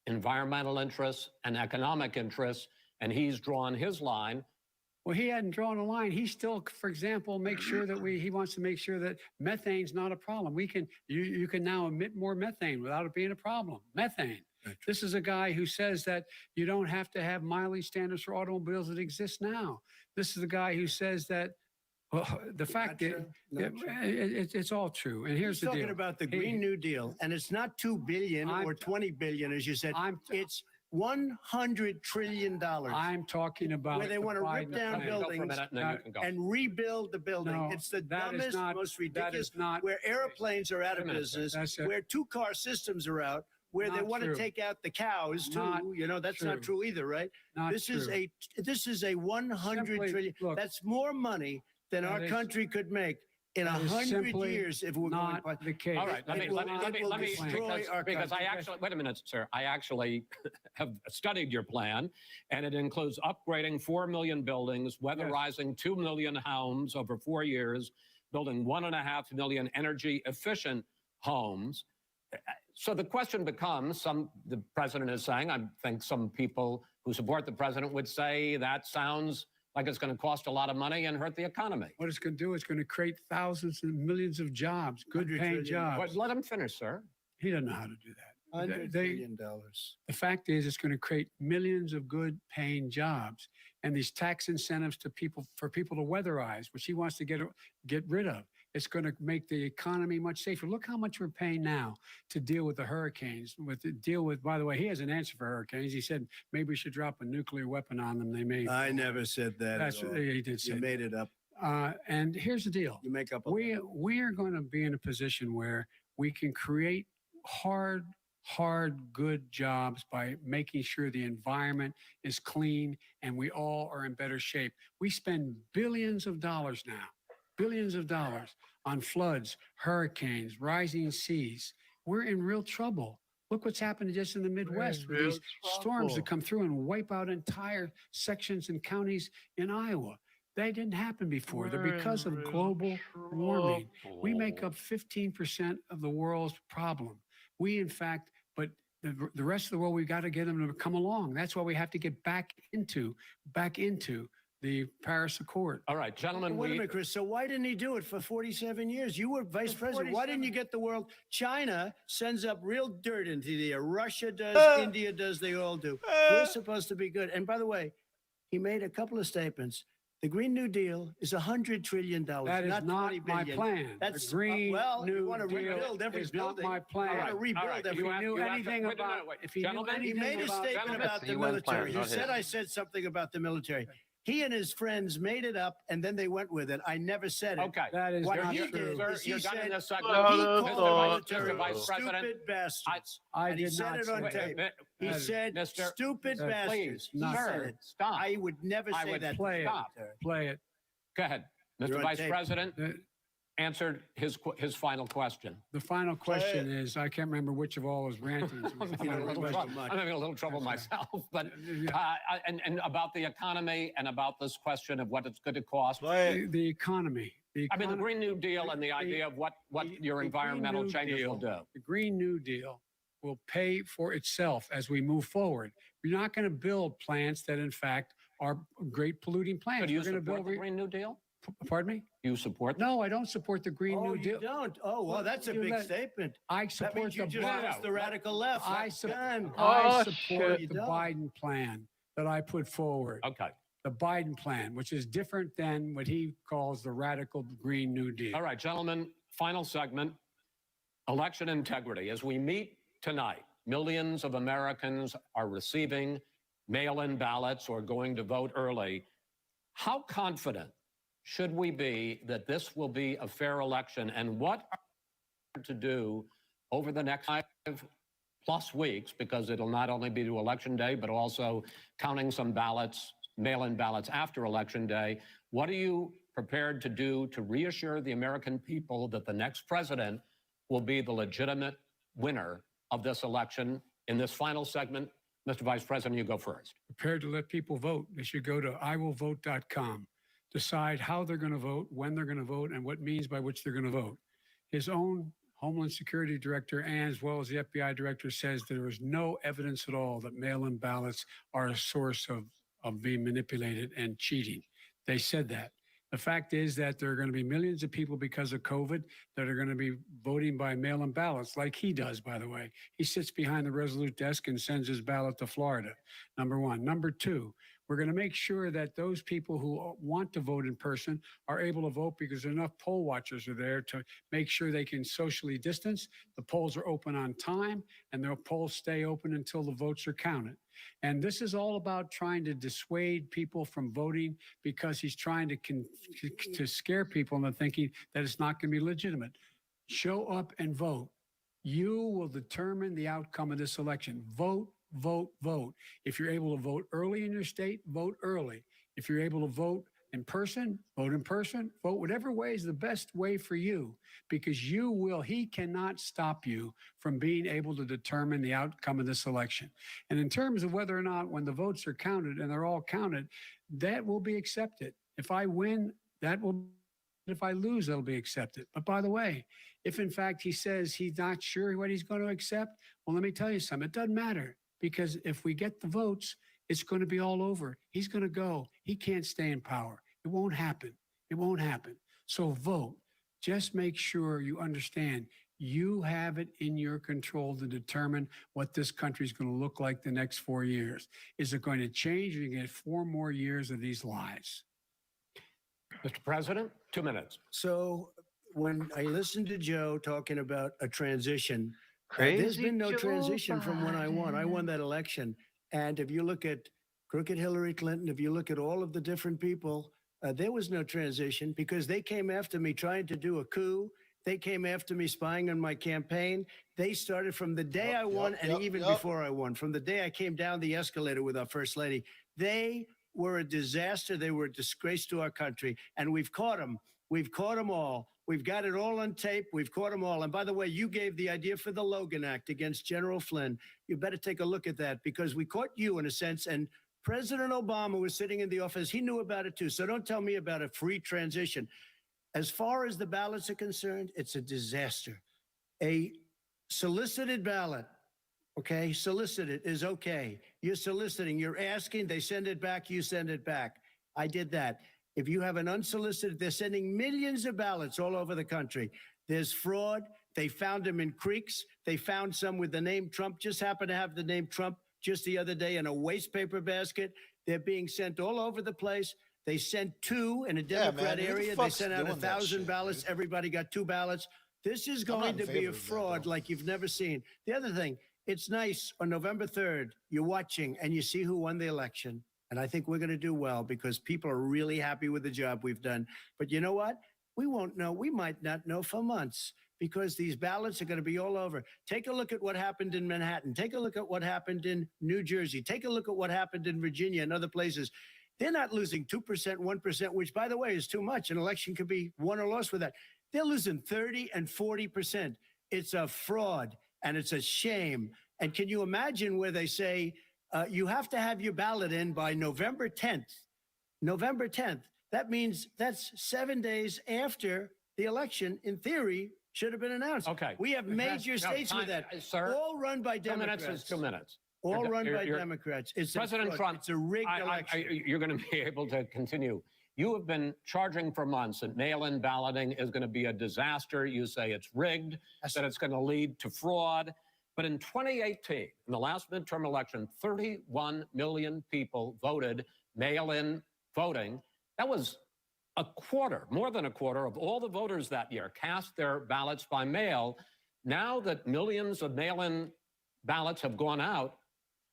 environmental interests and economic interests, and he's drawn his line? Well, he hadn't drawn a line. He still, for example, make sure that he wants to make sure that methane's not a problem. You can now emit more methane without it being a problem. Methane. This is a guy who says that you don't have to have mileage standards for automobiles that exist now. This is a guy who says that, well, the fact that it's all true. And here's the deal. Talking about the Green New Deal, and it's not 2 billion or 20 billion, as you said. It's $100 trillion. I'm talking about where they want to rip down buildings and rebuild the building. No, it's the that is dumbest, not- most that ridiculous. is not- Where airplanes are out of business, where two-car systems are out, where they Not want to true. take out the cows too. Not That's not true. true either, right? Not This is true. a 100 Simply, trillion. look, That's more money than that our is- country could make in that is 100 simply years if we're not going. the case. All right, let me, destroy our because I country. actually, wait a minute, sir. I actually have studied your plan, and it includes upgrading 4 million buildings, weatherizing 2 million homes over 4 years, building 1.5 million energy efficient homes. So the question becomes, the president is saying, I think some people who support the president would say that sounds like it's going to cost a lot of money and hurt the economy. What it's going to do is going to create thousands and millions of jobs, good 100 paying trillion. jobs. But let him finish, sir. He doesn't know how to do that. $100 They- billion. The fact is, it's going to create millions of good paying jobs, and these tax incentives for people to weatherize, which he wants to get rid of. It's going to make the economy much safer. Look how much we're paying now to deal with the hurricanes. By the way, he has an answer for hurricanes. He said maybe we should drop a nuclear weapon on them. They may. I never said that. That's at all. he did say. You made it up. And here's the deal. You make up. We are going to be in a position where we can create hard, good jobs by making sure the environment is clean and we all are in better shape. We spend billions of dollars on floods, hurricanes, rising seas. We're in real trouble. Look what's happened just in the Midwest with these storms that come through and wipe out entire sections and counties in Iowa. They didn't happen before. They're because of global warming. We make up 15% of the world's problem. We, in fact, but the rest of the world, we've got to get them to come along. That's why we have to get back into the Paris Accord. All right, gentlemen. Wait a minute, Chris. So why didn't he do it for 47 years? You were vice president. Why didn't you get the world? China sends up real dirt into the air. Russia does. India does. They all do. We're supposed to be good. And by the way, he made a couple of statements. The Green New Deal is $100 trillion. That is not not 20 my billion. plan. That's the Green well, New you want to Deal rebuild every is building. not my plan. I want to rebuild right. every. If he knew you have to- anything wait, no, no, about, wait. if he knew Gentlemen, He anything made a about, statement about the UN plan, military. He not said his. I said something about the military. He and his friends made it up, and then they went with it. I never said it. Okay. that is What not he true. did Sir, is he you're done in said, this segment. he No, called no, the no. military Mr. Vice President, stupid bastards. I And he did said not it on say tape. that. He That- said, Mr. stupid Please, bastards. He not said said it. Stop. I would never I say would that. play it. Stop. Play it. Go ahead. Mr. You're on Vice tape. President The, answered his final question. the final question is, I can't remember which of all his rantings. I'm having a little trouble, I'm having a little trouble myself, but and about the economy and about this question of what it's going to cost. The economy. I mean, the Green New Deal and the idea of what your the environmental Green New changes will Deal- do. The Green New Deal will pay for itself as we move forward. We're not going to build plants that, in fact, are great polluting plants. So do you We're going to support build. the Green New Deal? Pardon me? You support? No, I don't support the Green Oh, New you Deal. don't? Oh, well, that's a You big let- statement. I That support means you the just Biden. lost the radical left. I, Like, sup- done. I Oh, support shit. the You don't. Biden plan that I put forward. Okay. The Biden plan, which is different than what he calls the radical Green New Deal. All right, gentlemen, final segment, election integrity. As we meet tonight, millions of Americans are receiving mail-in ballots or going to vote early. How confident should we be that this will be a fair election, and what are we to do over the next 5+ weeks, because it'll not only be to Election Day, but also counting some ballots, mail-in ballots after Election Day. What are you prepared to do to reassure the American people that the next president will be the legitimate winner of this election? In this final segment, Mr. Vice President, you go first. Prepared to let people vote. They should go to iwillvote.com, decide how they're going to vote, when they're going to vote, and what means by which they're going to vote. His own Homeland Security Director, and as well as the FBI Director, says there is no evidence at all that mail-in ballots are a source of being manipulated and cheating. They said that. The fact is that there are going to be millions of people because of COVID that are going to be voting by mail-in ballots, like he does, by the way. He sits behind the Resolute desk and sends his ballot to Florida, number one. Number two, we're going to make sure that those people who want to vote in person are able to vote because enough poll watchers are there to make sure they can socially distance. The polls are open on time, and the polls stay open until the votes are counted. And this is all about trying to dissuade people from voting because he's trying to scare people into thinking that it's not going to be legitimate. Show up and vote. You will determine the outcome of this election. Vote, vote, vote. If you're able to vote early in your state, vote early. If you're able to vote in person, vote in person. Vote whatever way is the best way for you, because he cannot stop you from being able to determine the outcome of this election. And in terms of whether or not when the votes are counted, and they're all counted, that will be accepted. If I win, that will. If I lose, that'll be accepted. But by the way, if in fact he says he's not sure what he's going to accept, well, let me tell you something. It doesn't matter, because if we get the votes, it's going to be all over. He's going to go. He can't stay in power. It won't happen. It won't happen. So vote. Just make sure you understand you have it in your control to determine what this country is going to look like the next 4 years. Is it going to change? You get 4 more years of these lies. Mr. President, 2 minutes. So when I listened to Joe talking about a transition, Crazy there's been no Joe transition from when I won. I Biden. won that election. And if you look at crooked Hillary Clinton, if you look at all of the different people, there was no transition because they came after me trying to do a coup. They came after me spying on my campaign. They started from the day I won and even before I won, from the day I came down the escalator with our first lady. They were a disaster. They were a disgrace to our country. And we've caught them. We've caught them all. We've got it all on tape. We've caught them all. And by the way, you gave the idea for the Logan Act against General Flynn. You better take a look at that, because we caught you in a sense. And President Obama was sitting in the office. He knew about it too. So don't tell me about a free transition. As far as the ballots are concerned, it's a disaster. A solicited ballot Okay, solicited is okay. You're soliciting, you're asking, they send it back, you send it back. I did that. If you have an unsolicited, they're sending millions of ballots all over the country. There's fraud. They found them in creeks. They found some with the name Trump, just happened to have the name Trump just the other day in a waste paper basket. They're being sent all over the place. They sent 2 in a Democrat man, who the area. They fuck's sent out doing that 1,000 shit, ballots. dude? Everybody got 2 ballots. This is going to be a fraud like you've never seen. The other thing, it's nice on November 3rd, you're watching and you see who won the election. And I think we're going to do well because people are really happy with the job we've done. But you know what? We won't know. We might not know for months because these ballots are going to be all over. Take a look at what happened in Manhattan. Take a look at what happened in New Jersey. Take a look at what happened in Virginia and other places. They're not losing 2%, 1%, which, by the way, is too much. An election could be won or lost with that. They're losing 30 and 40%. It's a fraud and it's a shame. And can you imagine where they say you have to have your ballot in by November 10th? November 10th. That means that's 7 days after the election, in theory, should have been announced. Okay. We have major states with that, sir. all run by 2 minutes Democrats. is 2 minutes. All run by You're- Democrats. It's President a, Trump, It's a rigged election. you're going to be able to continue. You have been charging for months that mail-in balloting is going to be a disaster. You say it's rigged, that it's going to lead to fraud. But in 2018, in the last midterm election, 31 million people voted mail-in voting. That was a quarter, more than a quarter of all the voters that year cast their ballots by mail. Now that millions of mail-in ballots have gone out,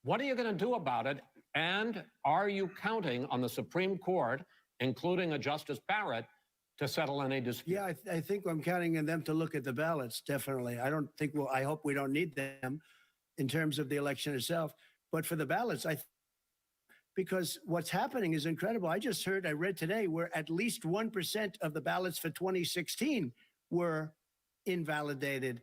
what are you going to do about it? And are you counting on the Supreme Court, including a Justice Barrett, to settle any dispute? Yeah, I think I'm counting on them to look at the ballots, definitely. I don't think I hope we don't need them in terms of the election itself. But for the ballots, because what's happening is incredible. I read today where at least 1% of the ballots for 2016 were invalidated.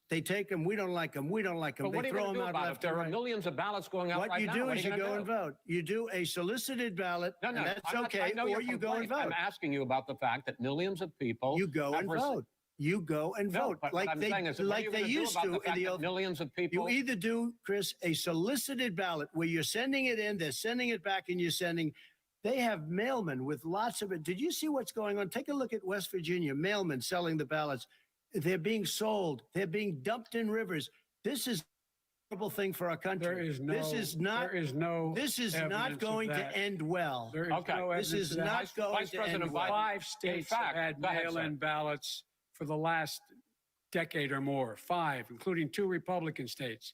They take them. We don't like them. We don't like them. But what are They you throw going to them do out about it? left If there and are right. millions of ballots going out What right you now, do what is are you gonna go do? and vote. You do a solicited ballot, No, and that's I'm not- okay. I know your Or you go and complaint. vote. I'm asking you about the fact that millions of people You go have and received- vote. You go and No, vote but like what I'm saying is, what are you they gonna do used about to the in fact the that old. millions of people. You either do, Chris, a solicited ballot where you're sending it in, they're sending it back, and you're sending. They have mailmen with lots of it. Did you see what's going on? Take a look at West Virginia. Mailmen selling the ballots. They're being sold. They're being dumped in rivers. This is a terrible thing for our country. There is no. This is not. There is no. This is evidence not of going to that. end well. There is Okay. no This evidence is of that. not going Vice to President end Biden- well. 5 states fact, have had go ahead, mail-in sir. ballots for the last decade or more. 5, including 2 Republican states.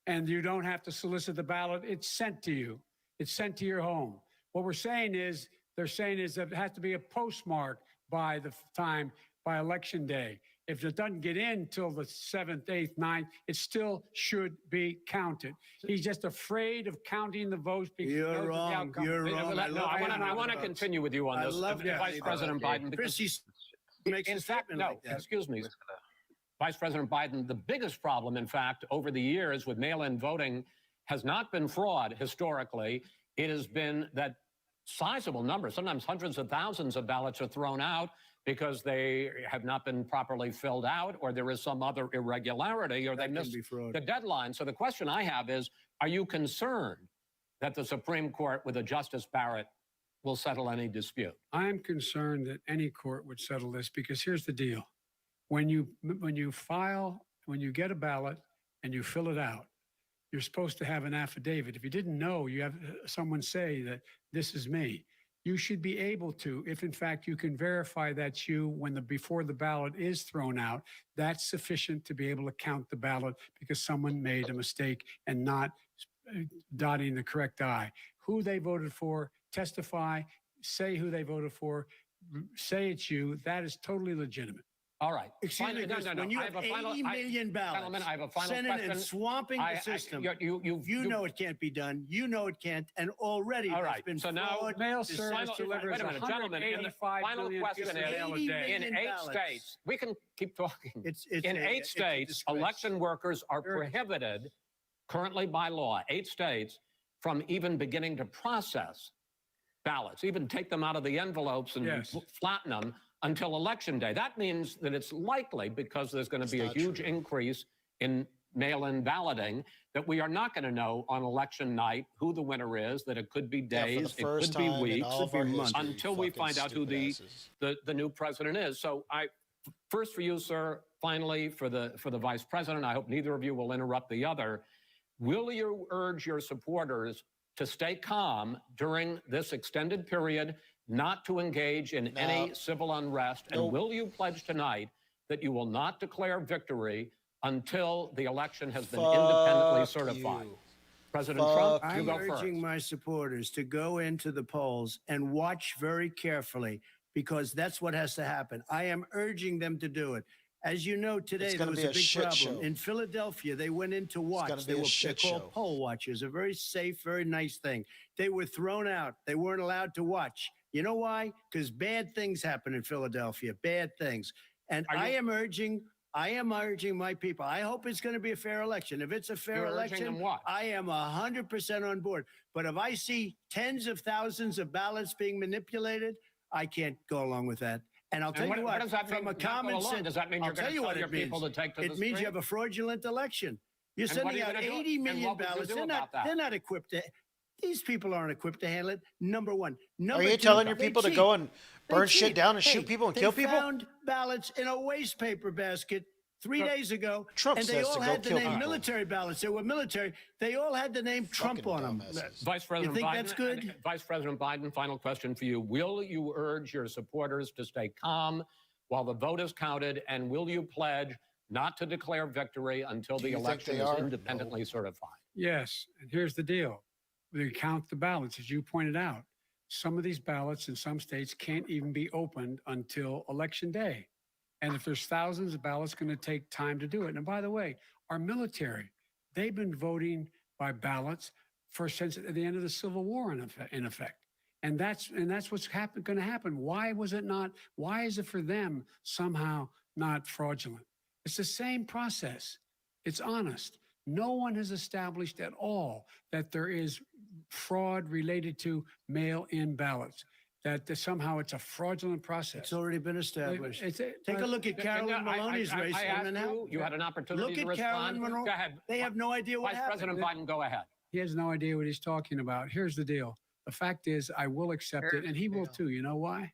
And you don't have to solicit the ballot. It's sent to you. It's sent to your home. What we're saying is, they're saying is that it has to be a postmark by the time, by election day. If it doesn't get in till the 7th, 8th, 9th, it still should be counted. He's just afraid of counting the votes because he You're knows the wrong. outcome. You're wrong. I want to continue with you on I this, love Vice counting President votes. Biden. Chris, Because he makes in a fact, statement no, like that. excuse me, Vice President Biden, the biggest problem, in fact, over the years with mail-in voting has not been fraud historically. It has been that sizable numbers, sometimes hundreds of thousands of ballots are thrown out because they have not been properly filled out, or there is some other irregularity, or they That can missed be fraud. the deadline. So the question I have is, are you concerned that the Supreme Court with a Justice Barrett will settle any dispute? I'm concerned that any court would settle this because here's the deal. When you get a ballot and you fill it out, you're supposed to have an affidavit. If you didn't know, you have someone say that this is me. You should be able to, if in fact you can verify that's you before the ballot is thrown out, that's sufficient to be able to count the ballot because someone made a mistake and not dotting the correct I. Who they voted for, testify, say who they voted for, say it's you. That is totally legitimate. All right. Excuse me, Chris, when you I have a final- 80 million ballots, Gentlemen, I have a final sending question. and swamping the system, you know it can't be done. You know it can't, and already All there's right, been so now- fraud, Mail deception. service delivers wait a minute, gentlemen, and the 185 final million question pieces of is, mail a 80 day. million in 8 ballots. states, we can keep talking. In It's 8 a states, disgrace. election workers are prohibited currently by law, 8 states, from even beginning to process ballots, even take them out of the envelopes and Yes. flatten them until election day. That means that it's likely, because there's going to be a not huge true. increase in mail-in balloting, that we are not going to know on election night who the winner is, that it could be days, it could be weeks, until we find out who the new president is. So first for you, sir, finally for the vice president, I hope neither of you will interrupt the other. Will you urge your supporters to stay calm during this extended period, not to engage in any civil unrest? And will you pledge tonight that you will not declare victory until the election has been independently certified? President Trump, you go first. I'm urging my supporters to go into the polls and watch very carefully, because that's what has to happen. I am urging them to do it. As you know, today there was a big problem. In Philadelphia, they went in to watch. They're called poll watchers, a very safe, very nice thing. They were thrown out. They weren't allowed to watch. You know why? Because bad things happen in Philadelphia, bad things. And I am urging my people. I hope it's going to be a fair election. If it's a fair election, I am 100% on board. But if I see tens of thousands of ballots being manipulated, I can't go along with that. And I'll tell you what, from a common sense, does that mean you're going to tell your people to take to the street? It means you have a fraudulent election. You're sending out 80 million ballots. They're not equipped to. These people aren't equipped to handle it. Number one. Are you telling your people to go and burn shit down and shoot people and kill people? They found ballots in a waste paper basket 3 days ago. Trump and they all had the name military ballots. They were military. They all had the name Trump on them. Vice President you think Biden, that's good? Vice President Biden, final question for you. Will you urge your supporters to stay calm while the vote is counted? And will you pledge not to declare victory until the election is independently certified? Yes. And here's the deal. They count the ballots, as you pointed out. Some of these ballots in some states can't even be opened until Election Day. And if there's thousands of ballots, it's going to take time to do it. And by the way, our military, they've been voting by ballots since the end of the Civil War, in effect. And that's what's going to happen. Why was it not? Why is it for them somehow not fraudulent? It's the same process. It's honest. No one has established at all that there is fraud related to mail-in ballots, that somehow it's a fraudulent process. It's already been established. Take a look at Carolyn Maloney's race. You had an opportunity to respond. Go ahead. They have no idea what happened. Vice President Biden, go ahead. He has no idea what he's talking about. Here's the deal. The fact is, I will accept it, and he will too. You know why?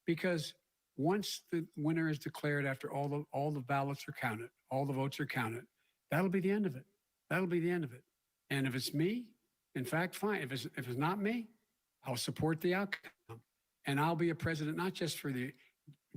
Because once the winner is declared, after all the ballots are counted, all the votes are counted, that'll be the end of it. That'll be the end of it. And if it's me, in fact, fine. If it's not me, I'll support the outcome. And I'll be a president, not just for the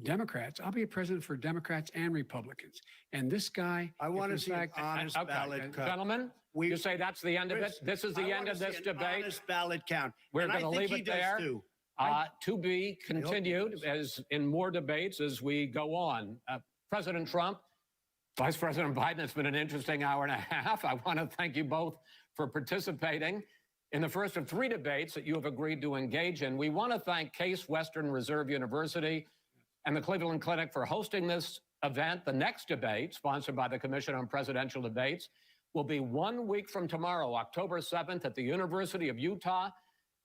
Democrats. I'll be a president for Democrats and Republicans. And this guy, I want to see an honest ballot count. Gentlemen, you say that's the end of it? This is the end of this debate? Honest ballot count. We're going to leave it there. To be continued as in more debates as we go on. President Trump, Vice President Biden, it's been an interesting hour and a half. I want to thank you both for participating in the first of 3 debates that you have agreed to engage in. We want to thank Case Western Reserve University and the Cleveland Clinic for hosting this event. The next debate, sponsored by the Commission on Presidential Debates, will be 1 week from tomorrow, October 7th, at the University of Utah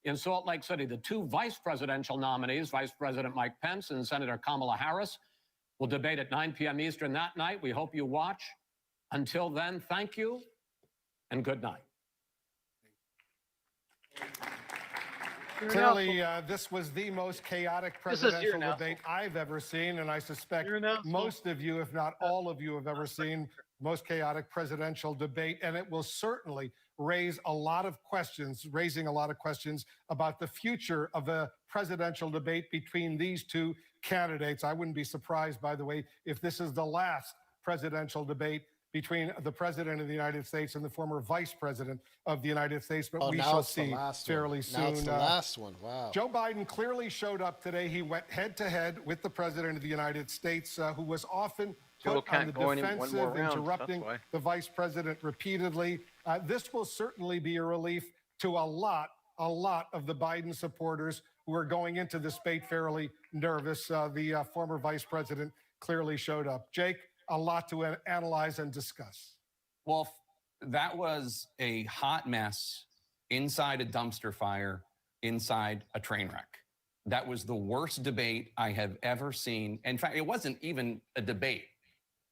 in Salt Lake City. The 2 vice presidential nominees, Vice President Mike Pence and Senator Kamala Harris, will debate at 9 p.m. Eastern that night. We hope you watch. Until then, thank you and good night. Clearly, this was the most chaotic presidential debate I've ever seen, and I suspect most of you, if not all of you, have ever seen most chaotic presidential debate, and it will certainly raising a lot of questions about the future of a presidential debate between these 2 candidates. I wouldn't be surprised, by the way, if this is the last presidential debate between the president of the United States and the former vice president of the United States, but we shall see fairly soon. Now it's the last one. Wow. Joe Biden clearly showed up today. He went head-to-head with the president of the United States, who was often put on the defensive, interrupting the vice president repeatedly. This will certainly be a relief to a lot of the Biden supporters who are going into this debate fairly nervous. The former vice president clearly showed up. Jake, a lot to analyze and discuss. Well, that was a hot mess inside a dumpster fire, inside a train wreck. That was the worst debate I have ever seen. In fact, it wasn't even a debate.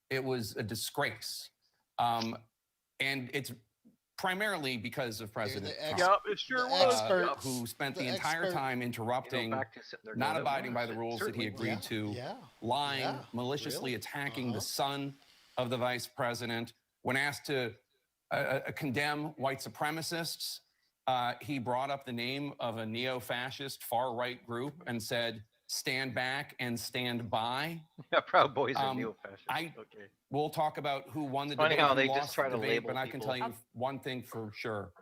It was a disgrace. And it's primarily because of President Trump. Yep, it sure was. experts. Who spent the The entire expert- time interrupting, back to sitting there not going, abiding by the "It rules that he certainly agreed was." to, Yeah. lying, Yeah, maliciously really? attacking the son of the vice president. When asked to condemn white supremacists, he brought up the name of a neo-fascist far-right group and said, stand back and stand by. Yeah, Proud Boys are Um, neo-fascists. I- Okay. We'll talk about who won the Funny debate, how who they just lost try the to debate, label but I can people. tell you one thing for sure.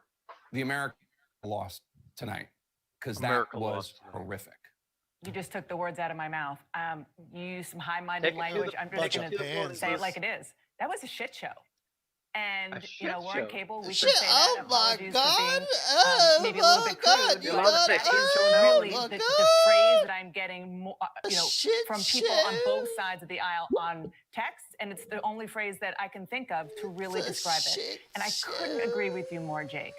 The American lost tonight because that America was lost tonight. horrific. You just took the words out of my mouth. You used some high-minded Take it to language. the- I'm Bunch just of going to pans. say it like it is. That was a shit show. And, A you know, shit we're on show? cable. We Shit, can say that. oh my Apologies God. for being Oh maybe a little my bit God. crude. You but love that that is show now? really Oh my the God. phrase that I'm getting more, Shit from people on both show. sides of the aisle on text. And it's the only phrase that I can think of to really The describe it. shit And I couldn't show. agree with you more, Jake.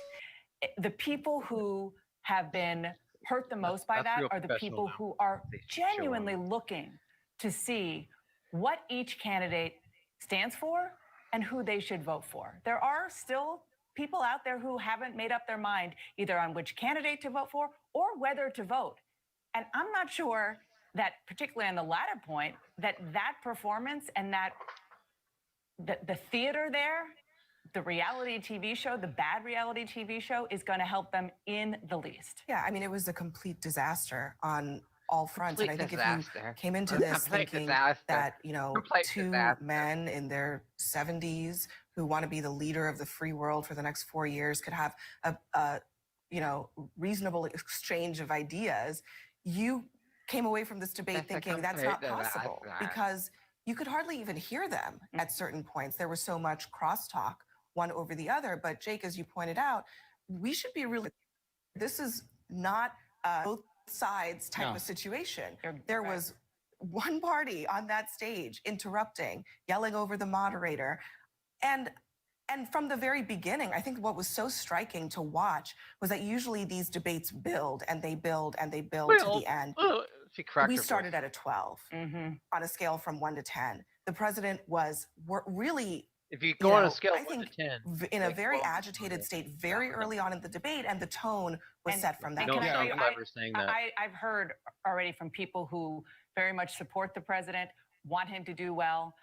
The people who have been hurt the most by That's that real are the professional people now. who are They show on. genuinely looking to see what each candidate stands for and who they should vote for. There are still people out there who haven't made up their mind either on which candidate to vote for or whether to vote. And I'm not sure that, particularly on the latter point, that performance and that the theater there, the reality TV show, the bad reality TV show, is going to help them in the least. Yeah, I mean, it was a complete disaster on all fronts. And I Complete think if you disaster. came into this Complete thinking disaster. that, you know, Complete two disaster. men in their 70s who want to be the leader of the free world for the next 4 years could have a you know, reasonable exchange of ideas, you came away from this debate That's a thinking that's not complete possible disaster. because you could hardly even hear them at certain points. There was so much crosstalk one over the other. But Jake, as you pointed out, we should be really, this is not both sides type No. of situation. You're There right. was one party on that stage interrupting, yelling over the moderator. And from the very beginning, I think what was so striking to watch was that usually these debates build and they build and they build to Well, the end. she cracked We her started voice. at a 12 Mm-hmm. on a scale from 1 to 10. The president was really If you go on know, a scale I of 1 to think 10, in a like very 12 is agitated okay. state very early on in the debate, and the tone was And- set from that. and don't can I tell point. you, sound clever saying that. I've heard already from people who very much support the president, want him to do well,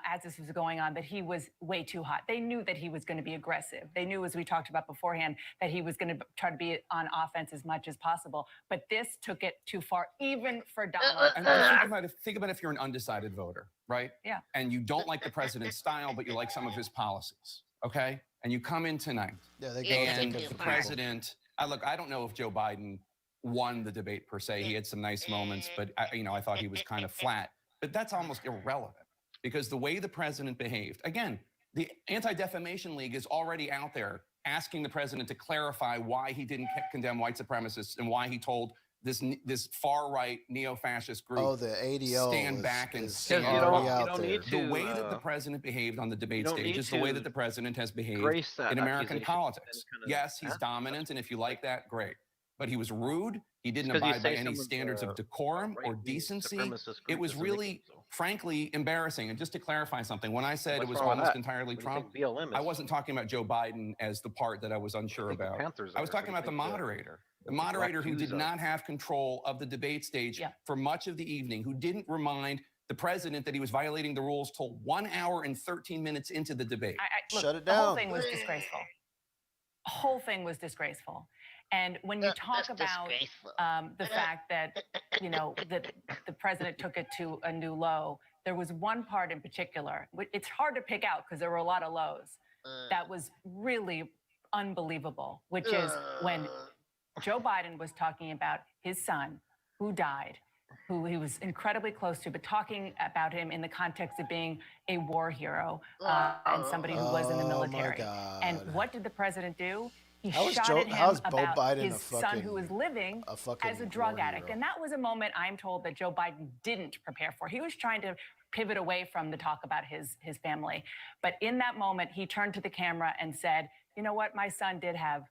as this was going on, that he was way too hot. They knew that he was going to be aggressive. They knew, as we talked about beforehand, that he was going to try to be on offense as much as possible. But this took it too far, even for Donald And Trump. think about if you're an undecided voter, right? Yeah. And you don't like the president's style, but you like some of his policies, okay? And you come in tonight, Yeah, they go and take the it. president. Look, I don't know if Joe Biden won the debate per se. He had some nice moments, but I thought he was kind of flat. But that's almost irrelevant because the way the president behaved. Again, the Anti-Defamation League is already out there asking the president to clarify why he didn't condemn white supremacists and why he told this far-right neo-fascist group Oh, the ADO stand back and is stand you already don't- out you don't there. need the to, way that the president behaved on the debate don't stage need is the way to that the president has behaved grace that in American accusation politics. and kind of Yes, he's ask dominant, and if you like that, great. But he was rude. He didn't 'cause you abide by say any someone's standards a of decorum or right-wing decency. supremacist It group was doesn't make really, it so. frankly, embarrassing. And just to clarify something, when I said it What's was wrong with almost that? entirely What do you Trump, think BLM is? I wasn't talking about Joe Biden as the part that I was unsure think the about. Panthers I was are. talking What about do the you think moderator. The moderator who did Yakuza. not have control of the debate stage Yeah. for much of the evening, who didn't remind the president that he was violating the rules till 1 hour and 13 minutes into the debate. Look, Shut it the whole down. thing was disgraceful. The whole thing was disgraceful. And when you talk about the fact that, you know, that the president took it to a new low, there was one part in particular. It's hard to pick out because there were a lot of lows. That was really unbelievable, which is when Joe Biden was talking about his son who died, who he was incredibly close to, but talking about him in the context of being a war hero and somebody who was in the Oh, my military. God. And what did the president do? He How is shot Joe- at him how is Beau about Biden his a son fucking- who was living a fucking as a drug war addict. hero? And that was a moment I'm told that Joe Biden didn't prepare for. He was trying to pivot away from the talk about his family. But in that moment, he turned to the camera and said, you know what? My son did have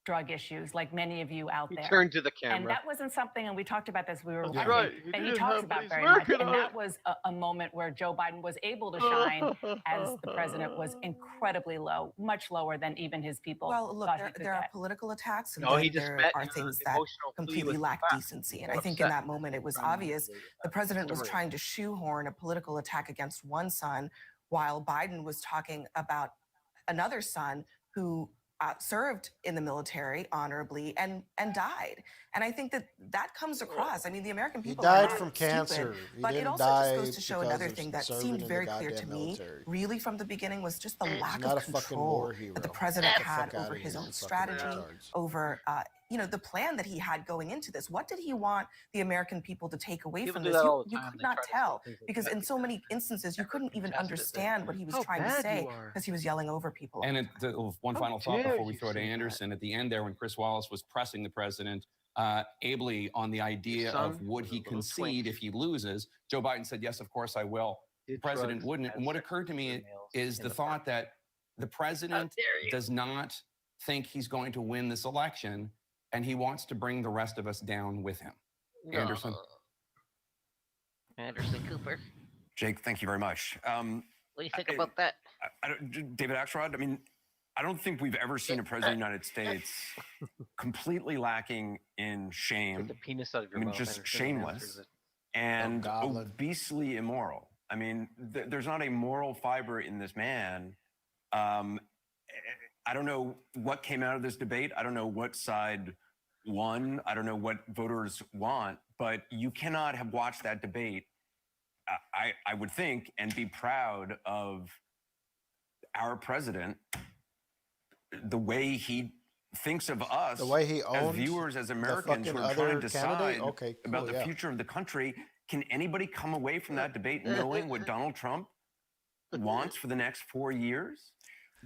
drug issues, like many of you out there. Turn to the camera. And that wasn't something, and we talked about this, we were That's recording, right. that he didn't talks have about these very much. working And on that it. was a moment where Joe Biden was able to shine as the president was incredibly low, much lower than even his people Well, look, thought he there, could there are get. political attacks, and No, then he just there met are her things that emotional plea completely with lack the decency. And I What think in upset that moment it was obvious the president was trying to shoehorn a political attack against one son, while Biden was talking about another son who served in the military honorably and died. And I think that comes across. I mean, the American He people are died not from stupid, cancer. He but it didn't also just die goes to show because another of thing that serving seemed in very the clear to goddamn me, military. really from the beginning, was just the lack not of a fucking control war hero. that the Get president the fuck had outta over here, his you own fucking strategy, retards. over the plan that he had going into this. What did he want the American people to take away People from do this? that all the You time. could They not try to say tell, things that because in so many instances you couldn't even contested it. understand what he was How trying to bad say you are. because he was yelling over people. And one How final thought dare before we you throw to say that? Anderson. At the end there, when Chris Wallace was pressing the president ably on the idea son of would was a he little concede twink. if he loses, Joe Biden said, yes, of course I will. The Did president drugs, wouldn't. had And what sex occurred to with me females is in the the thought that the president dare you. does not think he's going to win this election, and he wants to bring the rest of us down with him. Anderson. Anderson Cooper. Jake, thank you very much. What do you think about that? David Axelrod, I mean, I don't think we've ever seen a president of the United States completely lacking in Get shame, the penis out of I your mean, mouth. just Anderson, and answers shameless, it. and goblin. obesely immoral. I mean, there's not a moral fiber in this man. I don't know what came out of this debate. I don't know what side won. I don't know what voters want, but you cannot have watched that debate, I would think, and be proud of our president, the way he thinks of us, The way he as owns viewers, as the Americans fucking who are other trying to decide candidate? Okay, about cool, the yeah. future of the country. Can anybody come away from that debate knowing what Donald Trump wants for the next 4 years?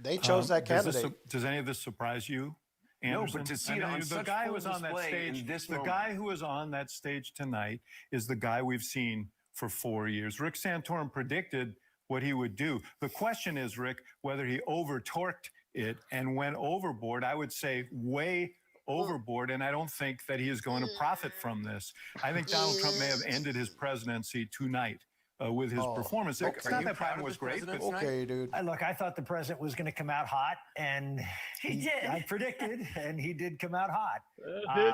They chose that candidate. Does any of this surprise you, No, Anderson? but to see I it mean, on the such guy who full was on that display in stage, this the moment. guy who was on that stage tonight is the guy we've seen for 4 years. Rick Santorum predicted what he would do. The question is, Rick, whether he over-torqued it and went overboard. I would say way overboard, and I don't think that he is going to profit from this. I think Donald Trump may have ended his presidency tonight with his performance. It's Are not you that proud Biden of was this great, president but tonight? Okay, dude. Look, I thought the president was going to come out hot, and He did. I predicted, and he did come out hot.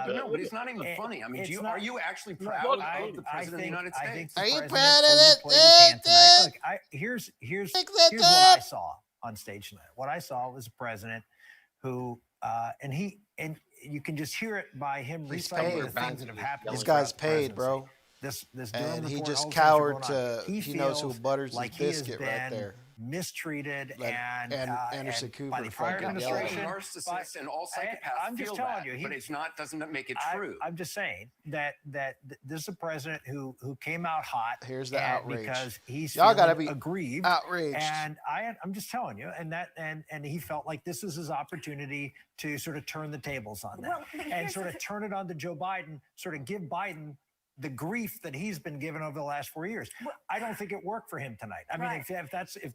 No, but it's not even funny. I mean, it's are not- you actually Look, proud of the president of the United I think States? the Are you president proud of it? overplayed his hand tonight. Look, here's Take that what I up. saw on stage tonight. What I saw was a president who, and you can just hear it by him reciting paid. the things that have happened. This throughout guy's the paid, presidency. bro. This Durham And he report, just all these things are cowered going on. to he knows who feels butters like his he has biscuit right been there. mistreated Like Anderson and Cooper by the prior fucking All administration. narcissists and all I- psychopaths I'm just feel telling that, you, but it's not. Doesn't make it true. I'm just saying that this is a president who came out hot. Here's the and outrage. because he's Y'all gotta feeling be aggrieved. outraged. And I'm just telling you, and he felt like this was his opportunity to sort of turn the tables on that and sort of turn it on to Joe Biden, sort of give Biden the grief that he's been given over the last 4 years. I don't think it worked for him tonight. I mean, Right.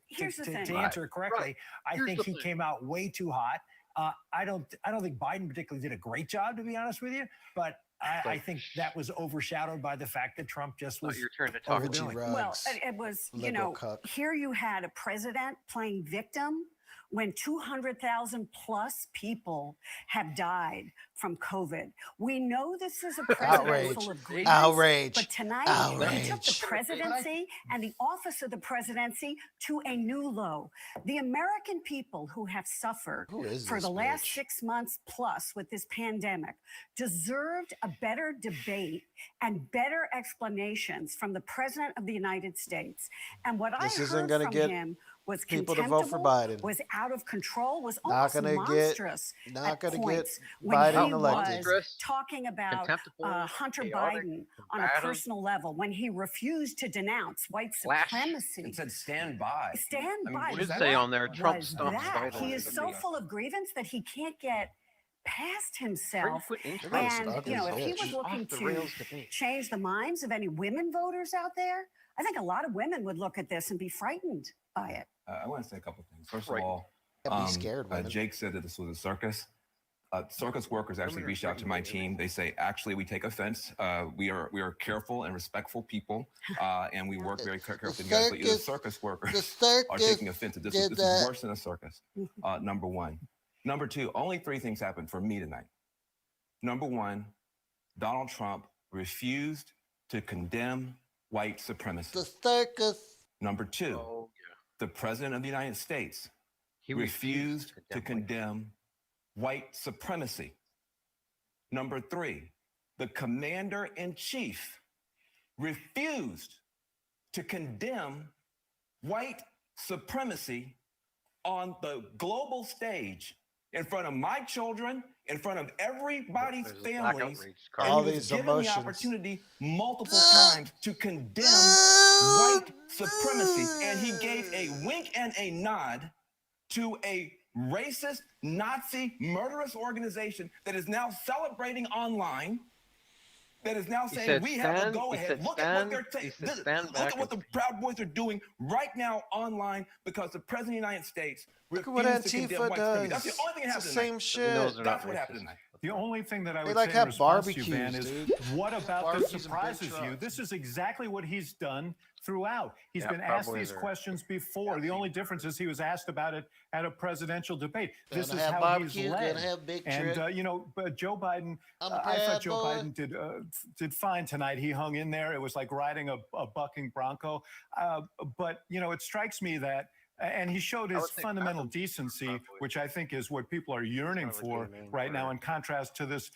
Here's the to thing. answer it correctly, I Here's think the he thing. came out way too hot. I don't think Biden particularly did a great job, to be honest with you. But I think that was overshadowed by the fact that Trump just was Your turn to talk. Overgy overdoing. rugs. Well, it was, Liberal cuck. here you had a president playing victim when 200,000 plus people have died from COVID. We know this is a president Outrage. full of grievance. Outrage. But tonight, he took the Outrage. presidency and the office of the presidency to a new low. The American people who have suffered Who is for this the last bitch? 6 months plus with this pandemic deserved a better debate and better explanations from the president of the United States. And what This I isn't heard gonna from get him was people to vote for contemptible, Biden. was out of control, was Not almost gonna get- monstrous not at gonna get points when Biden he elected. was talking about Contemptible, Hunter chaotic, Biden on a combative. personal level, when he refused to denounce white Flash. supremacy. It said stand by. Stand I mean, by. what Did does say that on there, mean? Trump Was stumps that. Biden. He is so full of grievance that he can't get past himself. Quit interrupting. That's And, ugly you know, if he bitch. was looking Off the to rails debate. change the minds of any women voters out there, I think a lot of women would look at this and be frightened by it. I want to say a couple things. First Right. of all, Can't be scared, women. Jake said that this was a circus. Circus workers actually reached out to my team. They say, actually, we take offense. We are careful and respectful people, and we work very carefully together. But the circus workers are taking offense to this. This is worse than a circus, number one. Number two, only three things happened for me tonight. Number one, Donald Trump refused to condemn white supremacy. The circus. Number two, the President of the United States refused to condemn white supremacy. Number three, the Commander-in-Chief refused to condemn white supremacy on the global stage in front of my children, in front of everybody's families. All And he was these given emotions. the opportunity multiple times to condemn white supremacy. And he gave a wink and a nod to a racist, Nazi, murderous organization that is now celebrating online, that is now saying we have a go-ahead. Look at what they're saying. Look at what the Proud Boys are doing right now online because the President of the United States Look at what refused to condemn Antifa white does. supremacy. That's the only thing that It's the happened same tonight. shit. That's what happened tonight. The only thing that I They would like say in have response to you, barbecues, Van, is dude. what about this Barbecues and big surprises you? trucks. This is exactly what he's done throughout. He's been asked these questions before. The only difference is he was asked about it at a presidential debate. This Gonna is have how barbecue, he's led. gonna have big And trick. you know, but Joe Biden, I'm a I thought bad Joe boy. Biden did fine tonight. He hung in there. It was like riding a bucking bronco. But you know, it strikes me that. And he showed his fundamental decency, which I think is what people are yearning for right now, in contrast to this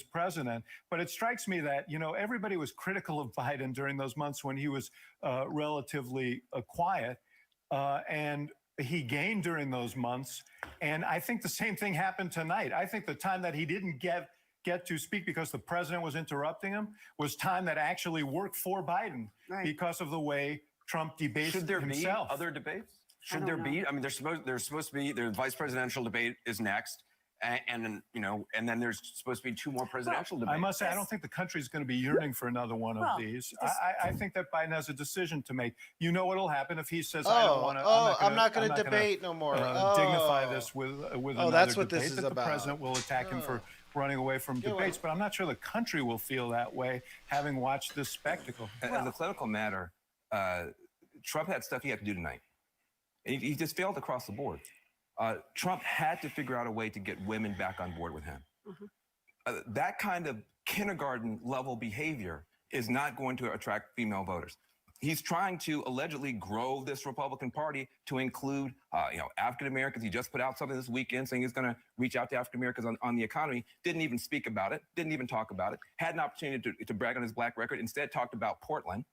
president. But it strikes me that, you know, everybody was critical of Biden during those months when he was relatively quiet, and he gained during those months. And I think the same thing happened tonight. I think the time that he didn't get to speak because the president was interrupting him was time that actually worked for Biden because of the way Trump debased Should there himself. be other debates? Should there be? I mean, there's supposed to be the vice presidential debate is next, and then you know, and then there's supposed to be two more presidential debates. I must say, I don't think the country's going to be yearning for another one of these. I think that Biden has a decision to make. You know what'll happen if he says, "I don't want to." I'm not going to debate no more. Dignify this with another that's what debate. this is that about. The president will attack him for running away from debates, but I'm not sure the country will feel that way having watched this spectacle. As a clinical matter, Trump had stuff he had to do tonight. He just failed across the board. Trump had to figure out a way to get women back on board with him. That kind of kindergarten level behavior is not going to attract female voters. He's trying to allegedly grow this Republican Party to include, African Americans. He just put out something this weekend saying he's going to reach out to African Americans on the economy. Didn't even speak about it. Didn't even talk about it. Had an opportunity to brag on his black record. Instead, talked about Portland,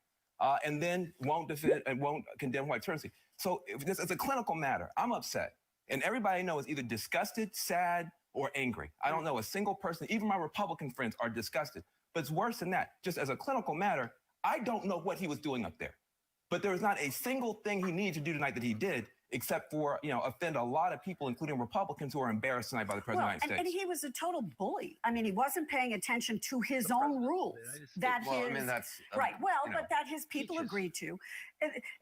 and then won't defend and won't condemn white supremacy. So if this is a clinical matter. I'm upset, and everybody I know is either disgusted, sad, or angry. I don't know a single person. Even my Republican friends are disgusted. But it's worse than that. Just as a clinical matter, I don't know what he was doing up there, but there was not a single thing he needed to do tonight that he did, except for, offend a lot of people, including Republicans who are embarrassed tonight by the President of the United And States. he was a total bully. I mean, he wasn't paying attention to his own rules that his people agreed to.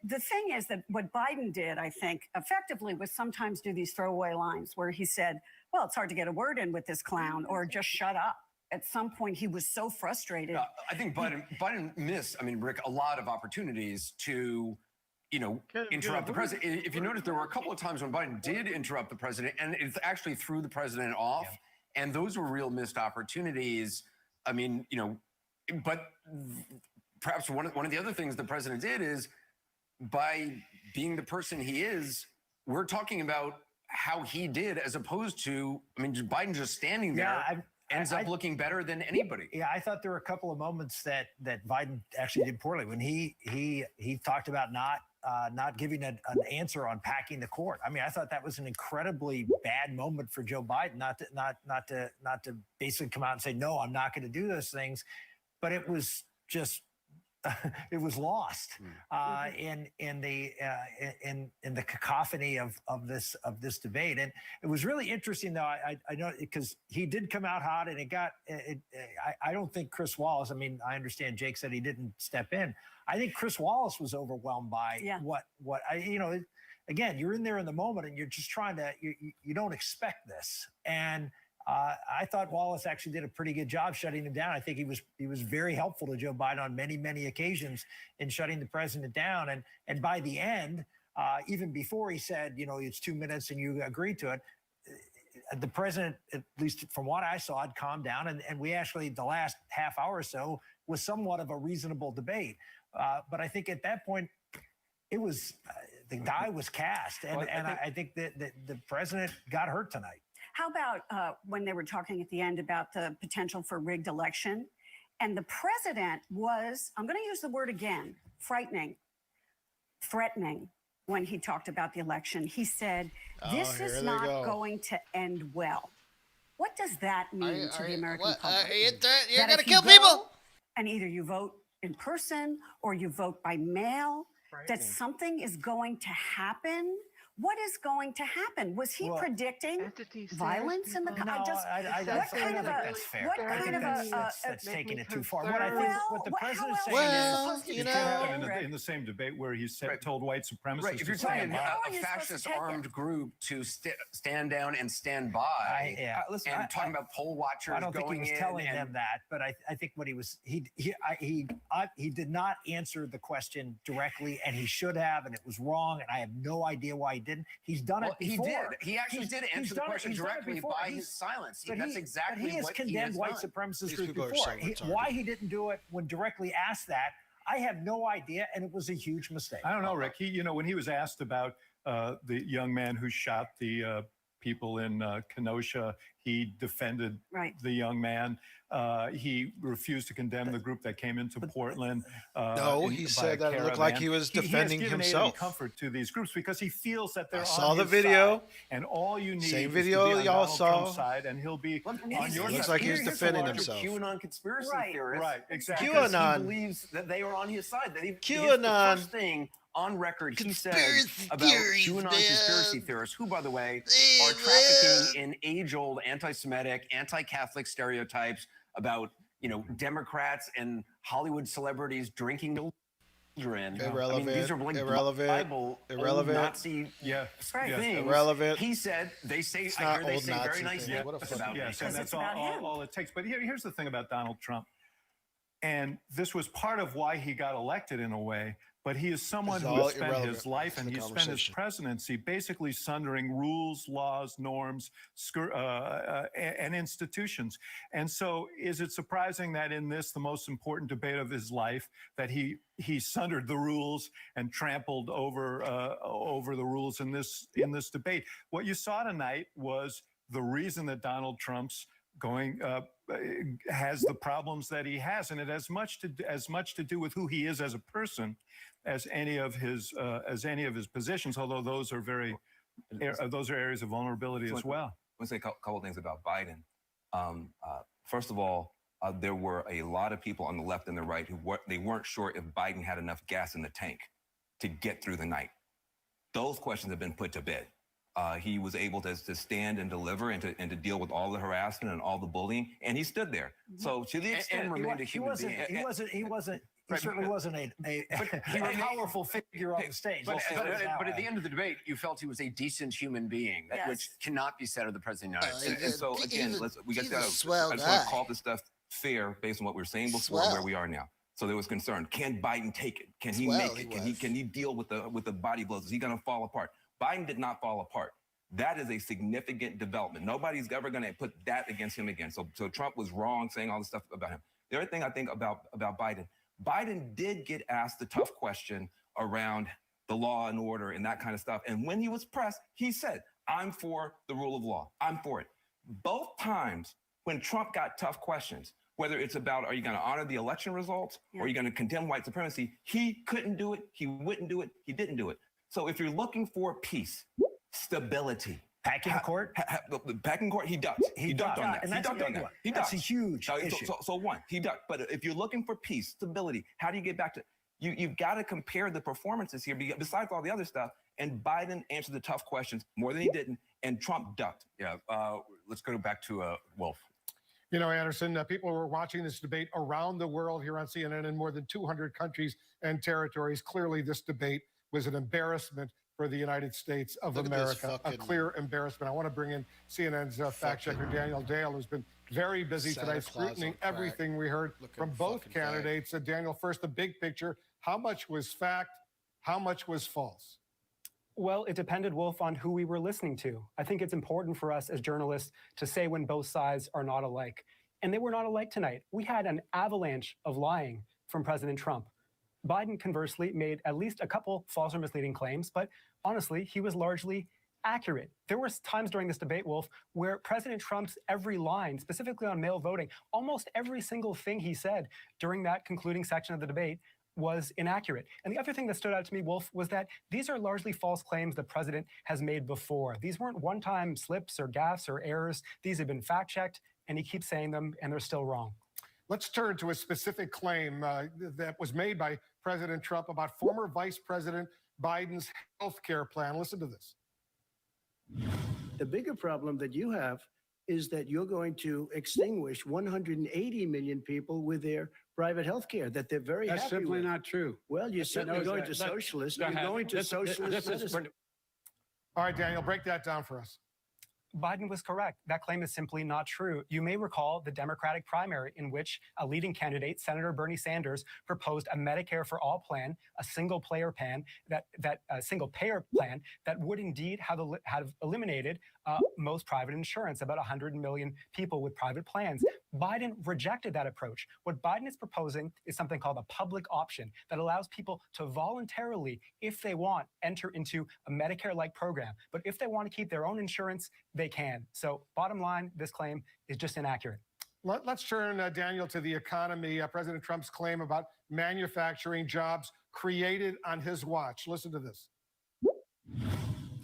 The thing is that what Biden did, I think, effectively was sometimes do these throwaway lines where he said, well, it's hard to get a word in with this clown, or just shut up. At some point, he was so frustrated. I think Biden missed, Rick, a lot of opportunities to, interrupt the president. If you notice, there were a couple of times when Biden did interrupt the president, and it's actually threw the president off. Yeah. And those were real missed opportunities. But perhaps one of the other things the president did is, by being the person he is, we're talking about how he did, as opposed to, Biden just standing there. Ends up looking better than anybody. Yeah, I thought there were a couple of moments that Biden actually did poorly when he talked about not giving an answer on packing the court. I thought that was an incredibly bad moment for Joe Biden, not to basically come out and say, no, I'm not going to do those things. But it was just it was lost in the cacophony of this debate. And it was really interesting, though. I know, because he did come out hot, and I don't think Chris Wallace. I understand Jake said he didn't step in. I think Chris Wallace was overwhelmed by again, you're in there in the moment and you're just trying to, you don't expect this. And I thought Wallace actually did a pretty good job shutting him down. I think he was very helpful to Joe Biden on many, many occasions in shutting the president down. And by the end, even before he said, it's 2 minutes and you agreed to it, the president, at least from what I saw, had calmed down. And we actually, the last half hour or so, was somewhat of a reasonable debate. But I think at that point, it was, the die was cast. And, I think that the president got hurt tonight. How about when they were talking at the end about the potential for rigged election? And the president was, I'm going to use the word again, threatening when he talked about the election. He said, this is not going to end well. What does that mean to the American public? You're going to kill people. And either you vote in person or you vote by mail, that something is going to happen. What is going to happen? Was he predicting violence in the country? I don't think that's fair. That's taking it too far. What I think what the president's saying is, in the same debate where he told white supremacists, right? If you're telling a fascist armed group to stand down and stand by, and talking about poll watchers, I don't think he was telling them that, but I think what he was, he did not answer the question directly, and he should have, and it was wrong, and I have no idea why he didn't. He's done it before. He did. He actually did answer the question directly by his silence. That's exactly what he has done. He has condemned white supremacist groups before. Why he didn't do it when directly asked that, I have no idea, and it was a huge mistake. I don't know, Rick. When he was asked about the young man who shot the people in Kenosha, he defended the young man. He refused to condemn the group that came into Portland. No, he said that it looked like he was defending himself. He has given comfort to these groups because he feels that they're on his side. And all you need Same is video to be on y'all Donald saw. Trump's side, and he'll be on your side. Looks like he's defending himself. QAnon conspiracy theorist. Right, exactly. QAnon. He believes that they are on his side. That QAnon. The first thing on record he said about QAnon conspiracy theorists, who, by the way, are trafficking in age-old anti-Semitic, anti-Catholic stereotypes about, Democrats and Hollywood celebrities drinking children. Irrelevant. These are like irrelevant. Irrelevant. Nazi things. Irrelevant. He said, they say very nice things about me. Yes, and that's all it takes. But here's the thing about Donald Trump. And this was part of why he got elected in a way. But he is someone who has spent his life and he spent his presidency basically sundering rules, laws, norms, and institutions. And so is it surprising that in this, the most important debate of his life, that he sundered the rules and trampled over the rules in this debate? What you saw tonight was the reason that Donald Trump's has the problems that he has, and it has as much to do with who he is as a person as any of his positions. Although those are areas of vulnerability as well. I want to say a couple things about Biden. First of all, there were a lot of people on the left and the right who weren't sure if Biden had enough gas in the tank to get through the night. Those questions have been put to bed. He was able to stand and deliver and to deal with all the harassment and all the bullying, and he stood there. So to the extent he certainly wasn't a powerful figure on the stage. But at the end of the debate, you felt he was a decent human being, which cannot be said of the president of the United States. And so again, I just want to call this stuff fair based on what we were saying before and where we are now. So there was concern: can Biden take it? Can he make it? Can he deal with the body blows? Is he going to fall apart? Biden did not fall apart. That is a significant development. Nobody's ever going to put that against him again. So Trump was wrong saying all this stuff about him. The other thing I think about Biden did get asked the tough question around the law and order and that kind of stuff. And when he was pressed, he said, I'm for the rule of law. I'm for it. Both times when Trump got tough questions, whether it's about, are you going to honor the election results or are you going to condemn white supremacy? He couldn't do it. He wouldn't do it. He didn't do it. So if you're looking for peace, stability, packing court, he ducked. He ducked on that. And he ducked on that. He ducked. That's a huge issue. So one, he ducked. But if you're looking for peace, stability, how do you get back to? You've got to compare the performances here, besides all the other stuff. And Biden answered the tough questions more than he didn't, and Trump ducked. Yeah. Let's go back to Wolf. Anderson, people were watching this debate around the world here on CNN in more than 200 countries and territories. Clearly, this debate was an embarrassment for the United States of Look at this America. A fucking- clear embarrassment. I want to bring in CNN's fact checker, Daniel Dale, who's been very busy Santa today Claus scrutinizing on crack. everything we heard Looking from both fucking fag. candidates. Daniel, first, the big picture. How much was fact? How much was false? Well, it depended, Wolf, on who we were listening to. I think it's important for us as journalists to say when both sides are not alike. And they were not alike tonight. We had an avalanche of lying from President Trump. Biden, conversely, made at least a couple false or misleading claims, but honestly, he was largely accurate. There were times during this debate, Wolf, where President Trump's every line, specifically on mail voting, almost every single thing he said during that concluding section of the debate was inaccurate. And the other thing that stood out to me, Wolf, was that these are largely false claims the president has made before. These weren't one-time slips or gaffes or errors. These have been fact-checked, and he keeps saying them, and they're still wrong. Let's turn to a specific claim that was made by President Trump about former Vice President Biden's health care plan. Listen to this. The bigger problem that you have is that you're going to extinguish 180 million people with their private health care that they're very That's happy simply with. not true. Well, you're certainly going to Go socialist. You're ahead. going to socialist medicine. All right, Daniel, break that down for us. Biden was correct. That claim is simply not true. You may recall the Democratic primary in which a leading candidate, Senator Bernie Sanders, proposed a Medicare for all plan, a single payer plan that would indeed have eliminated most private insurance, about 100 million people with private plans. Biden rejected that approach. What Biden is proposing is something called a public option that allows people to voluntarily, if they want, enter into a Medicare-like program. But if they want to keep their own insurance, they can. So bottom line, this claim is just inaccurate. Let's turn, Daniel, to the economy. President Trump's claim about manufacturing jobs created on his watch. Listen to this.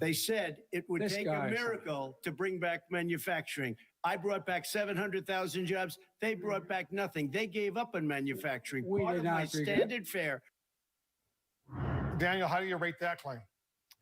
They said it would This take a guy. miracle to bring back manufacturing. I brought back 700,000 jobs. They brought back nothing. They gave up on manufacturing. We Part did of not my agree. standard fare. Daniel, how do you rate that claim?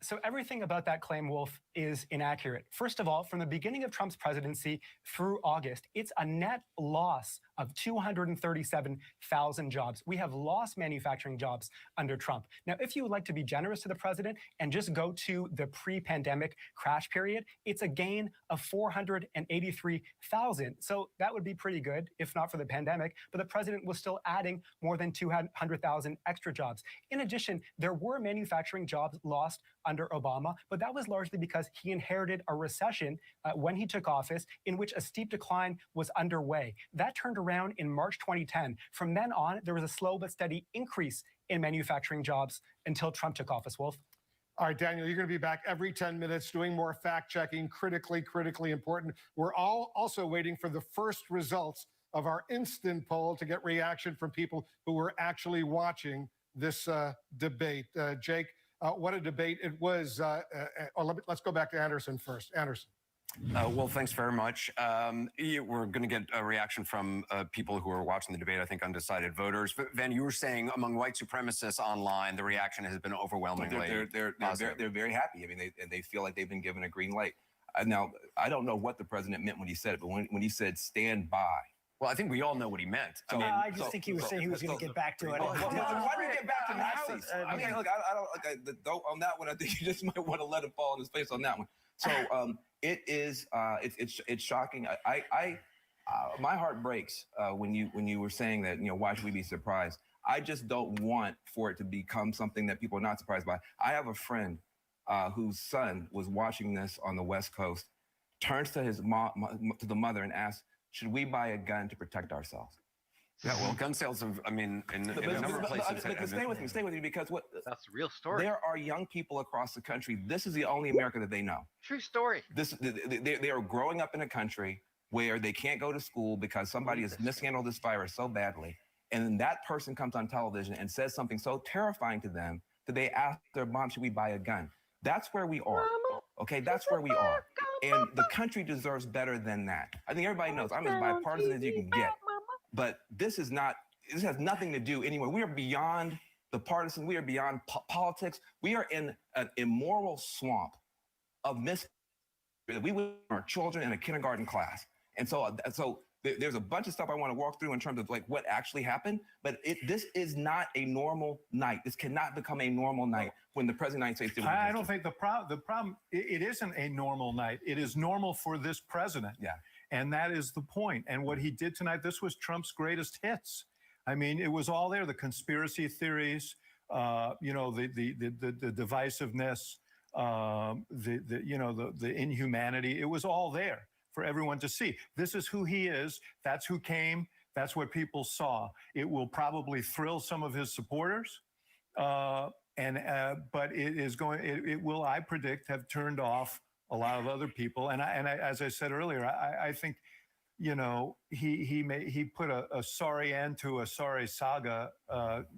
So everything about that claim, Wolf, is inaccurate. First of all, from the beginning of Trump's presidency through August, it's a net loss of 237,000 jobs. We have lost manufacturing jobs under Trump. Now, if you would like to be generous to the president and just go to the pre-pandemic crash period, it's a gain of 483,000. So that would be pretty good, if not for the pandemic, but the president was still adding more than 200,000 extra jobs. In addition, there were manufacturing jobs lost under Obama, but that was largely because he inherited a recession when he took office in which a steep decline was underway. That turned around in March 2010. From then on, there was a slow but steady increase in manufacturing jobs until Trump took office, Wolf. All right, Daniel, you're going to be back every 10 minutes doing more fact checking, critically important. We're all also waiting for the first results of our instant poll to get reaction from people who were actually watching this debate. Jake, what a debate it was. Let's go back to Anderson first. Anderson. Well, thanks very much. We're going to get a reaction from people who are watching the debate, I think undecided voters. But Van, you were saying among white supremacists online, the reaction has been overwhelmingly positive. They're very happy. I mean, they feel like they've been given a green light. Now, I don't know what the president meant when he said it, but when he said stand by. Well, I think we all know what he meant. I just think he was saying he was going to get back to it. Why do you get back to Nazis? I mean, look, I don't on that one. I think you just might want to let him fall on his face on that one. So it is it's shocking. My heart breaks when you were saying that, why should we be surprised? I just don't want for it to become something that people are not surprised by. I have a friend whose son was watching this on the West Coast, turns to his to the mother and asks, should we buy a gun to protect ourselves? Yeah, well, gun sales have, in a number of places. But stay with me, because That's a real story. there are young people across the country. This is the only America that they know. True story. They are growing up in a country where they can't go to school because somebody has mishandled this virus so badly. And then that person comes on television and says something so terrifying to them that they ask their mom, should we buy a gun? That's where we are. Okay, that's where we are. And the country deserves better than that. I think everybody knows I'm as bipartisan as you can get. But this has nothing to do anywhere. We are beyond the partisan. We are beyond politics. We are in an immoral swamp of that we were our children in a kindergarten class. And so There's a bunch of stuff I want to walk through in terms of like what actually happened, but this is not a normal night. This cannot become a normal night when the president of the United States. I don't think the problem, it isn't a normal night. It is normal for this president. Yeah. And that is the point. And what he did tonight, this was Trump's greatest hits. I mean, it was all there, the conspiracy theories, you know, the divisiveness, the inhumanity. It was all there for everyone to see. This is who he is. That's who came. That's what people saw. It will probably thrill some of his supporters, but it will, I predict, have turned off a lot of other people. And as I said earlier, I think, you know, he put a sorry end to a sorry saga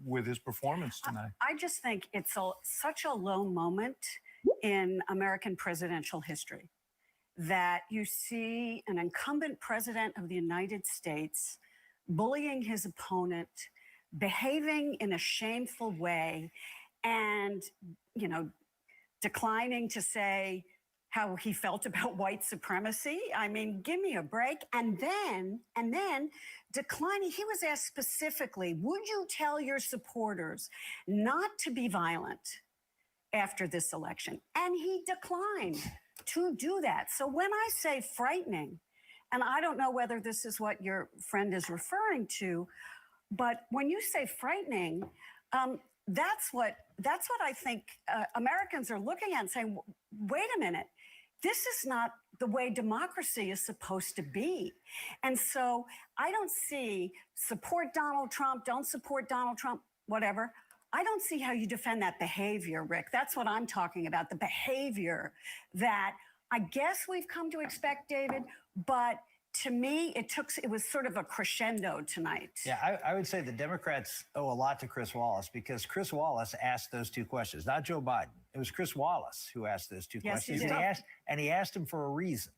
with his performance tonight. I just think it's such a low moment in American presidential history that you see an incumbent president of the United States bullying his opponent, behaving in a shameful way, and, you know, declining to say how he felt about white supremacy. I mean, give me a break. And then declining, he was asked specifically, would you tell your supporters not to be violent after this election? And he declined to do that. So when I say frightening, and I don't know whether this is what your friend is referring to, but when you say frightening, that's what I think Americans are looking at and saying, wait a minute, this is not the way democracy is supposed to be. And so I don't see support Donald Trump, don't support Donald Trump, whatever. I don't see how you defend that behavior, Rick. That's what I'm talking about, the behavior that I guess we've come to expect, David, but to me, it was sort of a crescendo tonight. Yeah, I would say the Democrats owe a lot to Chris Wallace because Chris Wallace asked those two questions, not Joe Biden. It was Chris Wallace who asked those two questions. He did. And he asked him for a reason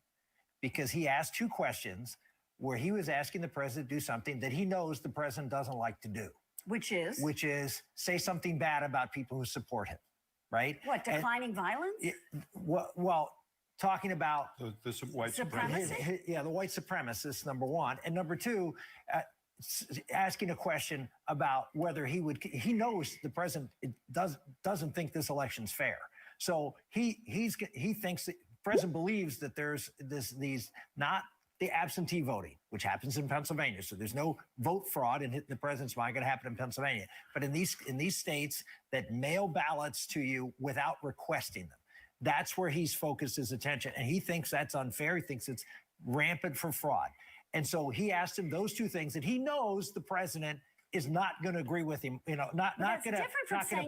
because he asked two questions where he was asking the president to do something that he knows the president doesn't like to do. Which is? Which is say something bad about people who support him, right? What, declining violence? Well, talking about the white supremacy. Yeah, the white supremacists, number one. And number two, asking a question about whether he knows the president doesn't think this election's fair. So he thinks that the president believes that there's these not the absentee voting, which happens in Pennsylvania. So there's no vote fraud in the president's mind going to happen in Pennsylvania. But in these states that mail ballots to you without requesting them, that's where he's focused his attention. And he thinks that's unfair. He thinks it's rampant for fraud. And so he asked him those two things that he knows the president is not going to agree with him, not going to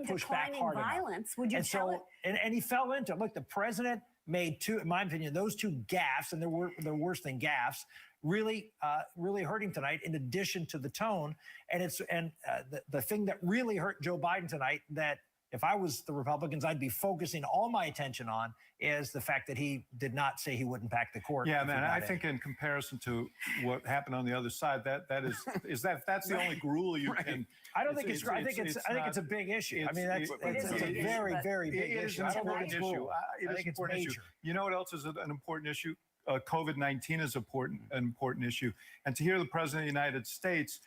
push back hard violence. enough. Would you tell it? And he fell into it. Look, the president made two, in my opinion, those two gaffes, and they're worse than gaffes, really hurt him tonight, in addition to the tone. And the thing that really hurt Joe Biden tonight, that if I was the Republicans, I'd be focusing all my attention on, is the fact that he did not say he wouldn't pack the court. Yeah, man, I think in comparison to what happened on the other side, that's the only gruel you can. I don't think I think it's a big issue. I mean, it's a very, very big issue. It is an important issue. It is an important issue. You know what else is an important issue? COVID-19 is an important issue. And to hear the president of the United States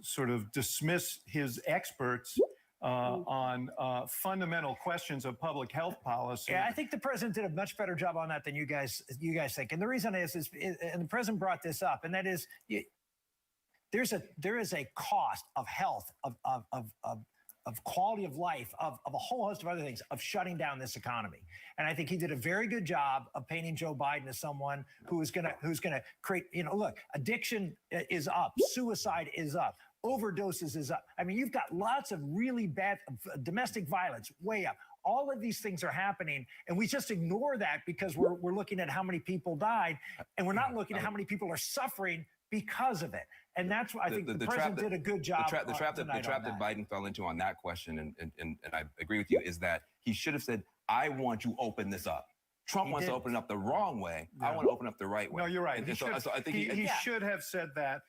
sort of dismiss his experts on fundamental questions of public health policy. Yeah, I think the president did a much better job on that than you guys think. And the reason is and the president brought this up, and that is there is a cost of health, of quality of life, of a whole host of other things, of shutting down this economy. And I think he did a very good job of painting Joe Biden as someone who's gonna create, look, addiction is up, suicide is up, overdoses is up. I mean, you've got lots of really bad domestic violence, way up. All of these things are happening, and we just ignore that because we're looking at how many people died, and we're not looking at how many people are suffering because of it. And that's why I think the president did a good job. The trap that Biden fell into on that question, and I agree with you, is that he should have said, I want you to open this up. Trump wants to open it up the wrong way. I want to open up the right way. No, you're right. So I think he should have said that.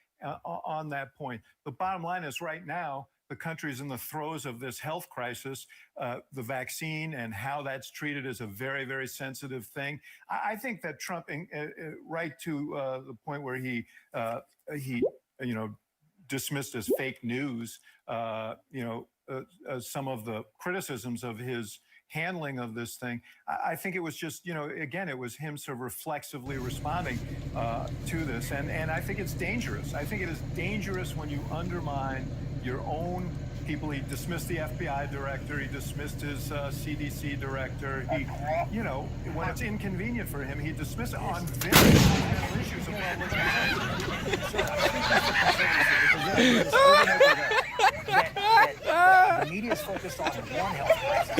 on that point. The bottom line is right now, the country is in the throes of this health crisis. The vaccine and how that's treated is a very, very sensitive thing. I think that Trump, right to the point where he dismissed as fake news, some of the criticisms of his handling of this thing. I think it was just, again, it was him sort of reflexively responding to this. And I think it's dangerous. I think it is dangerous when you undermine your own people. He dismissed the FBI director. He dismissed his CDC director. He, when it's inconvenient for him, he dismissed it on very fundamental issues of public health. The media is focused on one health crisis.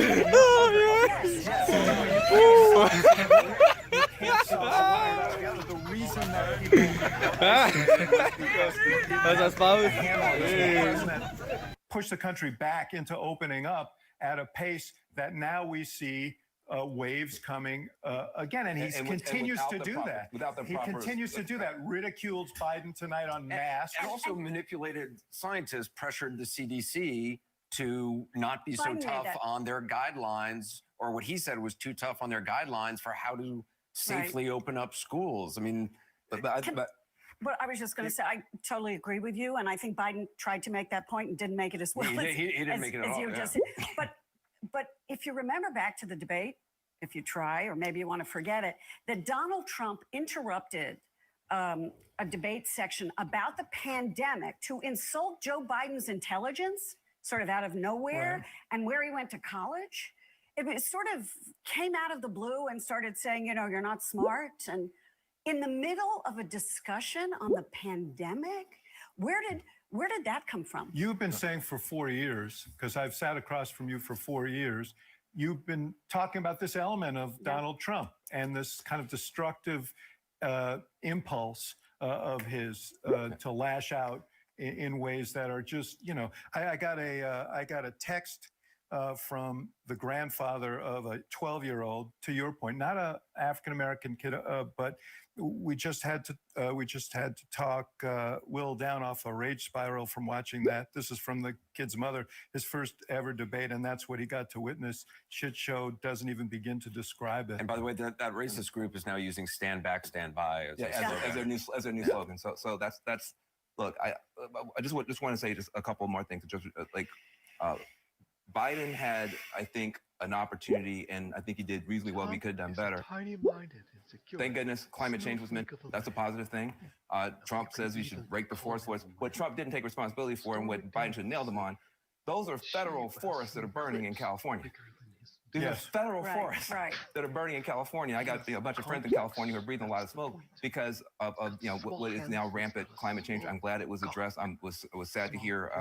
The reason that people push the country back into opening up at a pace that now we see waves coming again, and he continues to do that. He continues to do that. Ridiculed Biden tonight on masks, and also manipulated scientists, pressured the CDC to not be so tough on their guidelines, or what he said was too tough on their guidelines for how to safely open up schools. I mean, But I was just going to say, I totally agree with you, and I think Biden tried to make that point and didn't make it as well. He didn't make it at all. But if you remember back to the debate, if you try, or maybe you want to forget it, that Donald Trump interrupted a debate section about the pandemic to insult Joe Biden's intelligence, sort of out of nowhere, and where he went to college. It sort of came out of the blue and started saying, you're not smart. And in the middle of a discussion on the pandemic, where did that come from? You've been saying for 4 years, because I've sat across from you for 4 years, you've been talking about this element of Donald Trump and this kind of destructive impulse of his to lash out in ways that are just, I got a text from the grandfather of a 12-year-old, to your point, not a African-American kid, but we just had to talk Will down off a rage spiral from watching that. This is from the kid's mother, his first ever debate, and that's what he got to witness. Shit show doesn't even begin to describe it. And by the way, that racist group is now using "Stand Back, Stand By" as their new slogan. So that's look. I just want to say just a couple more things. Just Biden had, I think, an opportunity, and I think he did reasonably well. We could have done better. Thank goodness climate change was meant. That's a positive thing. Trump says we should break the forest for us. What Trump didn't take responsibility for, and what Biden should nail them on, those are federal forests that are burning in California. These are federal forests that are burning in California. I got a bunch of friends in California who are breathing a lot of smoke because of what is now rampant climate change. I'm glad it was addressed. I was sad to hear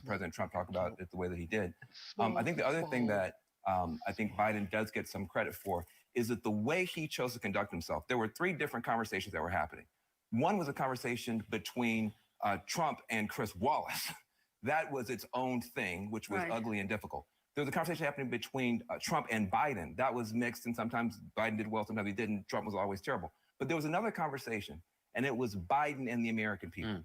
President Trump talk about it the way that he did. I think the other thing that I think Biden does get some credit for is that the way he chose to conduct himself. There were 3 different conversations that were happening. One was a conversation between Trump and Chris Wallace. That was its own thing, which was ugly and difficult. There was a conversation happening between Trump and Biden. That was mixed, and sometimes Biden did well, sometimes he didn't. Trump was always terrible. But there was another conversation, and it was Biden and the American people.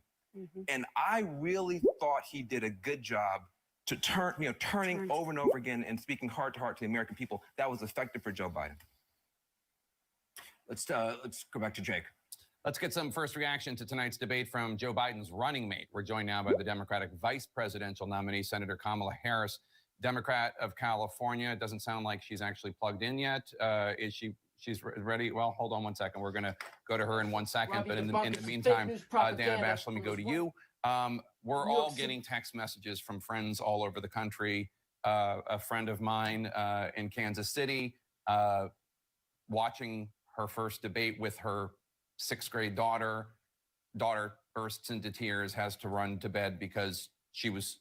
And I really thought he did a good job to turning over and over again and speaking heart to heart to the American people. That was effective for Joe Biden. Let's go back to Jake. Let's get some first reaction to tonight's debate from Joe Biden's running mate. We're joined now by the Democratic vice presidential nominee, Senator Kamala Harris, Democrat of California. It doesn't sound like she's actually plugged in yet. She's ready? Well, hold on one second. We're going to go to her in 1 second. But in the meantime, Dana Bash, let me go to you. We're all getting text messages from friends all over the country. A friend of mine in Kansas City watching her first debate with her 6th grade daughter. Daughter bursts into tears, has to run to bed because she was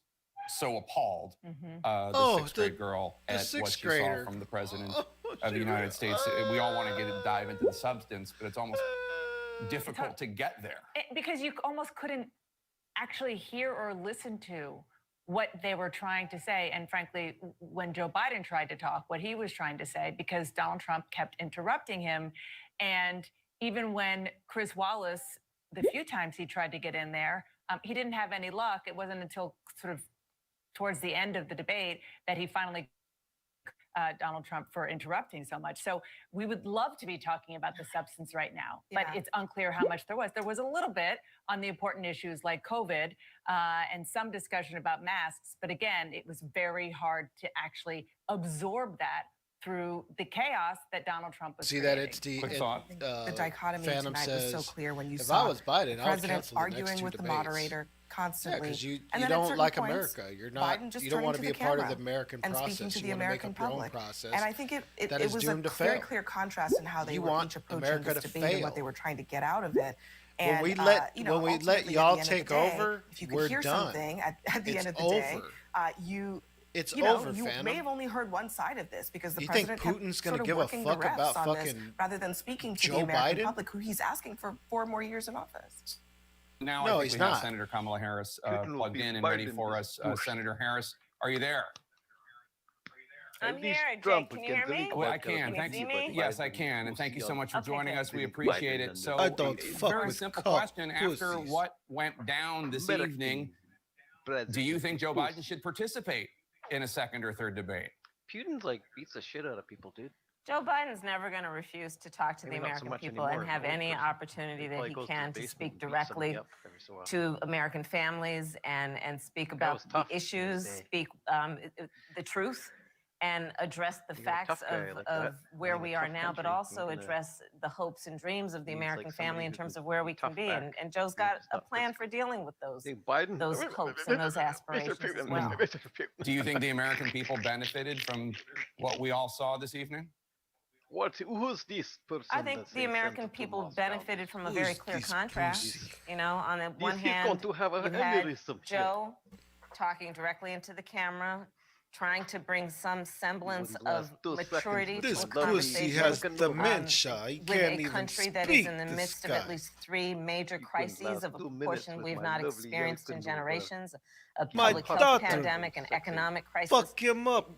so appalled, the 6th grade girl, at what she saw from the president of the United States. We all want to dive into the substance, but it's almost difficult to get there. Because you almost couldn't actually hear or listen to what they were trying to say. And frankly, when Joe Biden tried to talk, what he was trying to say, because Donald Trump kept interrupting him. And even when Chris Wallace, the few times he tried to get in there, he didn't have any luck. It wasn't until sort of towards the end of the debate that he finally Donald Trump for interrupting so much. So we would love to be talking about the substance right now, but it's unclear how much there was. There was a little bit on the important issues like COVID and some discussion about masks. But again, it was very hard to actually absorb that through the chaos that Donald Trump was creating. That it's the dichotomy Phantom tonight says, was so clear when you if saw I was Biden, the I would president cancel the next arguing two with the debates. moderator constantly. Because you And then at don't certain like points, America. You're not. Biden just You don't turning want to to be a the part of camera the American and process. speaking to You the want to make American up your own public. process. And I think that it is was a doomed to very fail. clear contrast in how they You were want each approaching America this to debate and fail. what they were trying to get out of it. When And, we let you know, when we let ultimately, y'all at the end of take the day, over, if you could we're hear done. something at the It's end of the day, over. It's you know, over, you Phantom. may have only heard one side of this because the You think president Putin's kept sort gonna of give a working the fuck refs about on this fucking rather than speaking to Joe the American Biden? public, who he's asking for 4 more years in office. Now No, I think he's we have not. Senator Kamala Harris Putin will plugged be in and ready Biden for is us. Bush. Senator Harris, are you there? I'm At here. least Jake, Trump can you can hear me? delete Well, I about can. the Thank you. but Yes, I Biden can. will And thank you see so on much for Okay, joining good. us. We Biden appreciate and it. So, I don't fuck very with simple cuck question. After pussies. what went down this American evening, president do you think Joe pussy. Biden should participate in a second or third debate? Putin's like beats the shit out of people, dude. Joe Biden's never going to refuse to talk to the Maybe not so American much people anymore, and have an old any person. opportunity He that probably he goes to can the to basement speak and beats somebody directly up every so often. to American families and speak That about was the tough in his issues, day. speak the truth, and address the You're a facts tough guy like that. where In a we are tough now, but country, also you're gonna address the hopes and dreams of the needs, like, American family somebody in who terms can of where we can tough be. back. And Joe's Need got to a stop plan this. for dealing with those Think Biden. hopes and those aspirations as well. Do you think the American people benefited from what we all saw this evening? What? Who's this person? I think that's the being American sent to people Moscow? benefited from a very Who's clear this contrast. pussy? You know, on the one This is going hand, to have a you had aneurysm here. Joe talking directly into the camera, trying to bring some semblance Wouldn't last of 2 seconds maturity with to This a a lovely pussy conversation has American dementia. He with can't a even country that is speak in the this midst of guy. at least 3 major You couldn't crises last of a 2 minutes proportion with we've my not lovely experienced in American generations, a My public health daughter. pandemic, an economic crisis Fuck him up.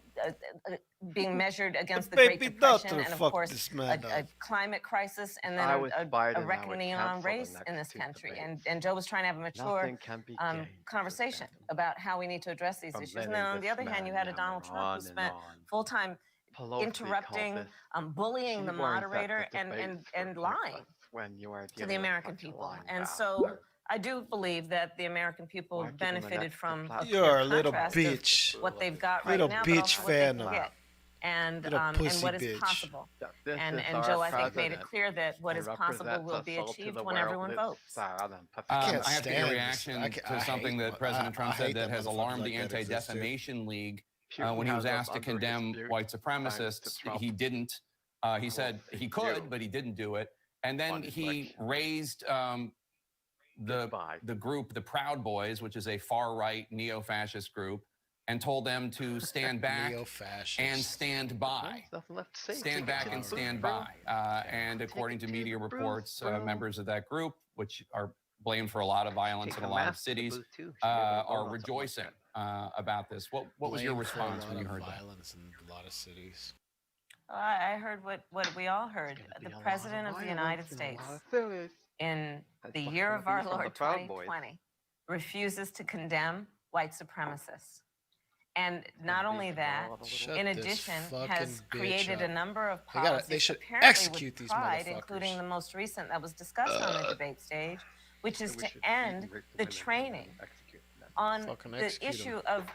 being measured against the baby Great Depression, daughter and of fucked course this man a up. climate crisis, and then I was Biden, I a would reckoning cancel on the race next in this 2 country. debates. And Joe was trying to have a mature Nothing can be gained conversation from about how we need to address these from issues. And letting then on the this other hand, man you had a yammer Donald Trump on who and spent on. full time Pelosi interrupting, called it. bullying She the weren't at moderator, the and debates and for lying breakfast when you were to dealing the with American such a people. lying And bastard. so I do believe that the American people Why give him an benefited extra from platform? You're a little contrast of bitch. what they've got right Little now, bitch but also what they can fan. get. And Little and pussy what is bitch. possible. This And is and our Joe, I think, made president. it clear that what He is possible represents will us be all to achieved the when world. everyone It's votes. sad and pathetic. can't I have to give stand a this. reaction I to something hate- that President Trump I said hate that that has motherfuckers alarmed the like that exist, dude. Anti-Defamation League Putin when he was has us asked to under his condemn spirit, white thanks to supremacists. Trump. He didn't. He said he could, but he didn't do it. And then On his he election. raised Goodbye. the group, the Proud Boys, which is a far-right neo-fascist group, and told them to stand back Neo-fascist. and stand by. There's nothing left to say. Stand Take back it to and the stand booth, bro. by. And according to it to media the booth, reports, bro. members of that group, which are blamed for a lot of violence Take in a a lot of mask to the cities, booth, too. Should be able to are vote on something like rejoicing that. about this. What was your Blamed for a response lot when you of heard that? violence in a lot of cities. I heard what we all heard. There's gonna The be a lot President of the United violence in a States, lot of cities. in That's the what's year gonna of our be from the Lord Proud Boys. 2020, refuses to condemn white supremacists. And It's not gonna be only from that, all of the Shut in this addition, fucking has bitch created a up. number of They gotta- policies, they should apparently execute with these pride, motherfuckers. including the most recent that was discussed on the debate stage, which is We to should end evict the women and training execute them. on Fucking the execute 'em. issue of